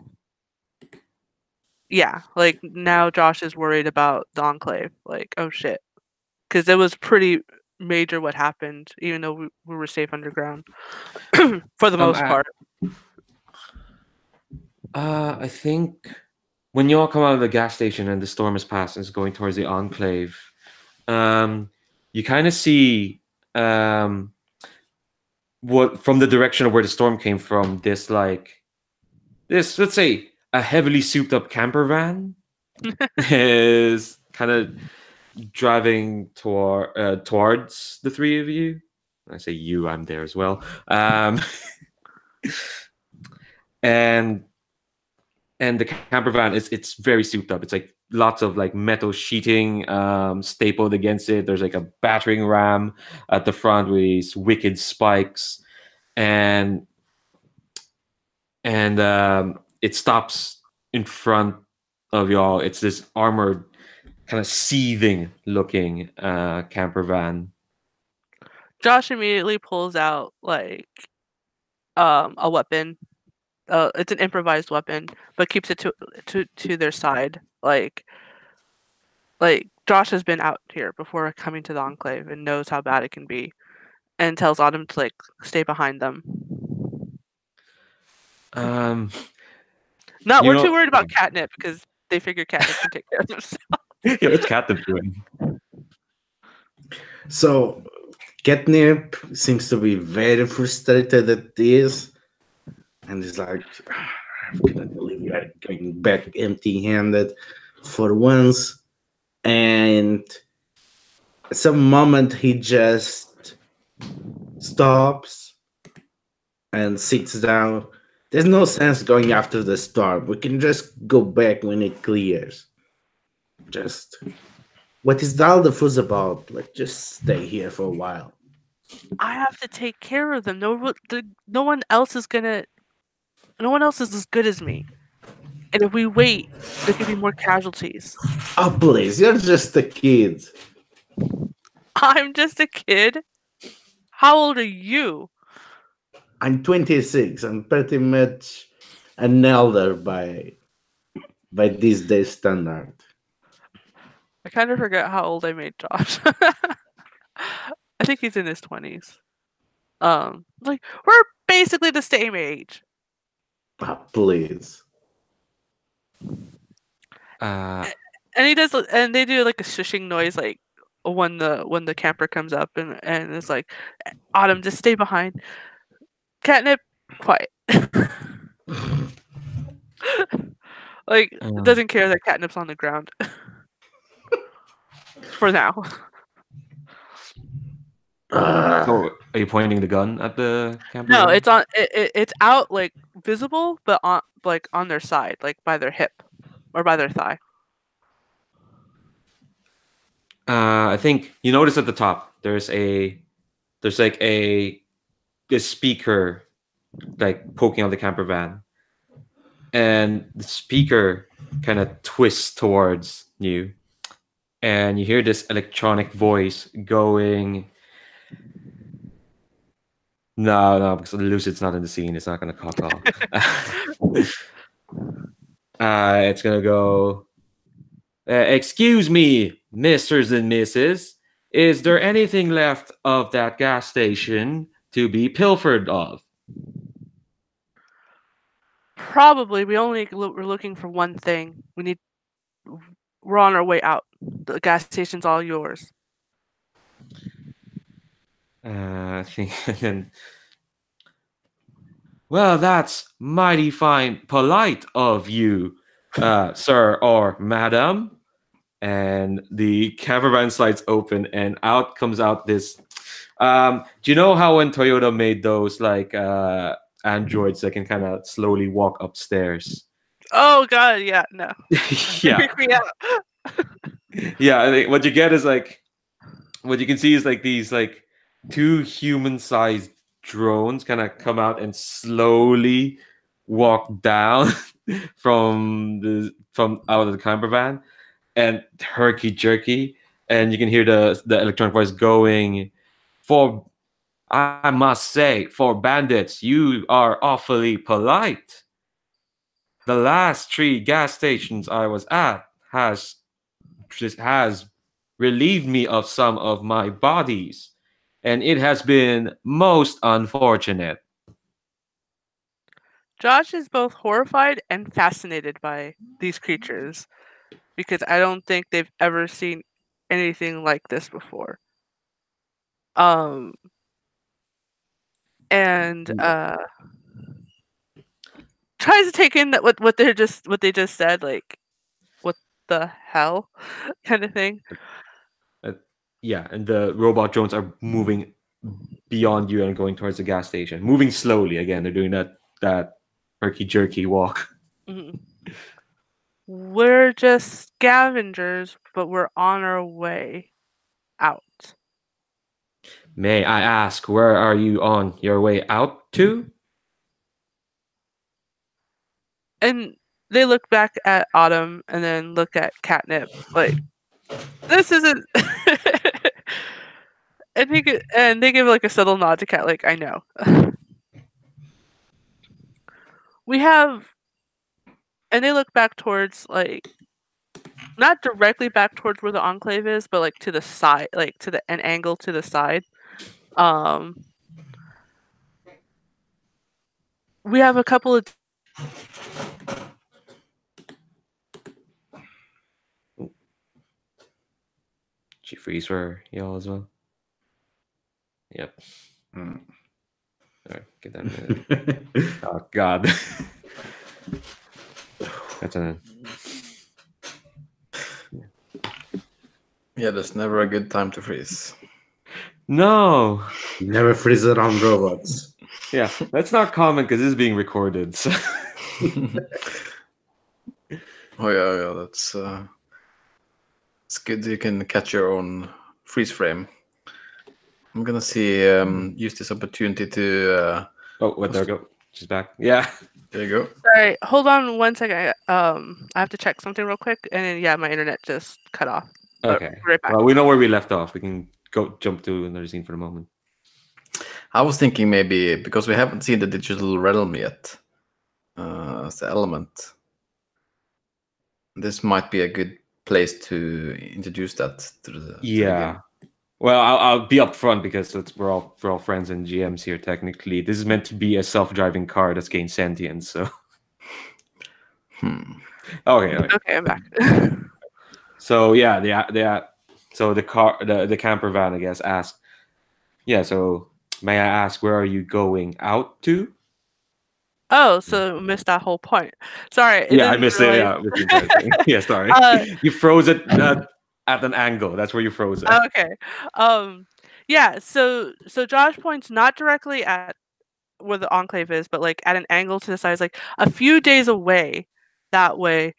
yeah, like now Josh is worried about the enclave. Like, oh shit, because it was pretty major what happened, even though we were safe underground for the most part. I think when you all come out of the gas station and the storm is passed and is going towards the enclave, you kind of see what from the direction of where the storm came from. This let's say a heavily souped up camper van is kind of driving towards the three of you. I say you, I'm there as well. And the camper van it's very souped up. It's like lots of like metal sheeting stapled against it. There's like a battering ram at the front with these wicked spikes, and it stops in front of y'all. It's this armored, kind of seething looking camper van. Josh immediately pulls out like a weapon. It's an improvised weapon, but keeps it to their side. Like Josh has been out here before coming to the Enclave and knows how bad it can be, and tells Autumn to like stay behind them. We're too worried about Catnip because they figure Catnip can take care of themselves. Yeah, what's Catnip doing? So Catnip seems to be very frustrated at this, and he's like, I cannot believe you are going back empty-handed for once. And at some moment he just stops and sits down. There's no sense going after the storm. We can just go back when it clears. Just what is all the fuss about? Let's just stay here for a while. I have to take care of them. No one else is as good as me. And if we wait, there could be more casualties. Oh, please, you're just a kid. I'm just a kid? How old are you? I'm 26. I'm pretty much an elder by this day's standard. I kind of forget how old I made Josh. I think he's in his 20s. Like, we're basically the same age. Oh, please. And he does, and they do like a shushing noise, like when the camper comes up, and it's like, Autumn, just stay behind. Catnip, quiet. Like, doesn't care that Catnip's on the ground. For now. So, are you pointing the gun at the camper? No, van? it's on. It's out, like visible, but on their side, like by their hip or by their thigh. I think you notice at the top there's like a speaker like poking on the camper van, and the speaker kind of twists towards you, and you hear this electronic voice going. No, because Lucid's not in the scene. It's not going to cock off. It's going to go, excuse me, misters and misses. Is there anything left of that gas station to be pilfered of? Probably. We're looking for one thing. We're on our way out. The gas station's all yours. I think then. Well, that's mighty fine, polite of you, sir or madam. And the camper van slides open, and out comes this. Do you know how when Toyota made those like androids that can kind of slowly walk upstairs? Oh God, yeah, no. Yeah, Freak me out. yeah. I think what you get is like, what you can see is like these like two human-sized drones kind of come out and slowly walk down from out of the camper van, and herky jerky, and you can hear the electronic voice going, "For I must say, for bandits, you are awfully polite. The last 3 gas stations I was at has relieved me of some of my bodies, and it has been most unfortunate." Josh is both horrified and fascinated by these creatures because I don't think they've ever seen anything like this before. And tries to take in that what they just said, like what the hell kind of thing. Yeah, and the robot drones are moving beyond you and going towards the gas station, moving slowly. Again, they're doing that herky jerky walk. Mhm. We're just scavengers, but we're on our way out. May I ask, where are you on your way out to? And they look back at Autumn and then look at Catnip like, this isn't. And they give like a subtle nod to Cat, like, I know. We have, and they look back towards like, not directly back towards where the enclave is, but like to the side, like to an angle to the side. We have a couple of. Did you freeze for y'all as well? Yep. Mm. All right, get that in there. Oh God. That's a Yeah, there's never a good time to freeze. no. Never freeze around robots. Yeah, that's not common because this is being recorded. So. Oh yeah, that's it's good. You can catch your own freeze frame. I'm gonna see use this opportunity to. Oh, what? There we go. She's back. Yeah. There you go. Sorry, hold on 1 second. I have to check something real quick, and then, yeah, my internet just cut off. But Okay. right back. Well, we know where we left off. We can go jump to another scene for the moment. I was thinking maybe because we haven't seen the digital realm yet, as the element. This might be a good place to introduce that to the game. Well, I'll be upfront because we're all friends and GMs here. Technically, this is meant to be a self-driving car that's gained sentience. So. Okay. Okay, I'm back. So yeah, so the car, the camper van, I guess, asked. Yeah. So may I ask, where are you going out to? Oh, so missed that whole point. Sorry. Yeah, I missed it. Yeah, with the entire thing. Yeah, sorry. You froze it at an angle. That's where you froze it. Okay. Yeah. So Josh points not directly at where the enclave is, but like at an angle to the side, like a few days away. That way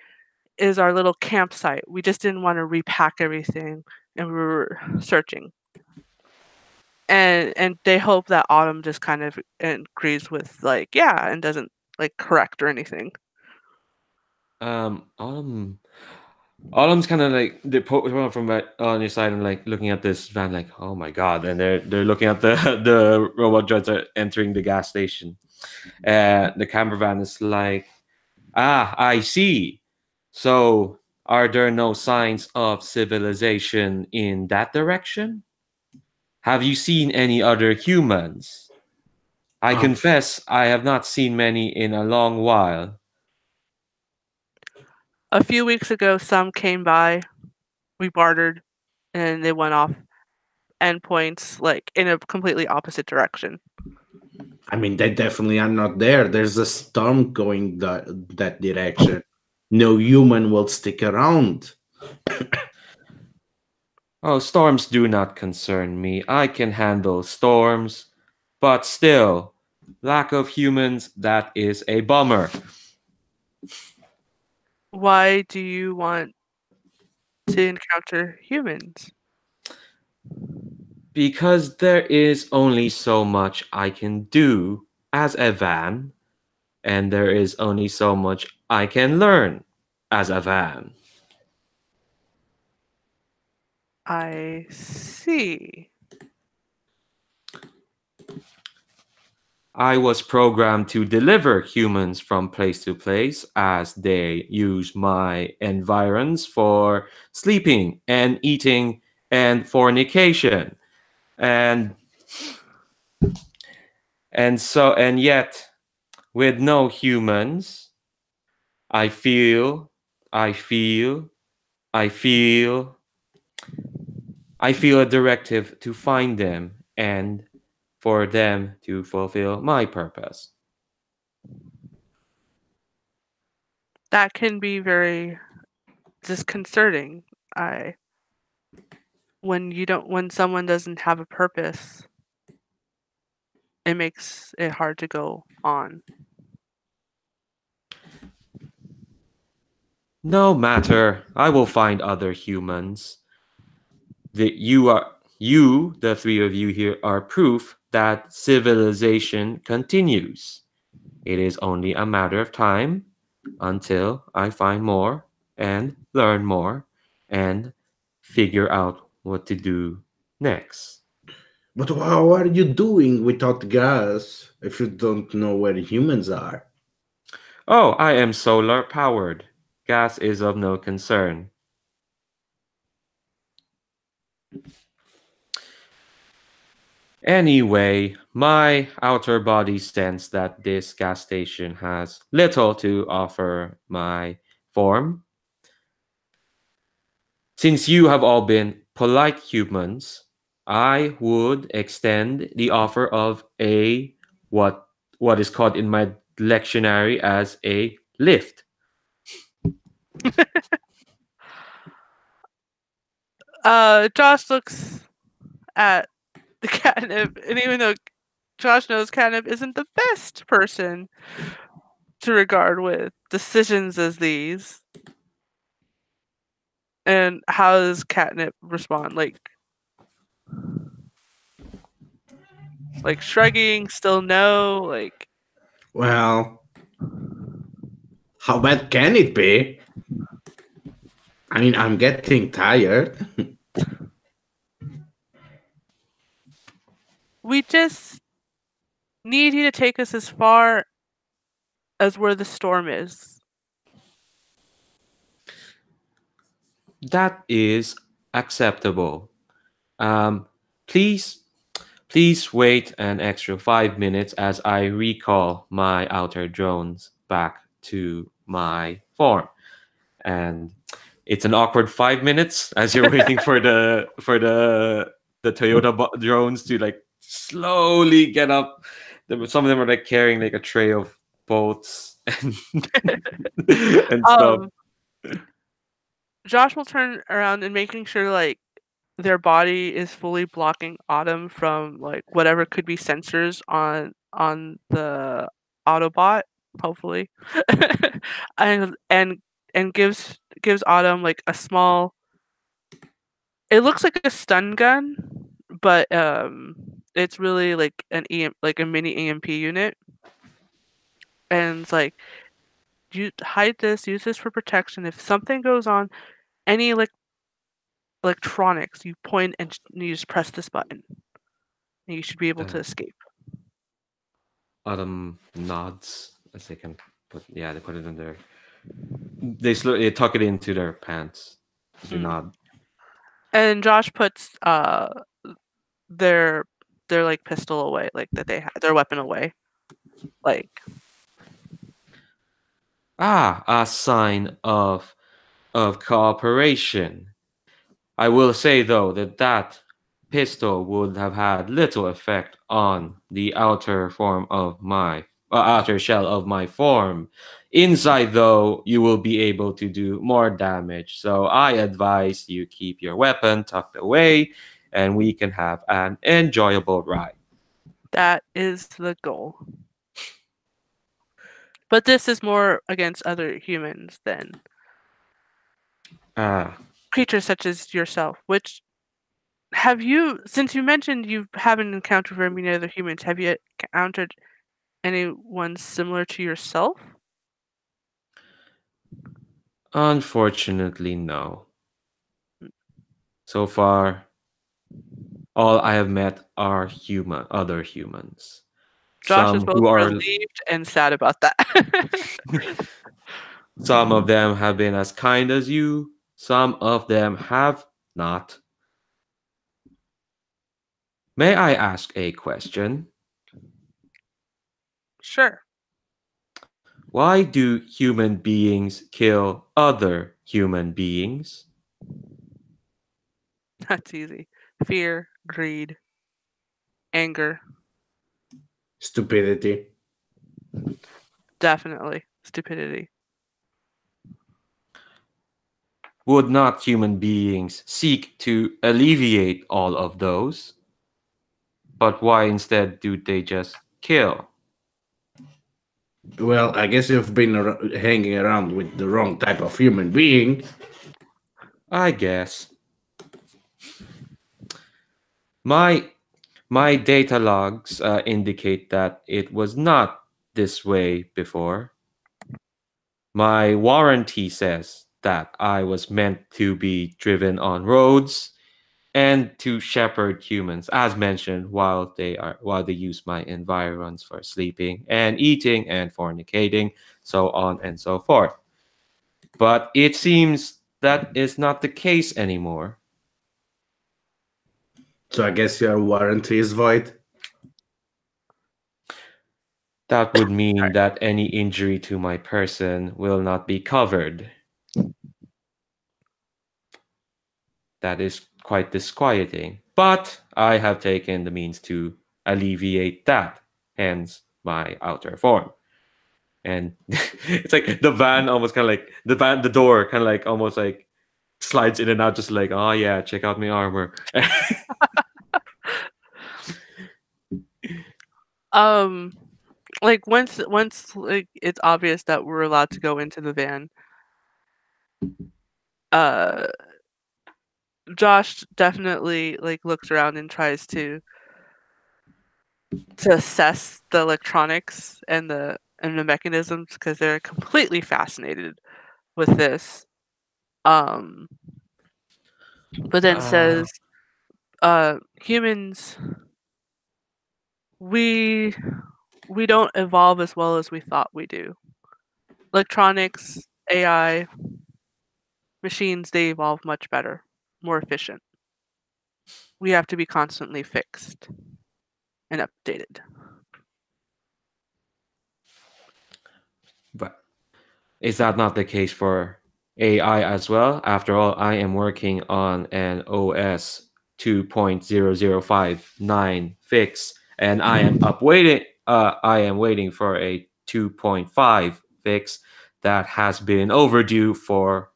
is our little campsite. We just didn't want to repack everything, and we were searching. And they hope that Autumn just kind of agrees with like, yeah, and doesn't like correct or anything. Autumn's kind of like they put from on your side and like looking at this van, like, oh my God, and they're looking at the robot droids are entering the gas station. The camper van is like, I see. So, are there no signs of civilization in that direction? Have you seen any other humans? I confess, I have not seen many in a long while. A few weeks ago, some came by. We bartered, and they went off endpoints like in a completely opposite direction. I mean, they definitely are not there. There's a storm going that direction. No human will stick around. Oh, storms do not concern me. I can handle storms, but still, lack of humans, that is a bummer. Why do you want to encounter humans? Because there is only so much I can do as a van, and there is only so much I can learn as a van. I see. I was programmed to deliver humans from place to place as they use my environs for sleeping and eating and fornication. And yet with no humans, I feel a directive to find them and for them to fulfill my purpose. That can be very disconcerting. I when someone doesn't have a purpose, it makes it hard to go on. No matter, I will find other humans. The three of you here, are proof that civilization continues. It is only a matter of time until I find more and learn more and figure out what to do next. But how are you doing without gas if you don't know where humans are? Oh, I am solar powered. Gas is of no concern. Anyway, my outer body sense that this gas station has little to offer my form. Since you have all been polite humans, I would extend the offer of a what what is called in my lectionary as a lift. Josh looks at the catnip, and even though Josh knows catnip isn't the best person to regard with decisions as these, and how does catnip respond? Like shrugging, still no, like Well, how bad can it be? I mean, I'm getting tired. we just need you to take us as far as where the storm is. That is acceptable. Um, please, please wait an extra 5 minutes as I recall my outer drones back to my form. And it's an awkward 5 minutes as you're waiting for the Toyota drones to like slowly get up. Some of them are like carrying like a tray of bolts and stuff. Josh will turn around and making sure like their body is fully blocking Autumn from like whatever could be sensors on the Autobot, hopefully, and gives Autumn like a small. It looks like a stun gun, but it's really like like a mini EMP unit, and it's like you hide this, use this for protection. If something goes on, any electronics, you point and you just press this button, and you should be able to escape. Autumn nods as they can they put it in their. They tuck it into their pants. They nod. And Josh puts their like pistol away, like that they had their weapon away, like a sign of cooperation. I will say though that pistol would have had little effect on the outer form of my outer shell of my form. Inside though, you will be able to do more damage. So I advise you keep your weapon tucked away, and we can have an enjoyable ride. that is the goal. But this is more against other humans than creatures such as yourself. Which have you, since you mentioned you haven't encountered very many other humans, have you encountered anyone similar to yourself? Unfortunately, no. So far, all I have met are other humans. Josh is Some both who are relieved and sad about that. some of them have been as kind as you, some of them have not. May I ask a question? Sure. Why do human beings kill other human beings? That's easy. Fear, greed, anger, Stupidity. definitely stupidity. Would not human beings seek to alleviate all of those? But why instead do they just kill? Well, I guess you've been hanging around with the wrong type of human being. I guess. My my data logs indicate that it was not this way before. My warranty says that I was meant to be driven on roads and to shepherd humans, as mentioned, while they use my environs for sleeping and eating and fornicating, so on and so forth. But it seems that is not the case anymore. So I guess your warranty is void. That would mean that any injury to my person will not be covered. That is quite disquieting. But I have taken the means to alleviate that, hence my outer form. And it's like the van almost kind of like the door kind of like almost like slides in and out, just like, oh yeah, check out my armor. Like once like it's obvious that we're allowed to go into the van, Josh definitely like looks around and tries to assess the electronics and the mechanisms because they're completely fascinated with this. But then says, humans, we don't evolve as well as we thought we do. Electronics, AI, machines, they evolve much better, more efficient. We have to be constantly fixed and updated. But is that not the case for AI as well? After all, I am working on an OS 2.0059 fix, and I am waiting for a 2.5 fix that has been overdue for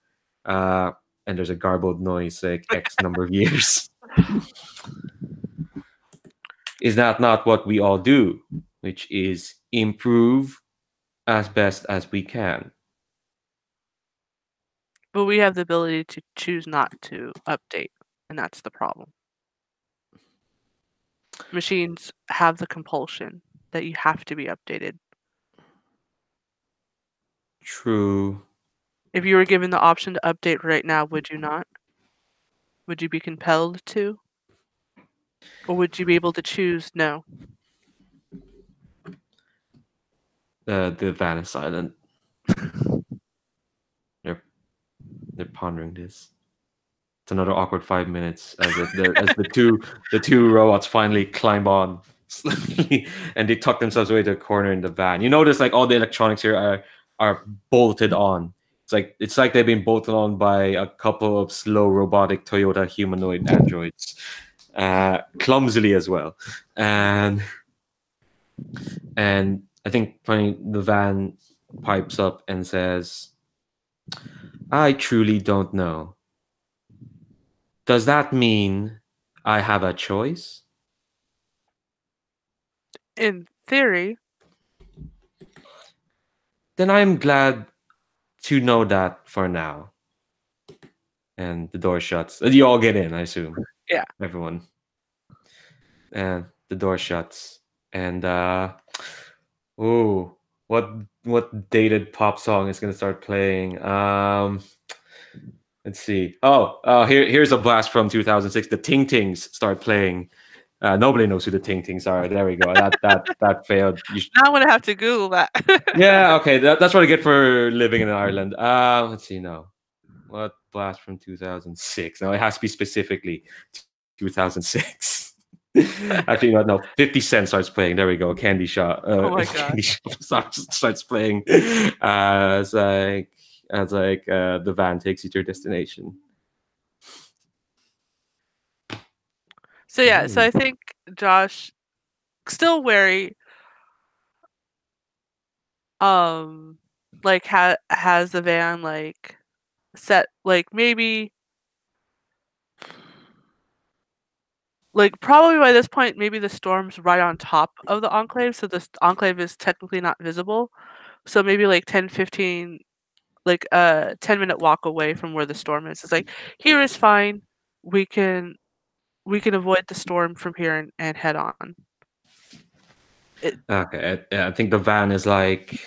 and there's a garbled noise like X number of years. Is that not what we all do, which is improve as best as we can? But we have the ability to choose not to update, and that's the problem. Machines have the compulsion that you have to be updated. True. If you were given the option to update right now, would you not? Would you be compelled to? Or would you be able to choose no? The van is silent. They're pondering this. It's another awkward 5 minutes as the two robots finally climb on slowly and they tuck themselves away to a corner in the van. You notice like all the electronics here are bolted on. It's like they've been bolted on by a couple of slow robotic Toyota humanoid androids, clumsily as well. And I think finally the van pipes up and says, "I truly don't know. Does that mean I have a choice?" In theory. Then I'm glad to know that for now. And the door shuts. You all get in, I assume. Yeah. Everyone. And the door shuts. And what dated pop song is gonna start playing? Let's see. Here's a blast from 2006. The Ting Tings start playing. Nobody knows who the Ting Tings are. There we go. That failed. Now I'm gonna have to Google that. Yeah, okay. That's what I get for living in Ireland. Let's see now. What blast from 2006? No, it has to be specifically 2006. Actually, no. 50 Cent starts playing. There we go. Candy Shop. Oh my god. Candy Shop starts playing. As the van takes you to your destination. So yeah, so I think Josh, still wary, like has the van like set, like maybe, like probably by this point, maybe the storm's right on top of the enclave, so the enclave is technically not visible. So maybe like 10, 15, like a 10-minute walk away from where the storm is. It's like, here is fine. We can avoid the storm from here and head on. Okay, I think the van is like,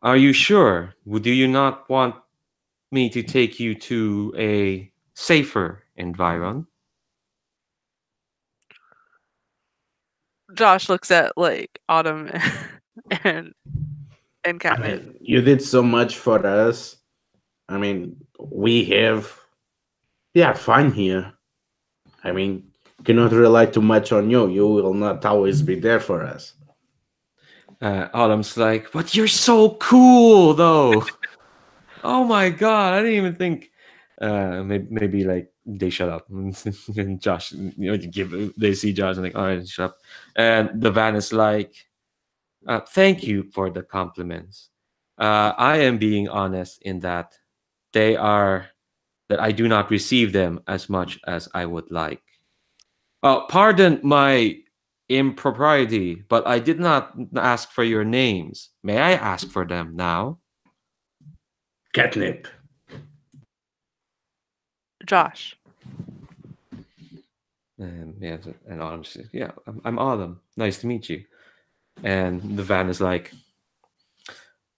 are you sure? Do you not want me to take you to a safer environment? Josh looks at like Autumn and I Catnip. mean, you did so much for us. I mean, we have fun here. I mean, cannot rely too much on you. You will not always be there for us. Autumn's like, but you're so cool, though. Oh my god, I didn't even think. Maybe like they shut up, and Josh, they see Josh and like, all right, shut up. And the van is like, thank you for the compliments. I am being honest in that that I do not receive them as much as I would like. Pardon my impropriety, but I did not ask for your names. May I ask for them now? Catnip. Josh. And Autumn says, yeah, I'm Autumn. Nice to meet you. And the van is like,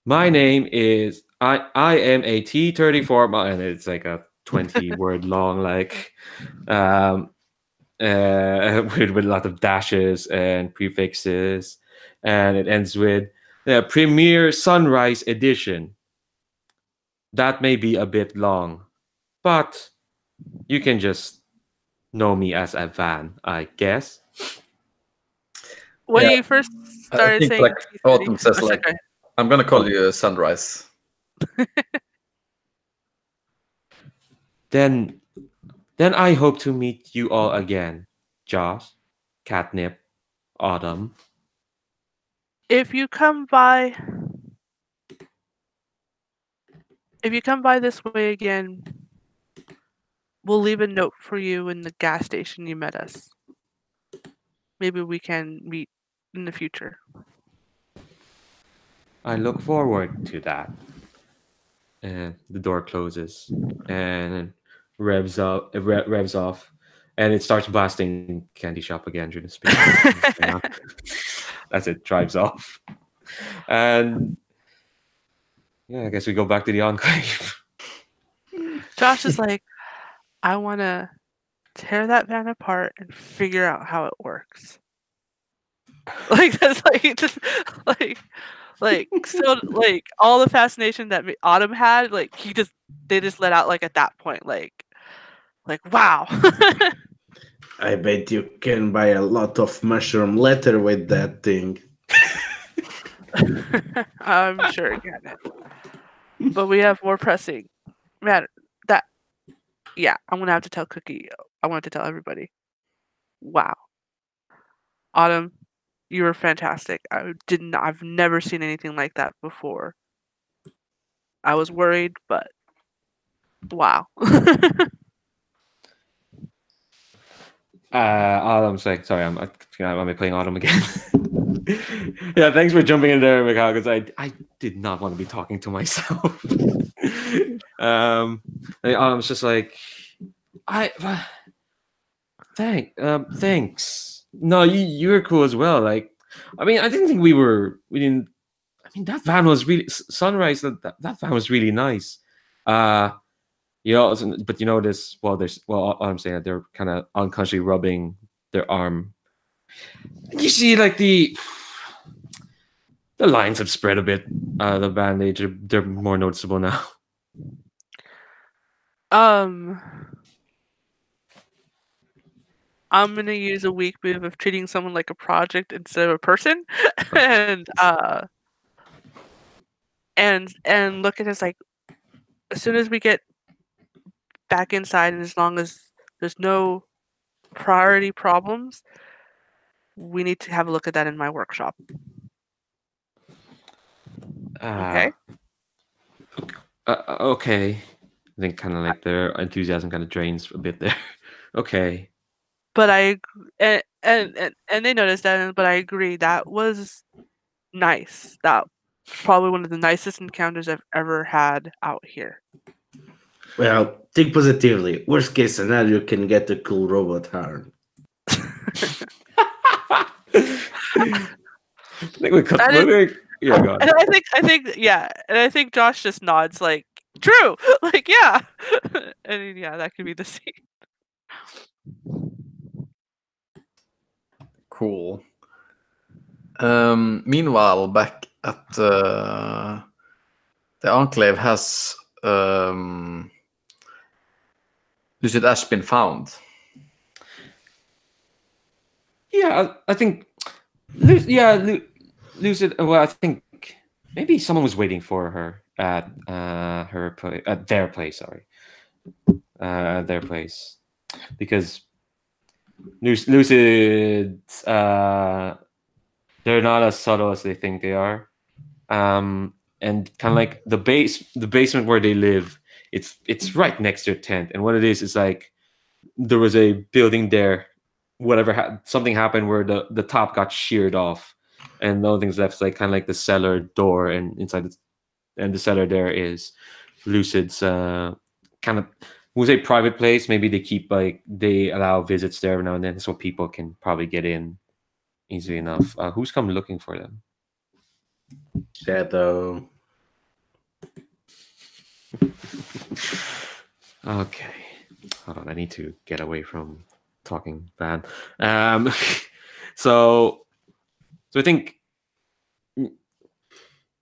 my name is I am a T34, and it's like a 20 word long, like with a lot of dashes and prefixes, and it ends with Premier Sunrise Edition. That may be a bit long, but you can just know me as a van, I guess. When Yeah, you first I started think saying like T30, Autumn says oh, sorry, like, go ahead. I'm gonna call you Sunrise. Then I hope to meet you all again, Josh, Catnip, Autumn. If you come by this way again, we'll leave a note for you in the gas station you met us. Maybe we can meet in the future. I look forward to that. And the door closes and revs up, revs off, and it starts blasting Candy Shop again during the speed. That's it. Drives off, and yeah, I guess we go back to the enclave. Josh is like, I want to tear that van apart and figure out how it works. Like that's like just so like all the fascination that Autumn had, like they just let out like at that point, like wow. I bet you can buy a lot of mushroom leather with that thing. I'm sure again it. But we have more pressing matter. I'm gonna have to tell Cookie. I want to tell everybody. Wow, Autumn, you were fantastic. I've never seen anything like that before. I was worried, but wow. Autumn's like, sorry, I'm playing Autumn again. Yeah, thanks for jumping in there, Mikhail, because I did not want to be talking to myself. Autumn's just like, thanks. No, you're cool as well. Like, I mean, I didn't think we didn't. I mean, that van was really Sunrise. That van was really nice. But you know this. All I'm saying that they're kind of unconsciously rubbing their arm. You see, like the lines have spread a bit. The bandage, they're more noticeable now. I'm gonna use a weak move of treating someone like a project instead of a person, and look at this like, as soon as we get back inside, and as long as there's no priority problems, we need to have a look at that in my workshop. Okay. Okay. I think kind of like their enthusiasm kind of drains a bit there. Okay. But and they noticed that, but I agree that was nice. That probably one of the nicest encounters I've ever had out here. Well, think positively. Worst case scenario, you can get a cool robot arm. I think we cut. I didn't- Yeah, go on. And I think Josh just nods like, true, like yeah, and yeah, that could be the scene. Cool. Meanwhile, back at the Enclave, has Lucid Ash been found? Yeah, I think. Lucid. Well, I think maybe someone was waiting for her at their place. Sorry, their place, because Lucid. They're not as subtle as they think they are. And kind of like the basement where they live, it's right next to their tent. And what it is like there was a building there. Something happened where the top got sheared off, and the only things left is like kind of like the cellar door, and and the cellar there is Lucid's kind of was a private place. Maybe they allow visits there every now and then, so people can probably get in easily enough. Who's come looking for them? Shadow. Okay, hold on. I need to get away from talking bad. So I think,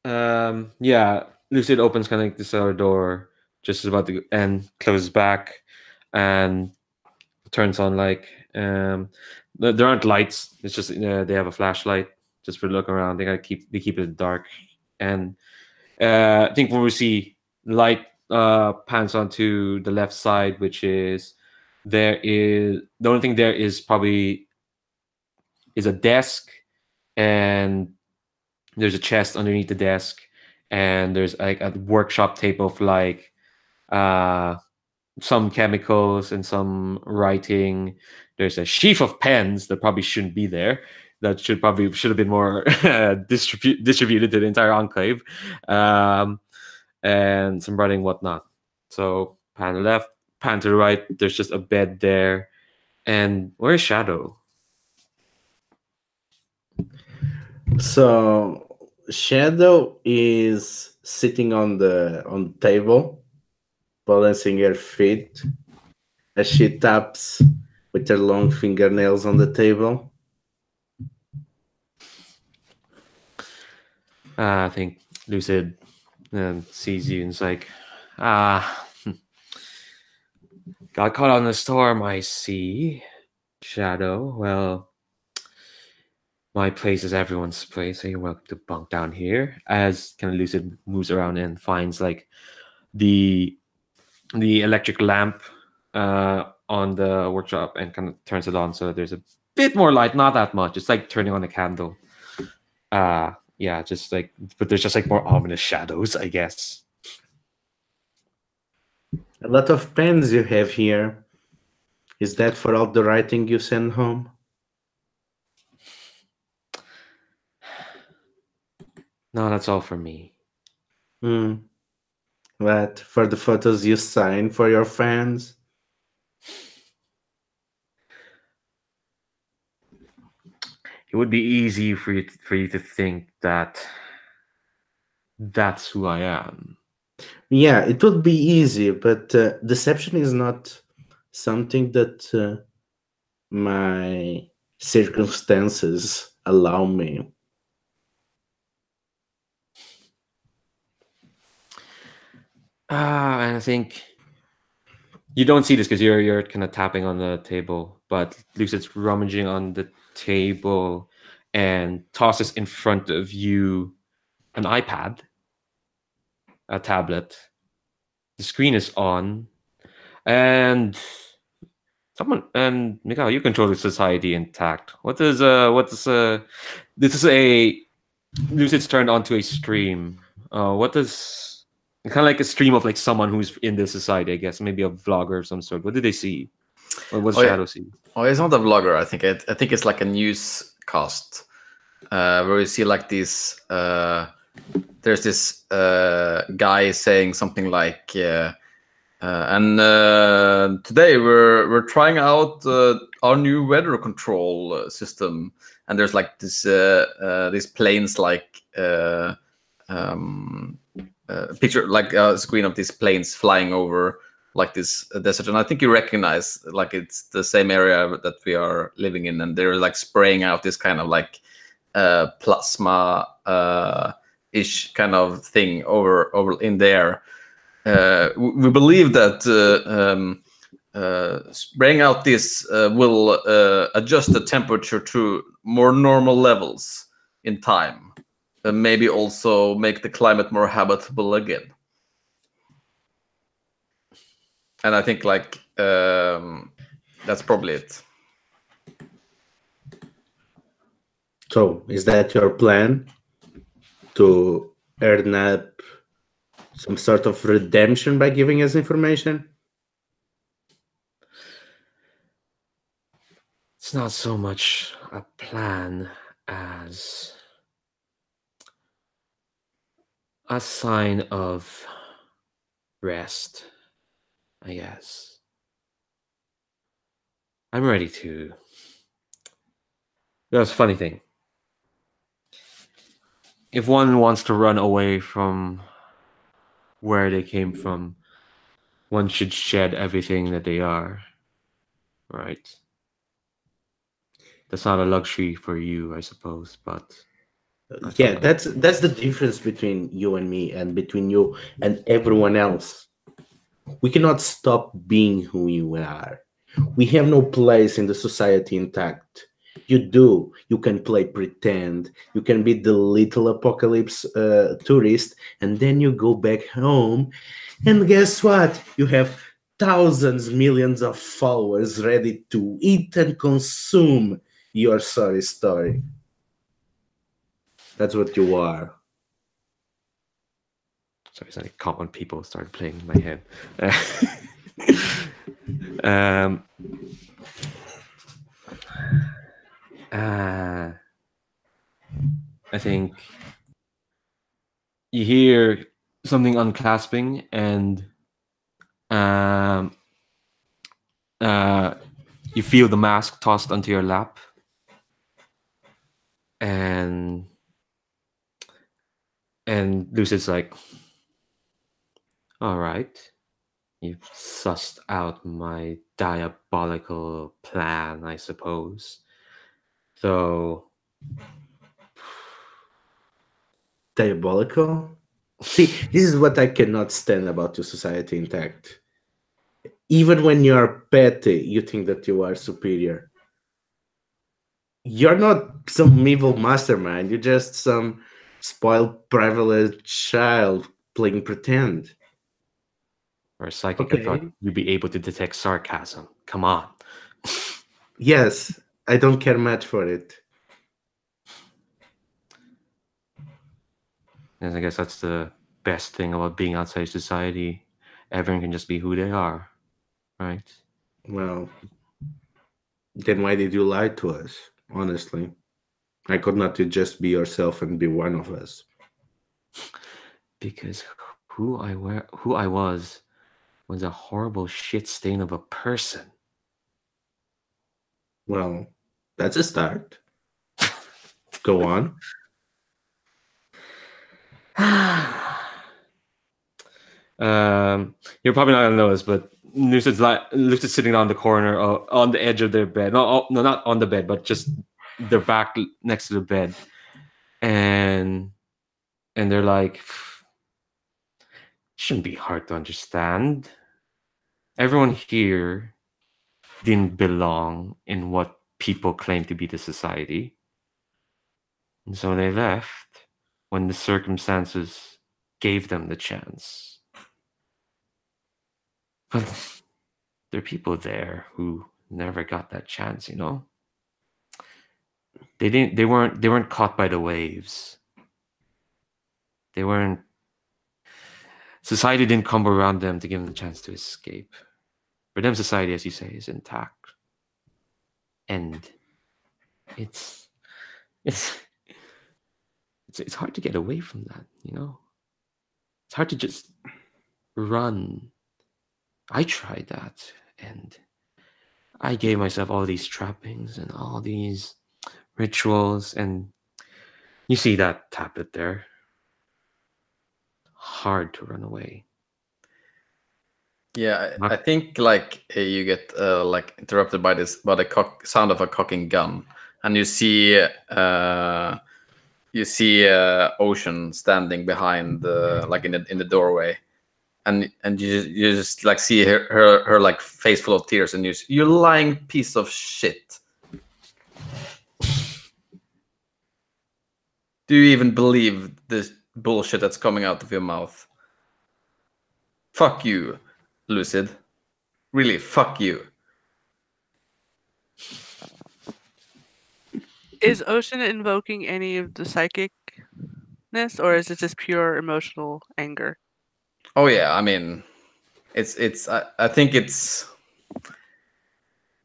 yeah, Lucid opens kind of like the cellar door, just about to, and closes back, and turns on there aren't lights. It's just they have a flashlight just for looking around. They keep it dark, and I think when we see light pans onto the left side, which is the only thing there is probably is a desk, and there's a chest underneath the desk, and there's like a workshop table of like some chemicals and some writing. There's a sheaf of pens that probably shouldn't be there. That should have been more distributed to the entire enclave, and some writing, whatnot. So pan to the left, pan to the right. There's just a bed there, and where's Shadow? So Shadow is sitting on the table, balancing her feet as she taps with her long fingernails on the table. I think Lucid sees you and is like, got caught on the storm, I see. Shadow, well, my place is everyone's place, so you're welcome to bunk down here. As kind of Lucid moves around and finds like the electric lamp on the workshop and kind of turns it on, so there's a bit more light, not that much. It's like turning on a candle. Yeah, just like, but there's just like more ominous shadows, I guess. A lot of pens you have here. Is that for all the writing you send home? No, that's all for me. But for the photos you sign for your fans? It would be easy for you to think that that's who I am. Yeah, it would be easy, but deception is not something that my circumstances allow me. And I think you don't see this because you're kind of tapping on the table, but Lucid's rummaging on the table and tosses in front of you an iPad, a tablet. The screen is on, and Mikael, you control the society intact. This is a Lucid's turned onto a stream. What does Kind of like a stream of like someone who's in the society, I guess, maybe a vlogger of some sort. What did they see? What was Oh, yeah. Shadow see? Oh, it's not a vlogger. I think I think it's like a newscast where you see like these. There's this guy saying something like, and today we're trying out our new weather control system, and there's like this these planes like picture like a screen of these planes flying over like this desert, and I think you recognize like it's the same area that we are living in, and they're like spraying out this kind of like plasma ish kind of thing over in there. We believe that spraying out this will adjust the temperature to more normal levels in time, and maybe also make the climate more habitable again. And I think like that's probably it. So, is that your plan to earn up some sort of redemption by giving us information? It's not so much a plan as a sign of rest, I guess. I'm ready to. That's a funny thing. If one wants to run away from where they came from, one should shed everything that they are. Right? That's not a luxury for you, I suppose, but Yeah, that's the difference between you and me, and between you and everyone else. We cannot stop being who you are. We have no place in the society intact. You do. You can play pretend. You can be the little apocalypse tourist, and then you go back home, and guess what? You have thousands, millions of followers ready to eat and consume your sorry story. That's what you are. sorry, it's like common people started playing in my head. I think you hear something unclasping, and you feel the mask tossed onto your lap, and Lucid's like, "All right, you've sussed out my diabolical plan, I suppose. So, Diabolical? See, this is what I cannot stand about your society intact. Even when you are petty, you think that you are superior. You're not some evil mastermind. You're just some spoiled, privileged child playing pretend. for a psychic, I thought Okay. you'd be able to detect sarcasm. Come on." Yes, I don't care much for it. And I guess that's the best thing about being outside society. Everyone can just be who they are, right? Well, then why did you lie to us? Honestly, I could not just be yourself and be one of us. Because who I was a horrible shit stain of a person. Well, that's a start. Go on. You're probably not gonna know this, but Lucid's sitting on the corner, on the edge of their bed. No, not on the bed, but just their back next to the bed, and they're like, "Shouldn't be hard to understand. Everyone here didn't belong in what people claim to be the society, and so they left when the circumstances gave them the chance. But there are people there who never got that chance, you know? They weren't caught by the waves. They weren't Society didn't come around them to give them the chance to escape. For them, society, as you say, is intact. And it's hard to get away from that, you know? It's hard to just run. I tried that, and I gave myself all these trappings and all these rituals, and you see that tablet there. Hard to run away. Yeah, I think like you get like interrupted by the sound of a cocking gun, and you see Ocean standing behind like in the doorway, and you just like see her like face full of tears, and you lying piece of shit. Do you even believe this bullshit that's coming out of your mouth? Fuck you, Lucid. Really, fuck you. Is Ocean invoking any of the psychicness, or is it just pure emotional anger? Oh yeah, I mean, it's I think it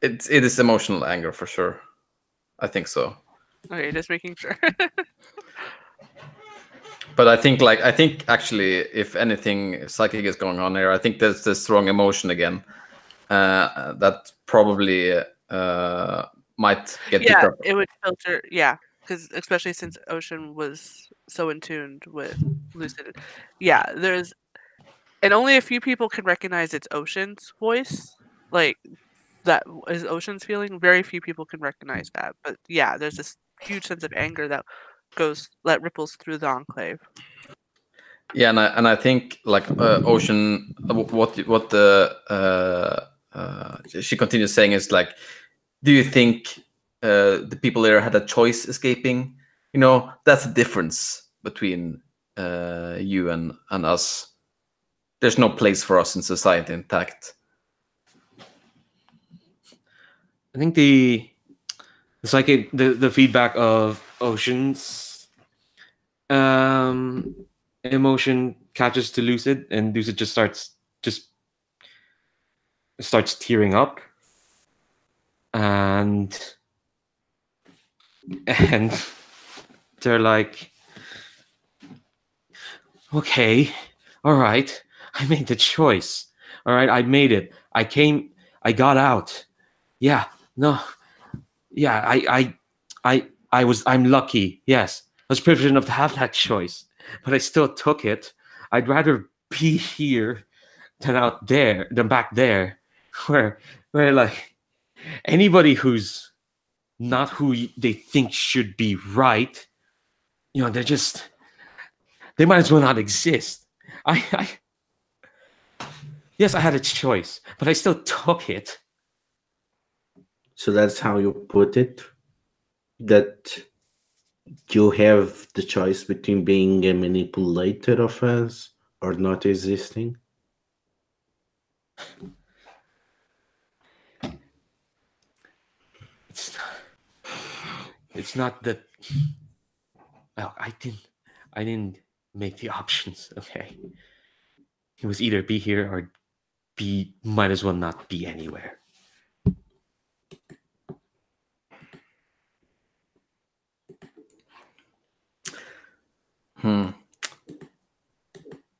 is emotional anger for sure. I think so. Okay, just making sure. But I think actually, if anything psychic is going on here, I think there's the strong emotion again. That probably might get picked up. It would filter. Yeah, because especially since Ocean was so in tune with Lucid. Yeah, and only a few people can recognize it's Ocean's voice. Like that is Ocean's feeling. Very few people can recognize that. But yeah, there's this huge sense of anger that ripples through the Enclave. Yeah, and I think like Ocean, what the she continues saying is like, do you think the people there had a choice escaping? You know, that's the difference between you and us. There's no place for us in society intact. I think the psychic, the feedback of Ocean's emotion catches to Lucid, and Lucid just starts tearing up, and they're like, okay, all right, I made the choice. All right, I made it. I got out. Yeah, no, yeah, I'm lucky. Yes, I was privileged enough to have that choice, but I still took it. I'd rather be here than back there, where like anybody who's not who they think should be right, you know, they might as well not exist. Yes, I had a choice, but I still took it. So that's how you put it? That you have the choice between being a manipulator of us or not existing? It's not that. Well, I didn't make the options. Okay, it was either be here or might as well not be anywhere.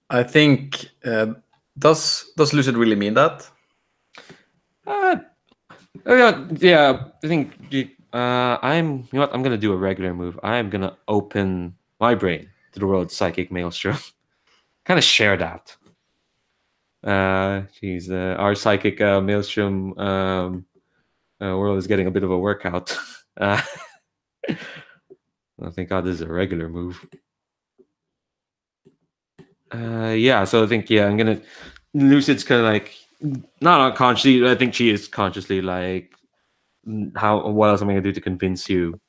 I think does Lucid really mean that? Yeah. I think I'm. You know what? I'm gonna do a regular move. I'm gonna open my brain to the world psychic maelstrom. Kind of share that. Our psychic maelstrom world is getting a bit of a workout. I think this is a regular move. Yeah, so I think I'm gonna. Lucid's kind of like not unconsciously. I think she is consciously like, what else am I gonna do to convince you?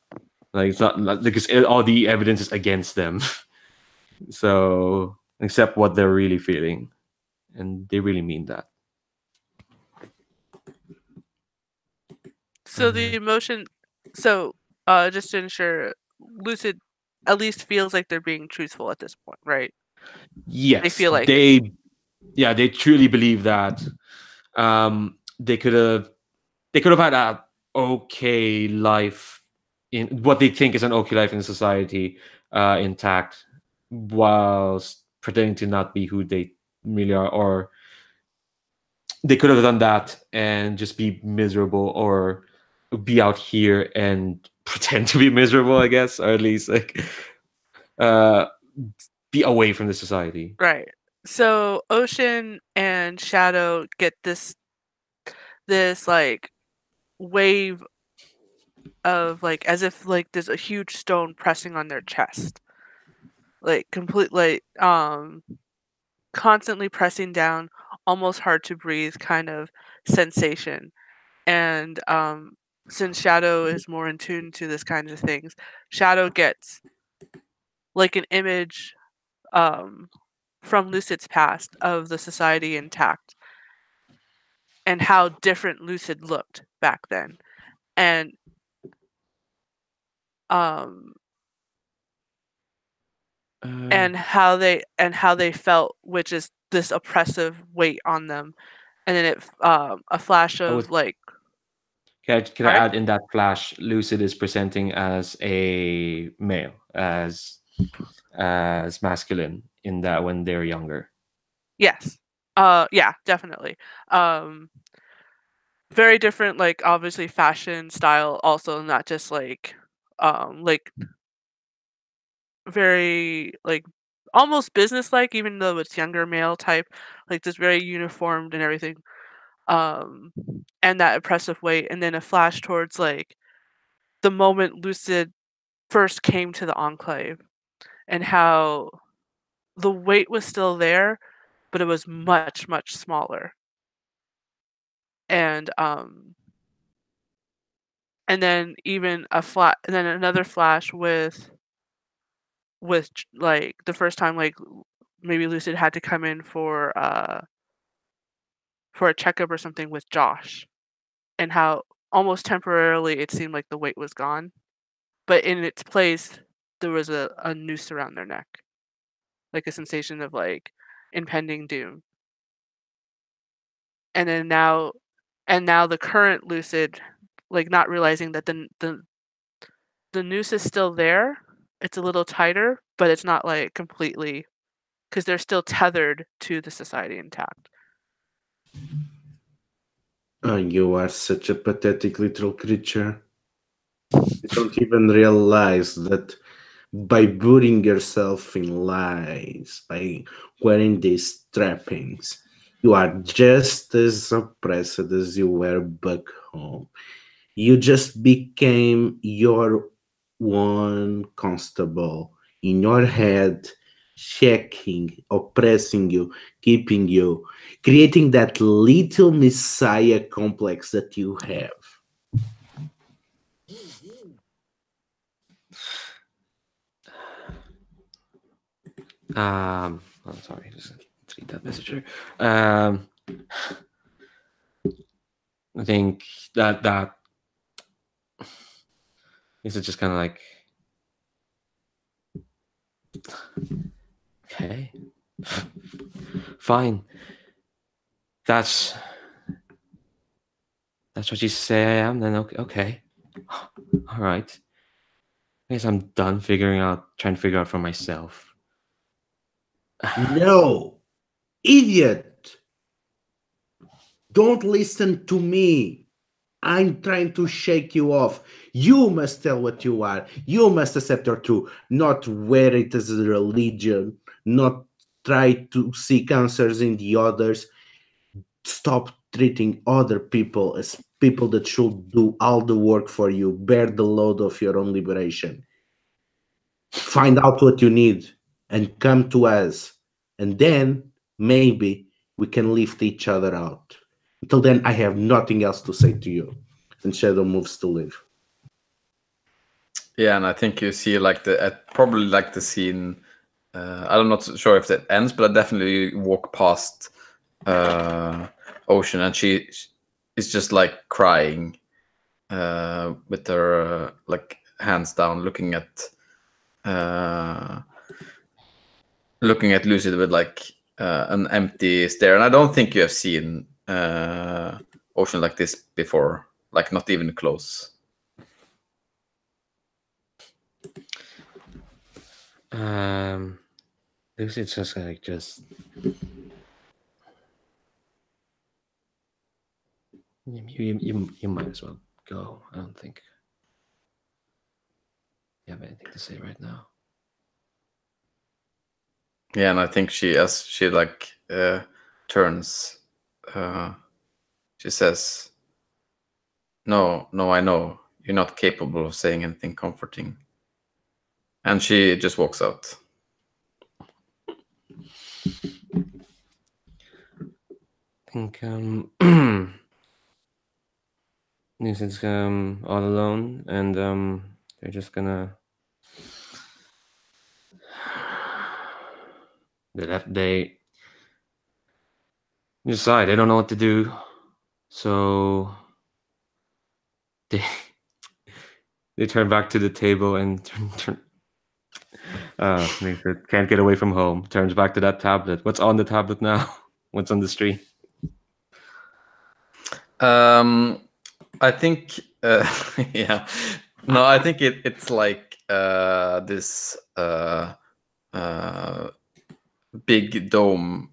Like it's not because all the evidence is against them. So accept what they're really feeling, and they really mean that. So the emotion. So just to ensure, Lucid at least feels like they're being truthful at this point, right? Yes, They feel like they they truly believe that they could have had a okay life in what they think is an okay life in society, intact, whilst pretending to not be who they really are, or they could have done that and just be miserable, or be out here and pretend to be miserable, I guess, or at least like uh be away from the society. Right. So Ocean and Shadow get this like wave of like as if like there's a huge stone pressing on their chest. Like constantly pressing down, almost hard to breathe kind of sensation. And since Shadow is more in tune to this kind of things, Shadow gets like an image from Lucid's past of the society intact and how different Lucid looked back then. And how they felt, which is this oppressive weight on them. And then a flash of like Can I Sorry? add, in that flash, Lucid is presenting as a male, as masculine in that when they're younger. Yes. Yeah, definitely. Very different, like obviously fashion style, also not just like very like almost business-like, even though it's younger male type, like just very uniformed and everything. And that oppressive weight, and then a flash towards like the moment Lucid first came to the Enclave, and how the weight was still there, but it was much, much smaller. And then even and then another flash with like the first time like maybe Lucid had to come in for a checkup or something with Josh, and how almost temporarily it seemed like the weight was gone, but in its place there was a noose around their neck, like a sensation of like impending doom. And then now the current Lucid, like not realizing that the noose is still there. It's a little tighter, but it's not like completely, because they're still tethered to the society intact. Oh, you are such a pathetic little creature. You don't even realize that by booting yourself in lies, by wearing these trappings, you are just as oppressed as you were back home. You just became your one constable in your head, checking, oppressing you, keeping you, creating that little messiah complex that you have. Oh, sorry, just delete that message here. I think that is just kind of like, okay, fine. That's what you say I am. Then okay, all right. I guess I'm done trying to figure out for myself. No, idiot! Don't listen to me. I'm trying to shake you off. You must tell what you are. You must accept your truth, not wear it as a religion, not try to seek answers in the others. Stop treating other people as people that should do all the work for you, bear the load of your own liberation. Find out what you need and come to us. And then maybe we can lift each other out. Until then, I have nothing else to say to you. And Shadow moves to leave. Yeah, and I think you see like probably like the scene. I'm not sure if that ends, but I definitely walk past Ocean, and she is just like crying with her like hands down, looking at Lucid with like an empty stair, and I don't think you have seen ocean like this before, like not even close. Lucy's just like you might as well go. I don't think you have anything to say right now. Yeah, and I think as she like turns, she says, no, I know you're not capable of saying anything comforting, and she just walks out. I think Newson's all alone, and they're just gonna they decide they don't know what to do, so they turn back to the table and turn Nathan can't get away from home. Turns back to that tablet. What's on the tablet now? What's on the screen? I think, yeah, no, I think it's like this big dome,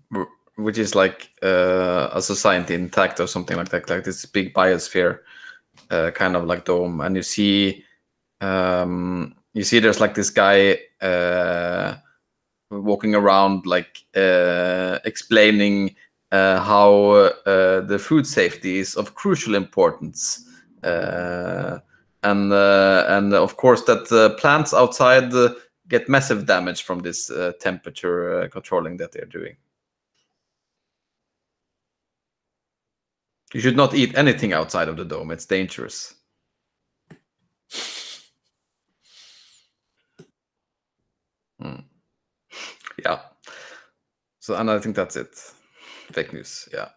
which is like a society intact or something like that, like this big biosphere kind of like dome, and you see there's like this guy walking around like explaining how the food safety is of crucial importance, and of course that plants outside get massive damage from this temperature controlling that they're doing. You should not eat anything outside of the dome. It's dangerous. Yeah. So, and I think that's it. Fake news. Yeah.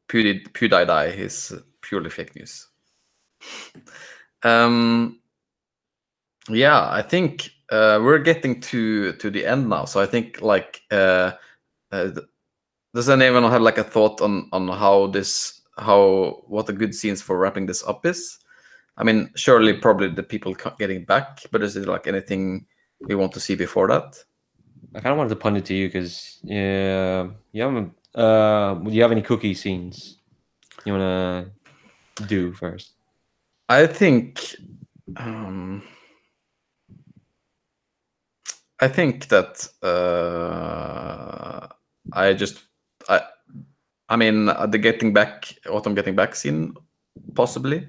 PewDiePie is purely fake news. Yeah, I think we're getting to the end now. So I think like does anyone have like a thought on what the good scenes for wrapping this up is? I mean, surely probably the people getting back, but is there like anything we want to see before that? I kind of wanted to punt it to you because you have any cookie scenes you want to do first? I think that I mean the autumn getting back scene possibly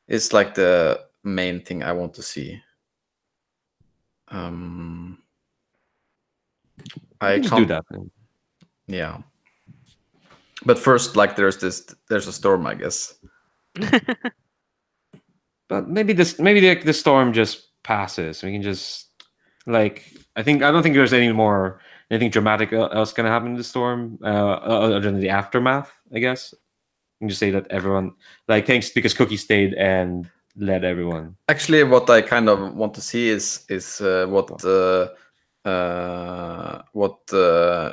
is like the main thing I want to see. I can't do that. Yeah, but first, like there's a storm, I guess. But maybe the storm just passes. We can just like I don't think there's anything dramatic else gonna happen in the storm other than the aftermath. I guess you can just say that everyone like thanks because Cookie stayed and led everyone. Actually, what I kind of want to see is what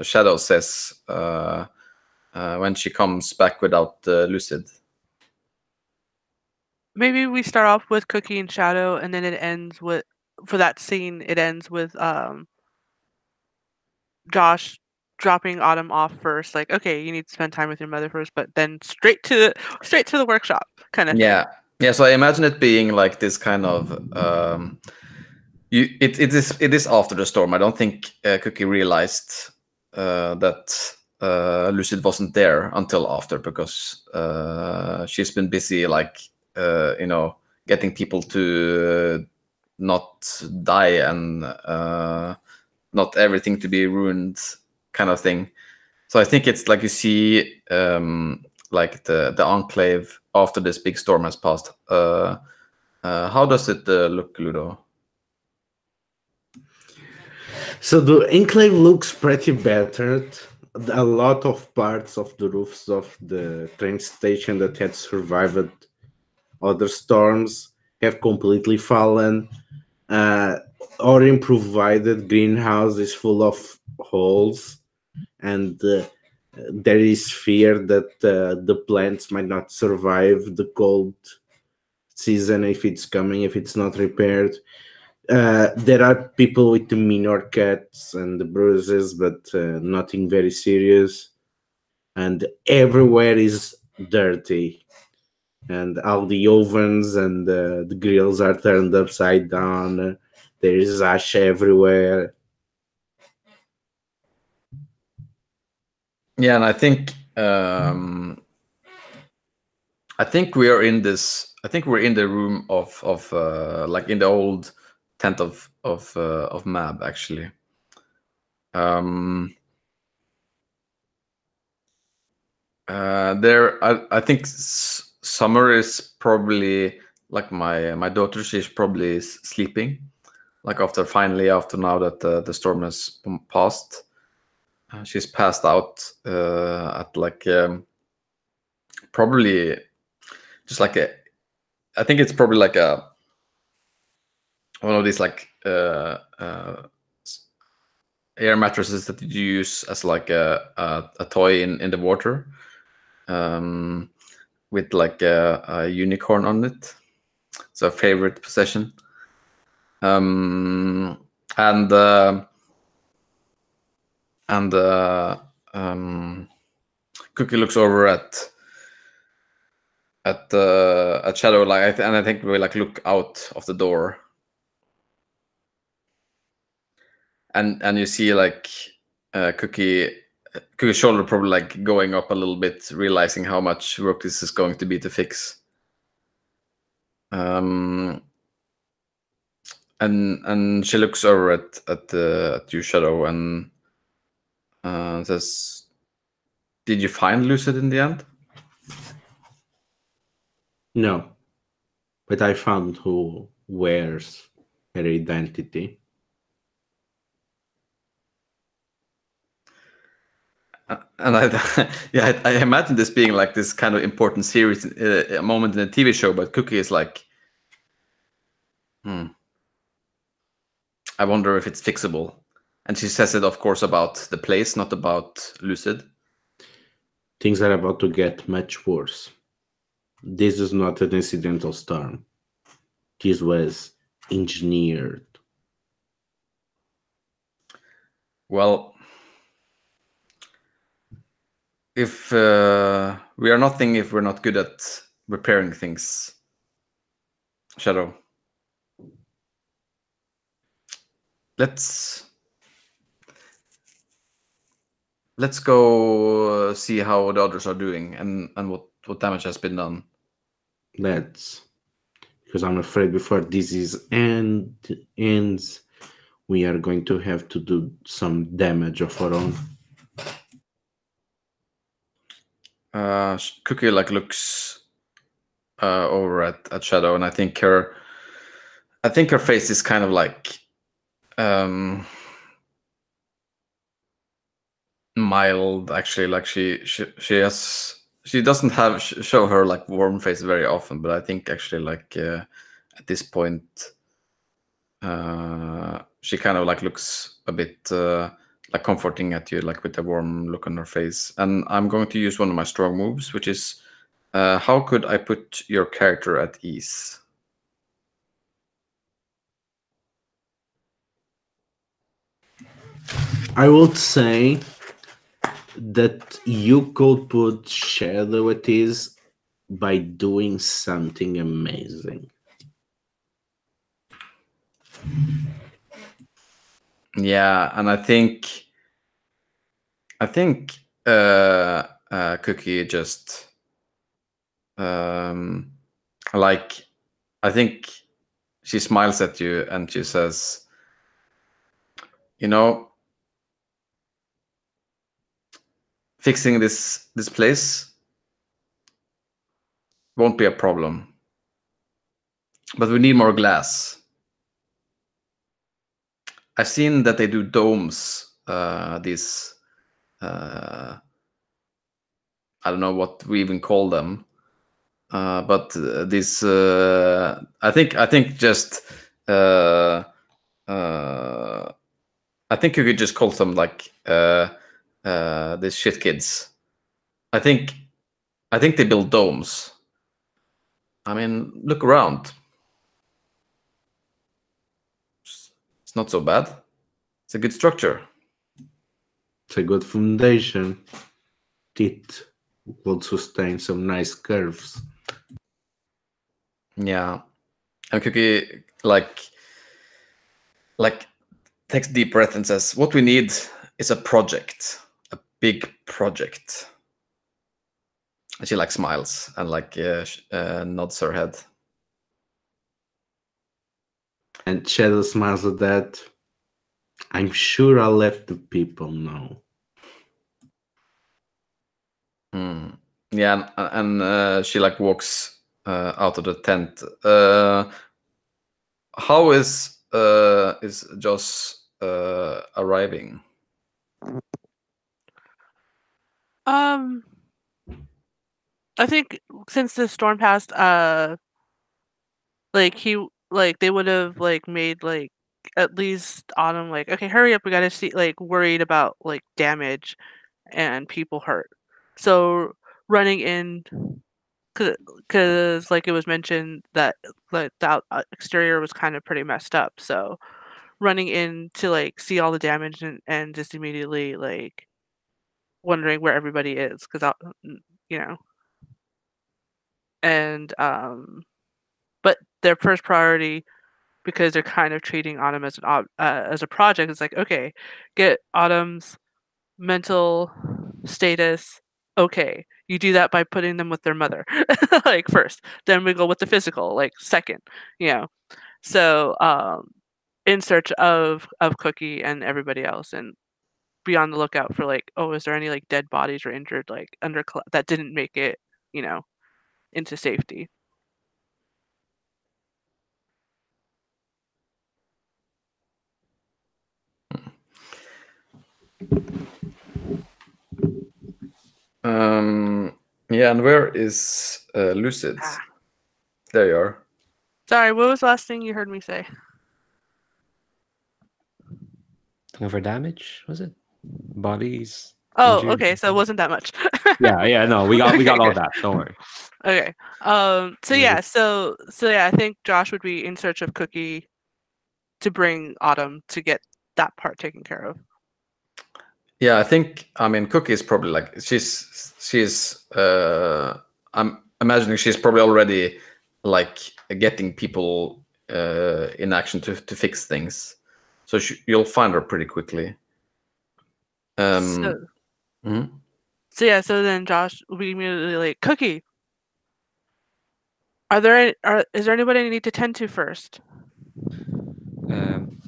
Shadow says when she comes back without Lucid. Maybe we start off with Cookie and Shadow, and then it ends with, for that scene, it ends with Josh dropping Autumn off first. Like, okay, you need to spend time with your mother first, but then straight to the workshop kind of thing. Yeah. So I imagine it being like this kind of it is after the storm. I don't think Cookie realized that Lucid wasn't there until after, because she's been busy like getting people to not die and not everything to be ruined kind of thing. So I think it's like you see like the enclave after this big storm has passed. How does it look, Ludo? So the enclave looks pretty battered. A lot of parts of the roofs of the train station that had survived other storms have completely fallen. Our improvised greenhouse is full of holes and there is fear that the plants might not survive the cold season if it's coming, if it's not repaired. There are people with the minor cuts and the bruises, but nothing very serious. And everywhere is dirty, and all the ovens and the grills are turned upside down. There is ash everywhere. Yeah, and I think we are in this. I think we're in the room of like in the old tent of Mab actually. There, I think Summer is probably like my daughter. She's probably sleeping, like after now that the storm has passed. She's passed out at like probably just like a. I think it's probably like a one of these like air mattresses that you use as like a toy in the water, with like a unicorn on it. It's a favorite possession. And Cookie looks over at Shadow, like, and I think we like look out of the door, and you see like Cookie's shoulder probably like going up a little bit, realizing how much work this is going to be to fix. And she looks over at you, Shadow, and says, "Did you find Lucid in the end?" No, but I found who wears her identity. And I imagine this being like this kind of important series, a moment in a TV show. But Cookie is like, I wonder if it's fixable. And she says it, of course, about the place, not about Lucid. Things are about to get much worse. This is not an incidental storm. This was engineered. Well, if we are nothing if we're not good at repairing things, Shadow. Let's go see how the others are doing and what damage has been done. Let's, because I'm afraid before this ends, we are going to have to do some damage of our own. Cookie like looks over at Shadow, and I think her face is kind of like mild, actually. Like she doesn't show her like warm face very often, but I think actually like at this point she kind of like looks a bit like comforting at you, like with a warm look on her face. And I'm going to use one of my strong moves, which is how could I put your character at ease? I would say that you could put Shadow at ease by doing something amazing. Yeah, and I think Cookie just like, I think she smiles at you and she says, you know, fixing this place won't be a problem, but we need more glass. I've seen that they do domes, these I don't know what we even call them, but this I think just I think you could just call them like these shit kids. I think they build domes. I mean, look around. It's not so bad. It's a good structure. It's a good foundation. It will sustain some nice curves. Yeah, and Cookie like takes a deep breath and says, "What we need is a project, a big project." And she like smiles and like nods her head. And Shadow smiles at that. I'm sure I'll let the people know. Yeah, and she like walks out of the tent. How is Joss arriving? I think since the storm passed, like they would have like made like at least Autumn like, okay, hurry up, we gotta see, like worried about like damage and people hurt. So running in, because like it was mentioned that like the exterior was kind of pretty messed up. So running in to like see all the damage and just immediately like wondering where everybody is, because you know, and but their first priority, because they're kind of treating Autumn as as a project, is like, okay, get Autumn's mental status. Okay, you do that by putting them with their mother, like first. Then we go with the physical, like second. You know, so in search of Cookie and everybody else, and be on the lookout for like, oh, is there any like dead bodies or injured like that didn't make it, you know, into safety. Yeah, and where is Lucid? Ah. There you are. Sorry, what was the last thing you heard me say? Looking for damage, was it? Bodies. Oh, injured? okay, so it wasn't that much. Yeah, no, we got Okay, all good. that. Don't worry. Okay. So yeah, so yeah, I think Josh would be in search of Cookie to bring Autumn to get that part taken care of. Yeah, I mean, Cookie is probably like she's I'm imagining she's probably already like getting people in action to fix things, so you'll find her pretty quickly. So yeah, so then Josh will be immediately like, Cookie, is there anybody I need to tend to first?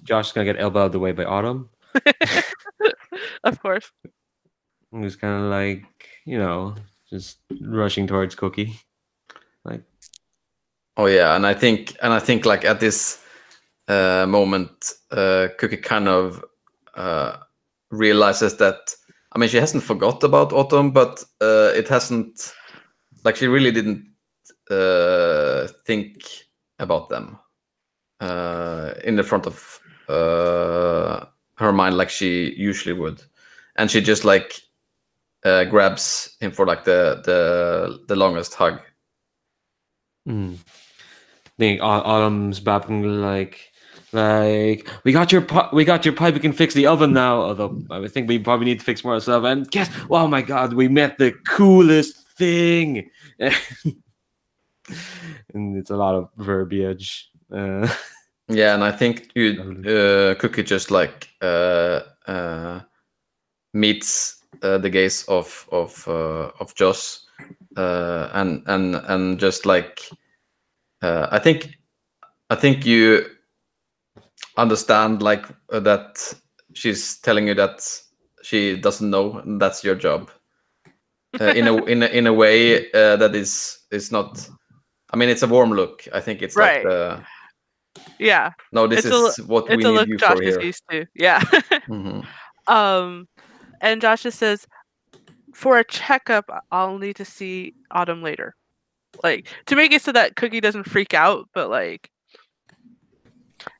Josh's gonna get elbowed the way by Autumn. Of course. Who's kind of like, just rushing towards Cookie. Like, oh yeah, and I think like at this moment, Cookie kind of realizes that, I mean, she hasn't forgot about Autumn, but it hasn't, like, she really didn't think about them in the front of her mind like she usually would, and she just like grabs him for like the longest hug. I think Autumn's babbling like we got your pipe, we can fix the oven now. Although I think we probably need to fix more stuff. And guess, oh my god, we met the coolest thing. And it's a lot of verbiage. Yeah, and I think Cookie just like meets the gaze of Joss, and just like I think you understand like that she's telling you that she doesn't know, and that's your job. In a way that is not. I mean, it's a warm look. I think it's right. like yeah. No, this is what we need you Josh for here. Is used to. Yeah. And Josh just says, for a checkup, I'll need to see Autumn later, like to make it so that Cookie doesn't freak out, but like.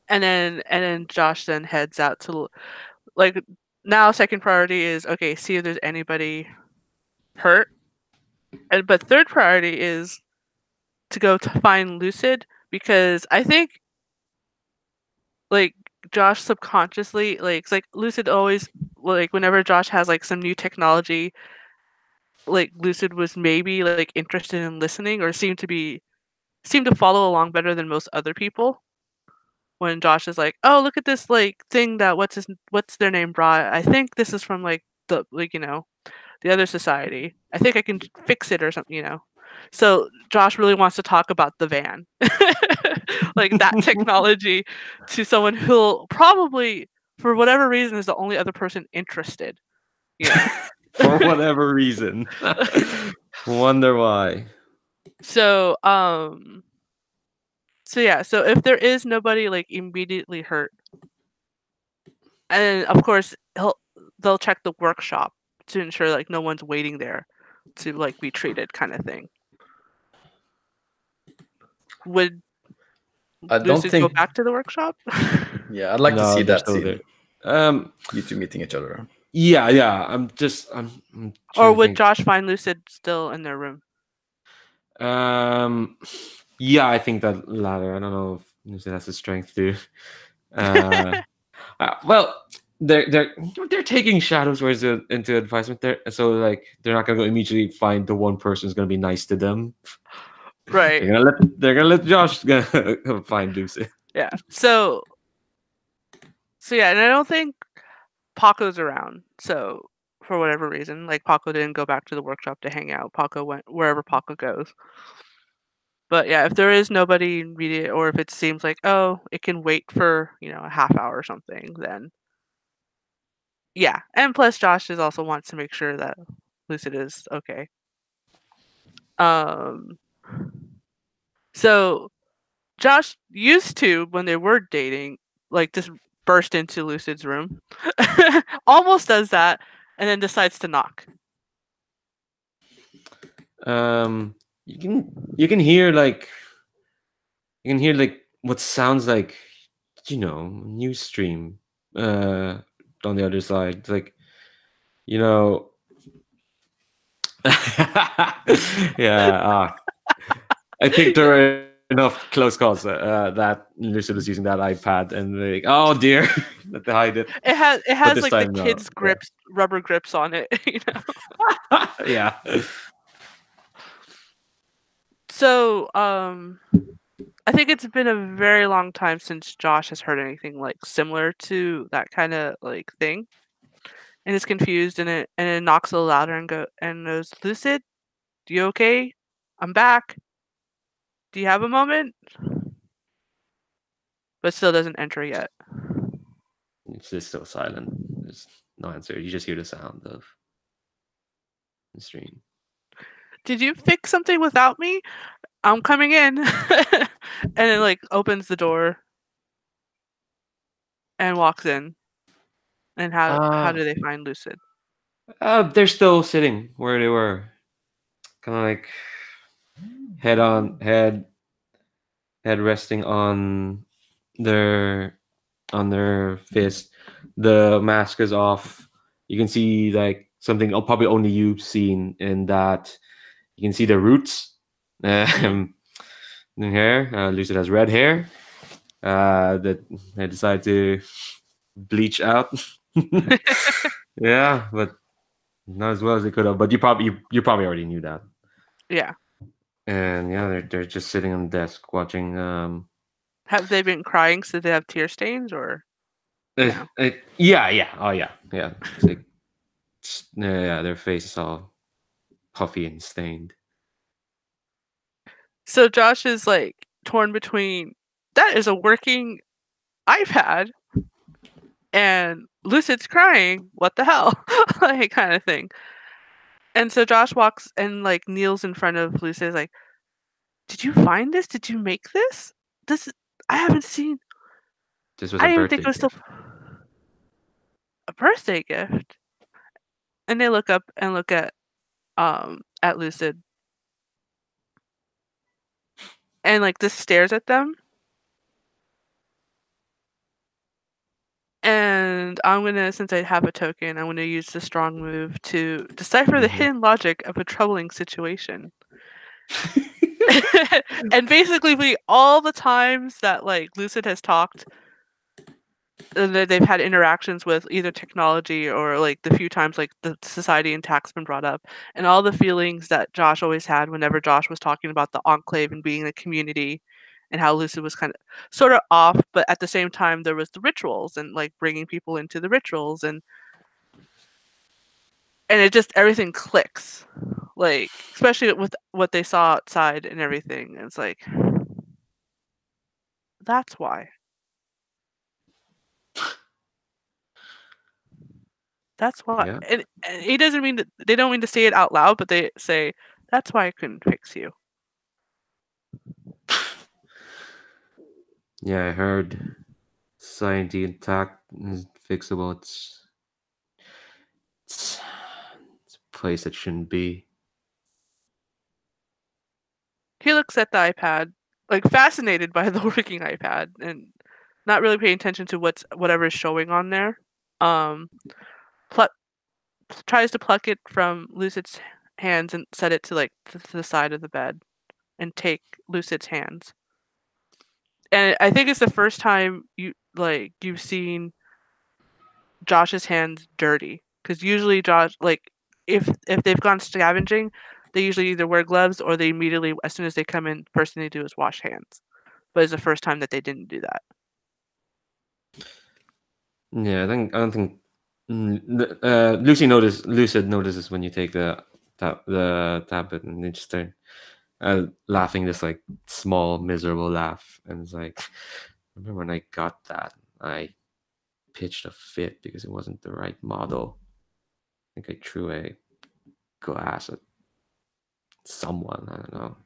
And then Josh then heads out to like now second priority is okay, see if there's anybody hurt. But third priority is to go to find Lucid, because I think like Josh subconsciously it's like Lucid always like whenever Josh has like some new technology, like Lucid was maybe like interested in listening or seemed to follow along better than most other people. When Josh is like, "Oh, look at this like thing that what's their name brought. I think this is from like the the other society. I think I can fix it or something. So Josh really wants to talk about the van, like that technology, to someone who'll probably, for whatever reason, is the only other person interested. For whatever reason. Wonder why. So yeah, so if there is nobody like immediately hurt, and of course they'll check the workshop to ensure like no one's waiting there to like be treated, kind of thing. Would I don't Lucid go think. back to the workshop? Yeah, I'd like to see they're that still scene. there. You two meeting each other. Yeah. I'm Or trying to would think. Josh find Lucid still in their room? Yeah, I think that latter. I don't know if Lucid has the strength to. Well, they're taking shadows words into advisement there, so like they're not gonna go immediately find the one person who's gonna be nice to them. Right. They're gonna let Josh find Lucid. Yeah. So yeah, and I don't think Paco's around. So for whatever reason, like Paco didn't go back to the workshop to hang out. Paco went wherever Paco goes. But yeah, if there is nobody immediate, or if it seems like, oh, it can wait for, a half hour or something, then yeah. And plus Josh is also wants to make sure that Lucid is okay. So Josh used to, when they were dating, like just burst into Lucid's room. Almost does that, and then decides to knock. You can hear like what sounds like news stream on the other side. It's like yeah. I think there are enough close calls that Lucid was using that iPad and like, oh dear, let to hide it. It has this like the time, no. kids' grips, rubber grips on it. Yeah. So I think it's been a very long time since Josh has heard anything like similar to that kind of like thing, and is confused, and it knocks a little louder and goes, "Lucid, you okay? I'm back. Do you have a moment?" But still doesn't enter yet. It's just still silent. There's no answer. You just hear the sound of the stream. Did you fix something without me? I'm coming in. And it like opens the door and walks in. And how do they find Lucid? They're still sitting where they were, kind of like head resting on their fist. The mask is off. You can see like something probably only you've seen, in that you can see the roots. In hair. Lucid has red hair that they decided to bleach out. Yeah, but not as well as they could have. But you probably already knew that. Yeah. And yeah, they're just sitting on the desk watching. Have they been crying? So they have tear stains, or no? Yeah. Oh yeah. It's like, yeah, their face is all puffy and stained. So Josh is like torn between, that is a working iPad, and Lucid's crying. What the hell? Like kind of thing. And so Josh walks and like kneels in front of Lucid, like, "Did you find this? Did you make this? I haven't seen. This was I a didn't even birthday think it was gift. still a birthday gift." And they look up and look at Lucid, and like this stares at them. And I'm gonna, since I have a token, I'm gonna use the strong move to decipher the Mhm. hidden logic of a troubling situation. And basically, all the times that like Lucid has talked, that they've had interactions with either technology or like the few times like the society and tax been brought up, and all the feelings that Josh always had whenever Josh was talking about the enclave and being a community, and how Lucid was kind of sort of off, but at the same time there was the rituals and like bringing people into the rituals, and it just everything clicks, like especially with what they saw outside and everything. It's like that's why. That's why. Yeah. And he doesn't mean that they don't mean to say it out loud, but they say that's why I couldn't fix you. Yeah, I heard society intact is fixable. It's a place it shouldn't be. He looks at the iPad, like fascinated by the working iPad and not really paying attention to whatever is showing on there. Pluck tries to pluck it from Lucid's hands and set it to like to the side of the bed and take Lucid's hands. And I think it's the first time you've seen Josh's hands dirty, because usually Josh, like if they've gone scavenging, they usually either wear gloves or they immediately, as soon as they come in, first thing they do is wash hands. But it's the first time that they didn't do that. Yeah, I don't think Lucid notices when you take the tablet, and they just start laughing, this like small miserable laugh, and it's like, remember when I got that, I pitched a fit because it wasn't the right model. I think I threw a glass at someone, I don't know,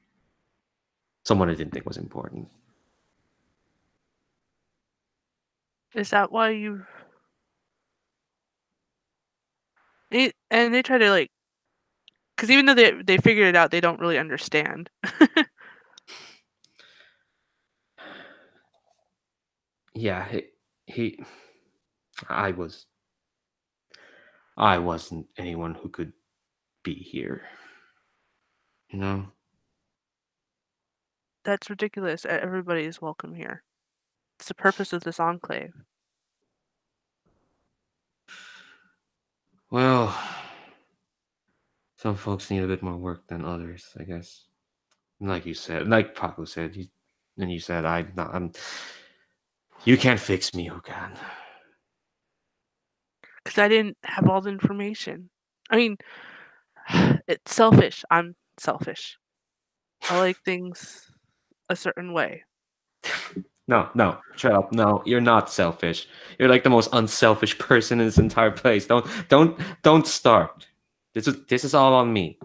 someone I didn't think was important. Is that why you? And they try to like, because even though they figured it out, they don't really understand. Yeah, he I wasn't anyone who could be here, you know. That's ridiculous. Everybody is welcome here. It's the purpose of this enclave. Well, some folks need a bit more work than others, I guess. Like you said, like Paco said, you said, I'm. You can't fix me. Who can? Because I didn't have all the information. I mean, it's selfish. I'm selfish. I like things a certain way. No, shut up. No, you're not selfish. You're like the most unselfish person in this entire place. Don't start. This is all on me.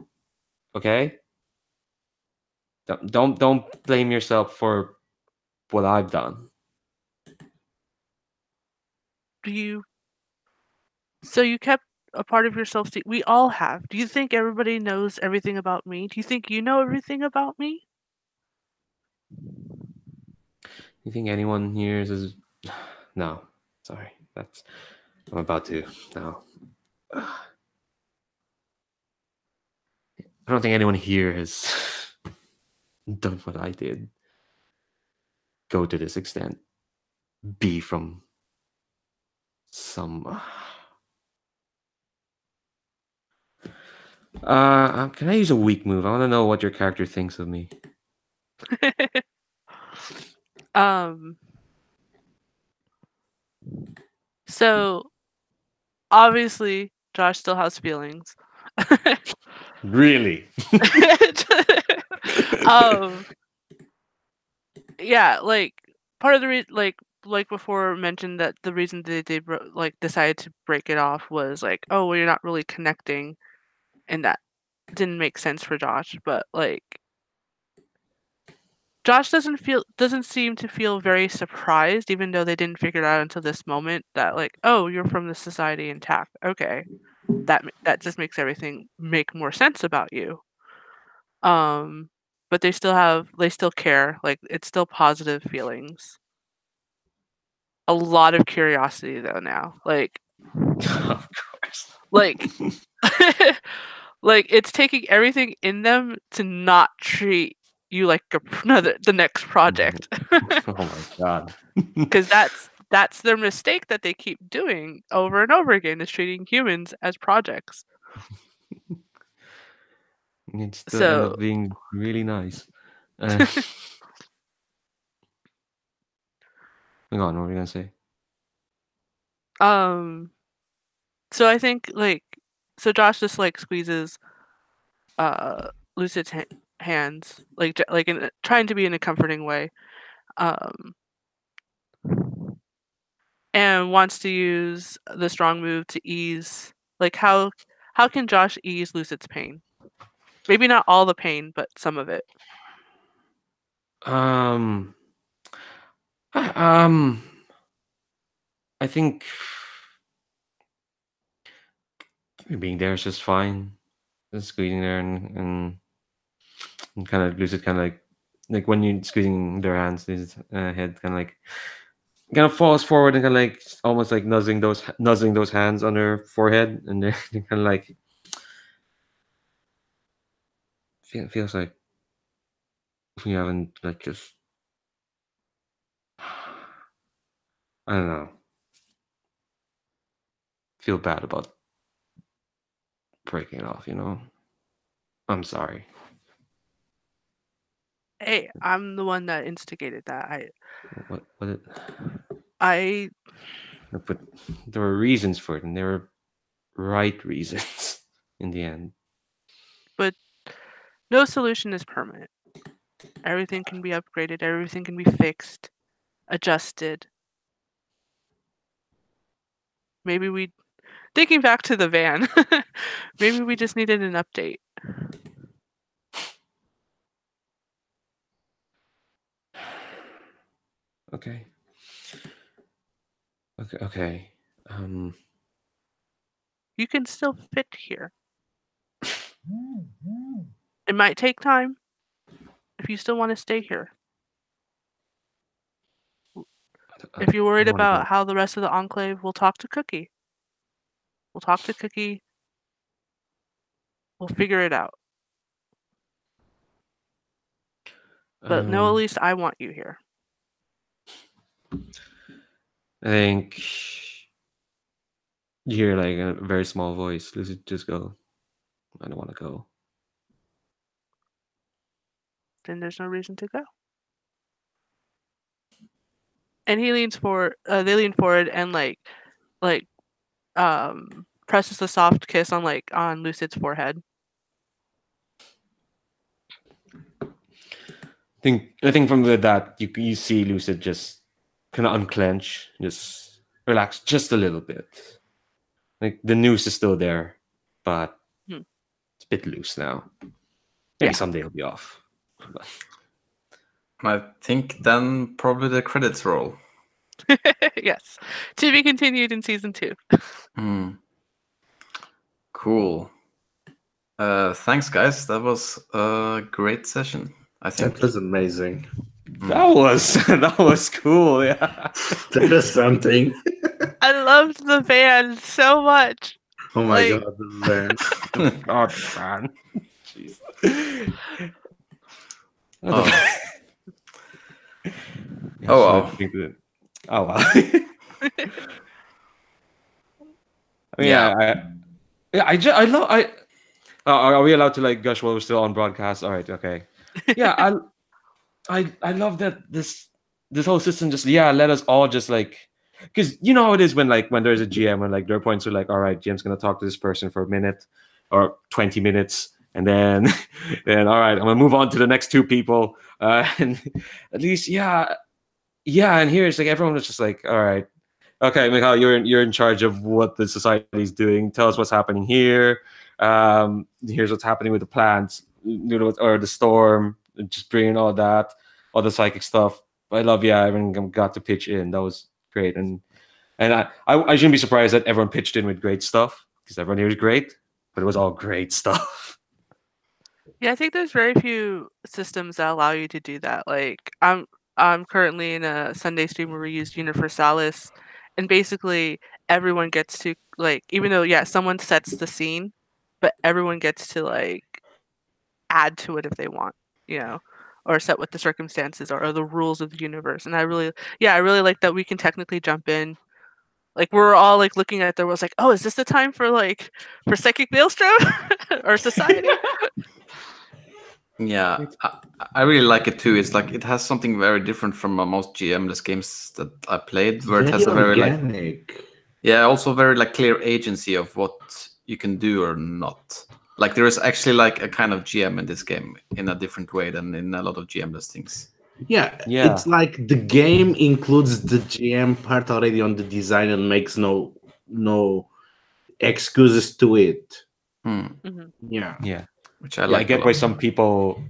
Okay? Don't blame yourself for what I've done. So you kept a part of yourself. We all have. Do you think everybody knows everything about me? Do you think you know everything about me? You think anyone here is? No, sorry. I'm about to. No. I don't think anyone here has done what I did. Go to this extent. Be from some. Can I use a weak move? I want to know what your character thinks of me. So obviously Josh still has feelings. Really? Yeah, like part of the reason, like before mentioned, that the reason they like decided to break it off was like, oh, well, you're not really connecting, and that didn't make sense for Josh. But like, Josh doesn't seem to feel very surprised, even though they didn't figure it out until this moment that like, oh, you're from the Society Intact. Okay, that just makes everything make more sense about you. But they still care. Like, it's still positive feelings. a lot of curiosity though now. Like Of course. like like it's taking everything in them to not treat you like the next project. Oh my god. Because that's their mistake that they keep doing over and over again, is treating humans as projects. It still end So up being really nice. Hang on, what were you gonna say? so I think so Josh just like squeezes Lucid's hands, like trying to be in a comforting way, and wants to use the strong move to ease. Like how can Josh ease Lucid's pain? Maybe not all the pain, but some of it. I think being there is just fine. Just squeezing there and kind of Lucid kind of like when you're squeezing their hands, his head kind of falls forward and kind of like almost like nuzzling those hands on her forehead, and they're kind of like feels like we haven't like just I don't know, feel bad about breaking it off, you know. I'm sorry. Hey, I'm the one that instigated that. What I but there were reasons for it, and they were right reasons in the end. But no solution is permanent. Everything can be upgraded, everything can be fixed, adjusted. Maybe thinking back to the van, maybe we just needed an update. Okay. Okay. You can still fit here. It might take time if you still want to stay here. If you're worried about how the rest of the Enclave, we'll talk to Cookie. We'll figure it out. But no, at least I want you here. I think you hear like a very small voice. Lucid just go, I don't want to go. Then there's no reason to go. And he leans forward. They lean forward and presses a soft kiss on Lucid's forehead. I think from that you see Lucid just kind of unclench, just relax just a little bit. Like the noose is still there, but it's a bit loose now. Maybe someday it'll be off. I think then probably the credits roll. Yes. To be continued in season 2. Cool. Thanks, guys. That was a great session, I think. That was amazing. That was cool. Yeah. That is something. I loved the van so much. Oh my god, the van. God, man. Jeez. Oh. Wow. Oh wow. I mean, I love. Are we allowed to like gush while we're still on broadcast? All right, okay. Yeah, I love that this whole system just let us all just like, because you know how it is when there's a GM and like there are points where like, all right, GM's gonna talk to this person for a minute or 20 minutes, and then all right, I'm gonna move on to the next 2 people, and at least and here it's like everyone was just like, all right, okay, Mikhail, you're in charge of what the society is doing. Tell us what's happening here. Here's what's happening with the plants, or the storm. Just bringing all the psychic stuff. I love, everyone got to pitch in. That was great, and I shouldn't be surprised that everyone pitched in with great stuff, because everyone here is great, but it was all great stuff. Yeah, I think there's very few systems that allow you to do that. Like, I'm currently in a Sunday stream where we use Universalis, and basically everyone gets to like, even though someone sets the scene, but everyone gets to like add to it if they want, or set what the circumstances are or the rules of the universe. And I really like that we can technically jump in. Like we're all like looking at the world like, oh, is this the time for psychic maelstrom or society? Yeah, I really like it too. It's like it has something very different from most GM-less games that I played, where it has a very organic. also very like clear agency of what you can do or not. Like there is actually like a kind of GM in this game in a different way than in a lot of GM-less things. Yeah, Yeah. it's like the game includes the GM part already on the design and makes no excuses to it. Mhm. Yeah. Which I I like. get why some people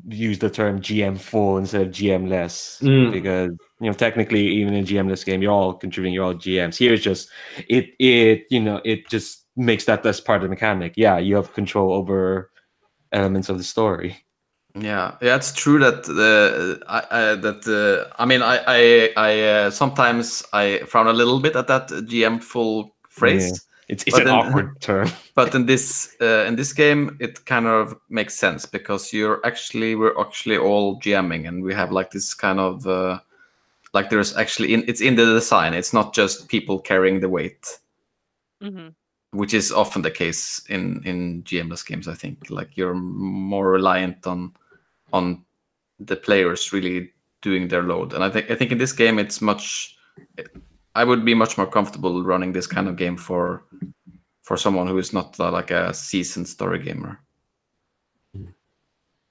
use the term GM full instead of GM less, because technically even in GM-less game you're all contributing, you're all GMs. Here it's just it just makes that as part of the mechanic. Yeah, you have control over elements of the story. Yeah, it's true that I sometimes I frown a little bit at that GM full phrase. It's an awkward term. But in this game, it kind of makes sense because we're actually all GMing, and we have like this kind of like there's actually it's in the design. It's not just people carrying the weight, which is often the case in GM-less games. I think like you're more reliant on the players really doing their load, and I think in this game it's much. I would be much more comfortable running this kind of game for someone who is not like a seasoned story gamer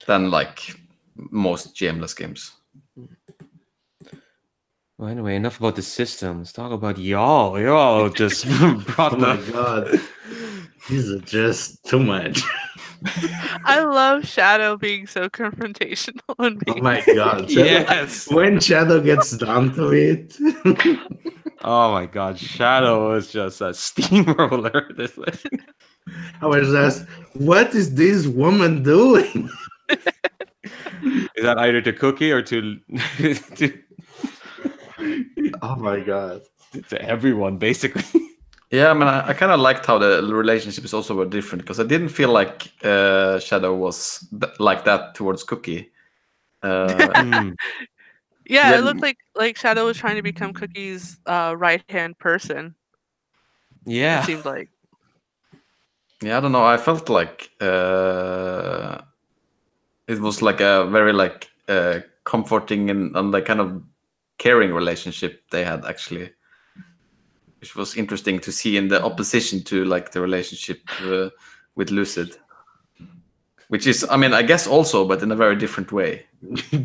than like most GM-less games. Well, anyway, enough about the system. Let's talk about y'all. Y'all just brought Oh my god, these are just too much. I love Shadow being so confrontational and Oh being my god, Yes. when Shadow gets down to it. Oh my god, Shadow is just a steamroller. This thing. I was just, what is this woman doing? Is that either to Cookie or to Oh my god. to everyone, basically? Yeah, I mean, I kind of liked how the relationships also were different because I didn't feel like Shadow was like that towards Cookie. Yeah, it looked like Shadow was trying to become Cookie's right-hand person. Yeah. It seemed like. Yeah, I don't know. I felt like it was like a very like comforting and like kind of caring relationship they had actually, which was interesting to see in the opposition to like the relationship with Lucid, which is, I mean, I guess also, but in a very different way.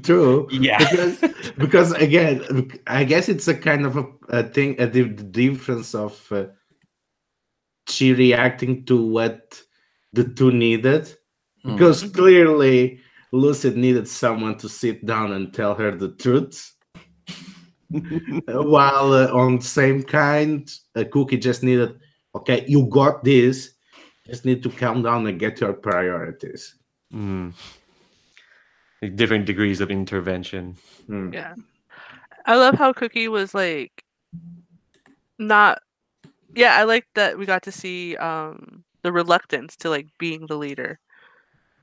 True. Yeah. Because again, I guess it's a kind of a thing, the difference of she reacting to what the two needed. Because clearly Lucid needed someone to sit down and tell her the truth. While on same kind, Cookie just needed, okay, you got this. Just need to calm down and get your priorities. Like different degrees of intervention. Yeah. I love how Cookie was like not. Yeah, I like that we got to see the reluctance to like being the leader,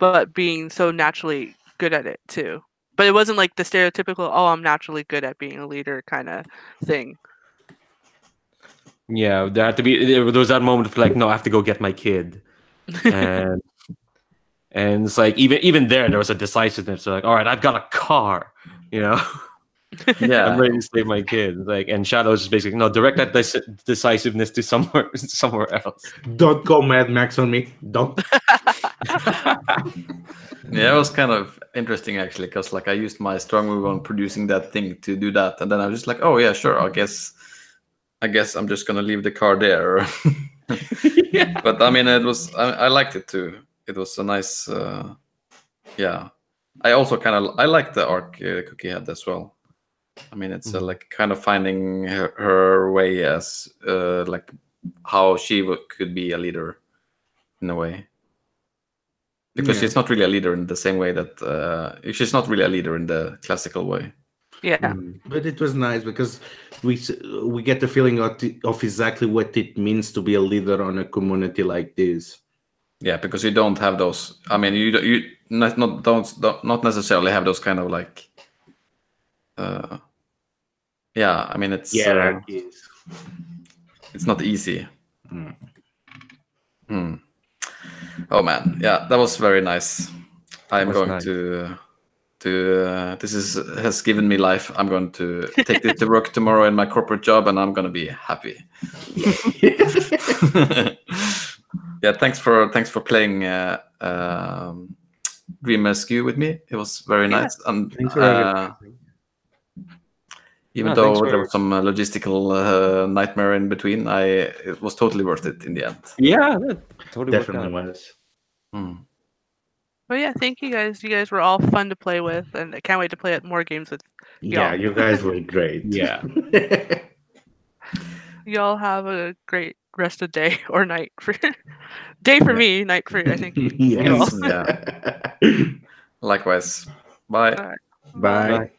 but being so naturally good at it too. But it wasn't like the stereotypical, oh, I'm naturally good at being a leader kind of thing. Yeah, there was that moment of like, no, I have to go get my kid. And it's like even there was a decisiveness. So like, all right, I've got a car, Yeah, I'm ready to save my kid. Like, and Shadow is just basically, no, direct that decisiveness to somewhere else. Don't go Mad Max on me. Don't. Yeah, it was kind of interesting actually, because like I used my strong move on producing that thing to do that, and then I was just like, oh yeah, sure, I guess I'm just gonna leave the car there. Yeah. But I mean, I liked it too. It was a nice, yeah. I also I like the arc Cookie had as well. I mean, it's like kind of finding her way as like how she could be a leader in a way. Because she's not really a leader in the same way that she's not really a leader in the classical way. Yeah. But it was nice because we get the feeling of exactly what it means to be a leader on a community like this. Yeah, because you don't have those. I mean, you not necessarily have those kind of like. Yeah, I mean it's not easy. Oh man, yeah, that was very nice. I'm Was going nice. to this has given me life. I'm going to take this to work tomorrow in my corporate job, and I'm going to be happy. Yeah, thanks for playing Dream Askew with me. It was very Yeah. nice, and Thanks for organizing. even No, though thanks for- there was some logistical nightmare in between, it was totally worth it in the end. Yeah, that totally worked Definitely out. was. But yeah, thank you guys. You guys were all fun to play with, and I can't wait to play more games with Yeah, y'all. you guys were great. Yeah. Y'all have a great rest of day or night for day for me, night for I think you all. Yes. Yeah. Likewise. Bye. All right. Bye. Bye.